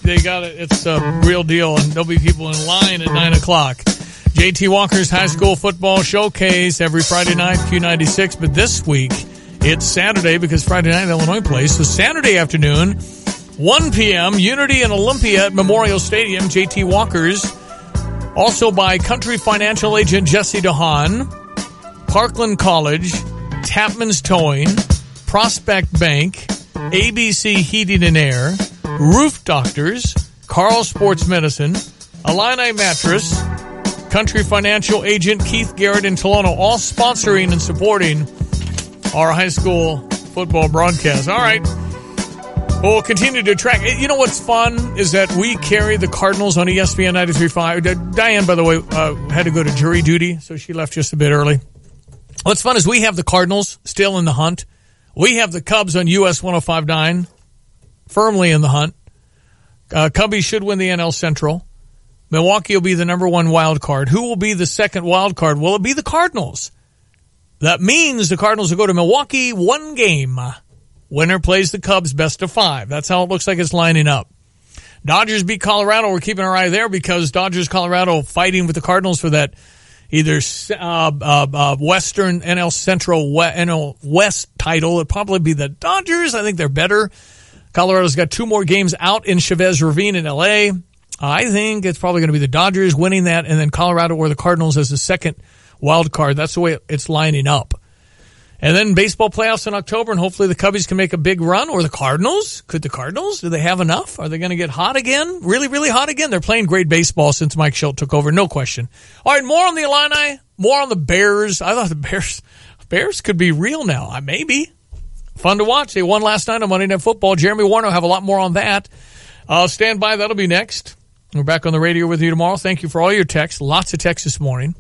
They got it. It's a real deal, and there'll be people in line at 9 o'clock. J.T. Walker's High School Football Showcase every Friday night, Q96. But this week, it's Saturday because Friday night Illinois plays. So Saturday afternoon, 1 p.m., Unity and Olympia at Memorial Stadium, JT Walker's. Also by Country Financial Agent Jesse DeHaan, Parkland College, Tapman's Towing, Prospect Bank, ABC Heating and Air, Roof Doctors, Carl Sports Medicine, Illini Mattress, Country Financial Agent Keith Garrett in Tolono, all sponsoring and supporting our high school football broadcast. All right. We'll continue to track. You know what's fun is that we carry the Cardinals on ESPN 93.5. Diane, by the way, had to go to jury duty, so she left just a bit early. What's fun is we have the Cardinals still in the hunt. We have the Cubs on US 105.9 firmly in the hunt. Cubbies should win the NL Central. Milwaukee will be the number one wild card. Who will be the second wild card? Will it be the Cardinals? That means the Cardinals will go to Milwaukee 1 game. Winner plays the Cubs best of 5. That's how it looks like it's lining up. Dodgers beat Colorado. We're keeping our eye there because Dodgers-Colorado fighting with the Cardinals for that either Western NL Central NL West title. It'd probably be the Dodgers. I think they're better. Colorado's got 2 more games out in Chavez Ravine in L.A. I think it's probably going to be the Dodgers winning that, and then Colorado or the Cardinals as the second wild card. That's the way it's lining up. And then baseball playoffs in October, and hopefully the Cubbies can make a big run. Or the Cardinals. Could the Cardinals? Do they have enough? Are they going to get hot again? Really, really hot again? They're playing great baseball since Mike Schilt took over, no question. All right, more on the Illini, more on the Bears. I thought the Bears could be real now. Maybe. Fun to watch. They won last night on Monday Night Football. Jeremy Warner will have a lot more on that. Stand by. That'll be next. We're back on the radio with you tomorrow. Thank you for all your texts. Lots of texts this morning.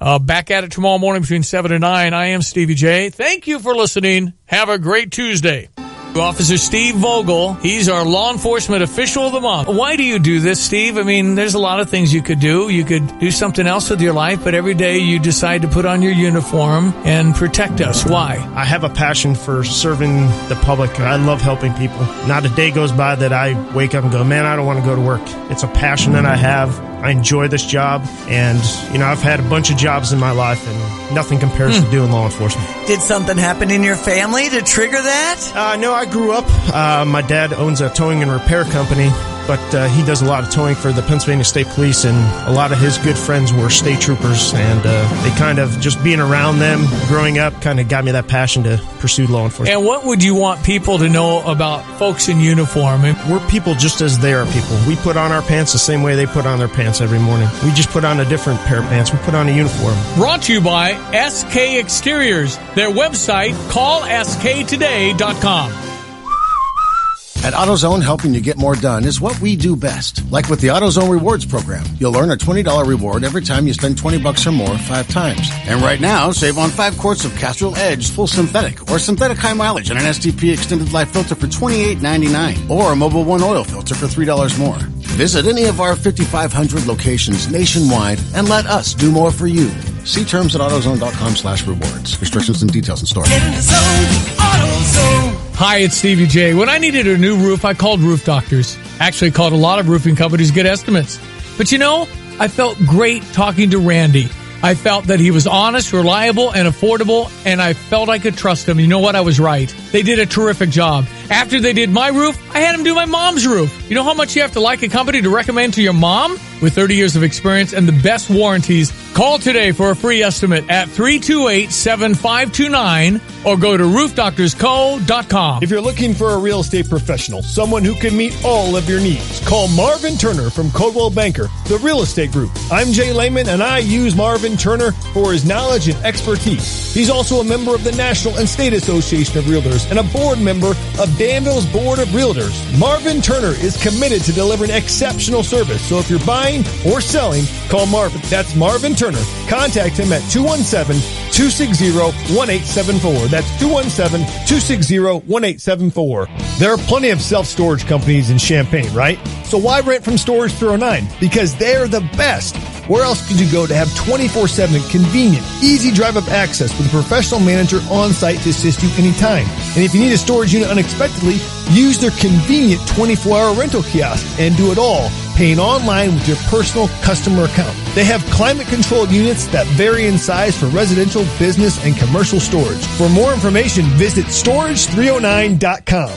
Back at it tomorrow morning between 7 and 9. I am Stevie J. Thank you for listening. Have a great Tuesday. Officer Steve Vogel, he's our law enforcement official of the month. Why do you do this, Steve? I mean, there's a lot of things you could do. You could do something else with your life, but every day you decide to put on your uniform and protect us. Why? I have a passion for serving the public. I love helping people. Not a day goes by that I wake up and go, man, I don't want to go to work. It's a passion that I have. I enjoy this job, and, I've had a bunch of jobs in my life, and nothing compares to doing law enforcement. Did something happen in your family to trigger that? No, I grew up. My dad owns a towing and repair company, but he does a lot of towing for the Pennsylvania State Police, and a lot of his good friends were state troopers, and they kind of, just being around them, growing up, kind of got me that passion to pursue law enforcement. And what would you want people to know about folks in uniform? We're people just as they are people. We put on our pants the same way they put on their pants every morning. We just put on a different pair of pants. We put on a uniform. Brought to you by SK Exteriors. Their website, callsktoday.com. At AutoZone, helping you get more done is what we do best. Like with the AutoZone Rewards program, you'll earn a $20 reward every time you spend $20 or more 5 times. And right now, save on 5 quarts of Castrol Edge full synthetic or synthetic high mileage and an STP extended life filter for $28.99 or a Mobile One oil filter for $3 more. Visit any of our 5,500 locations nationwide and let us do more for you. See terms at AutoZone.com/rewards. Restrictions and details in store. Get in the zone, AutoZone. Hi, it's Stevie J. When I needed a new roof, I called Roof Doctors. Actually called a lot of roofing companies to get estimates. But I felt great talking to Randy. I felt that he was honest, reliable, and affordable, and I felt I could trust him. You know what? I was right. They did a terrific job. After they did my roof, I had them do my mom's roof. You know how much you have to like a company to recommend to your mom? With 30 years of experience and the best warranties, call today for a free estimate at 328-7529 or go to roofdoctorsco.com. If you're looking for a real estate professional, someone who can meet all of your needs, call Marvin Turner from Coldwell Banker, the real estate group. I'm Jay Lehman, and I use Marvin Turner for his knowledge and expertise. He's also a member of the National and State Association of Realtors and a board member of Danville's Board of Realtors. Marvin Turner is committed to delivering exceptional service, so if you're buying or selling, call Marvin. That's Marvin Turner. Contact him at 217-260-1874. That's 217-260-1874. There are plenty of self-storage companies in Champaign, right? So why rent from Storage 309? Because they're the best. Where else could you go to have 24/7 convenient, easy drive-up access with a professional manager on site to assist you anytime? And if you need a storage unit unexpectedly, use their convenient 24-hour rental kiosk and do it all, paying online with your personal customer account. They have climate-controlled units that vary in size for residential, business, and commercial storage. For more information, visit storage309.com.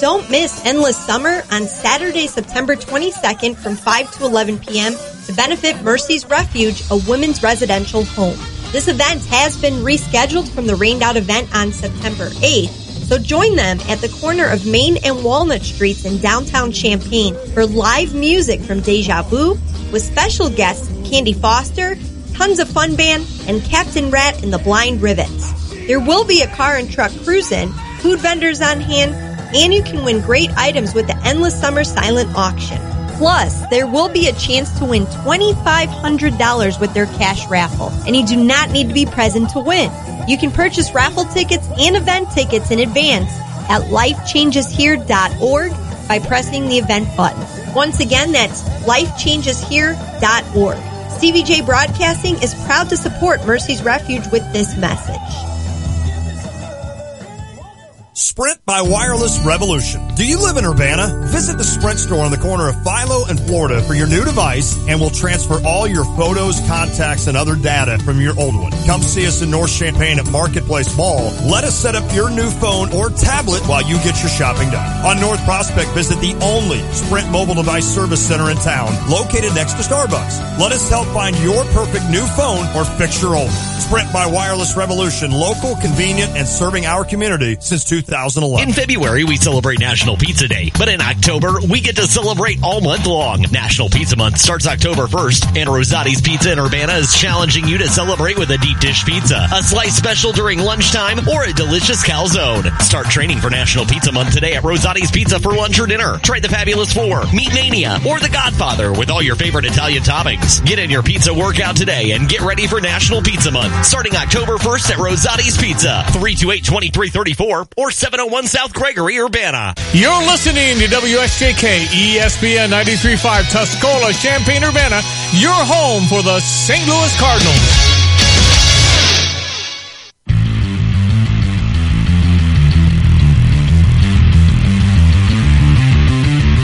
don't miss Endless Summer on Saturday, September 22nd from 5 to 11 p.m. to benefit Mercy's Refuge, a women's residential home. This event has been rescheduled from the rained-out event on September 8th, so join them at the corner of Main and Walnut Streets in downtown Champaign for live music from Deja Vu with special guests Candy Foster, Tons of Fun Band, and Captain Rat and the Blind Rivets. There will be a car and truck cruise-in, food vendors on hand, and you can win great items with the Endless Summer Silent Auction. Plus, there will be a chance to win $2,500 with their cash raffle, and you do not need to be present to win. You can purchase raffle tickets and event tickets in advance at lifechangeshere.org by pressing the event button. Once again, that's lifechangeshere.org. Stevie J Broadcasting is proud to support Mercy's Refuge with this message. Sprint by Wireless Revolution. Do you live in Urbana? Visit the Sprint store on the corner of Philo and Florida for your new device, and we'll transfer all your photos, contacts, and other data from your old one. Come see us in North Champaign at Marketplace Mall. Let us set up your new phone or tablet while you get your shopping done. On North Prospect, visit the only Sprint mobile device service center in town, located next to Starbucks. Let us help find your perfect new phone or fix your old one. Sprint by Wireless Revolution, local, convenient, and serving our community since 2011. In February, we celebrate National Pizza Day, but in October, we get to celebrate all month long. National Pizza Month starts October 1st, and Rosati's Pizza in Urbana is challenging you to celebrate with a deep dish pizza, a slice special during lunchtime, or a delicious calzone. Start training for National Pizza Month today at Rosati's Pizza for lunch or dinner. Try the Fabulous Four, Meat Mania, or the Godfather with all your favorite Italian toppings. Get in your pizza workout today and get ready for National Pizza Month, starting October 1st at Rosati's Pizza, 328-2334 or 701 South Gregory, Urbana. You're listening to WSJK ESPN 93.5 Tuscola, Champaign, Urbana, your home for the St. Louis Cardinals.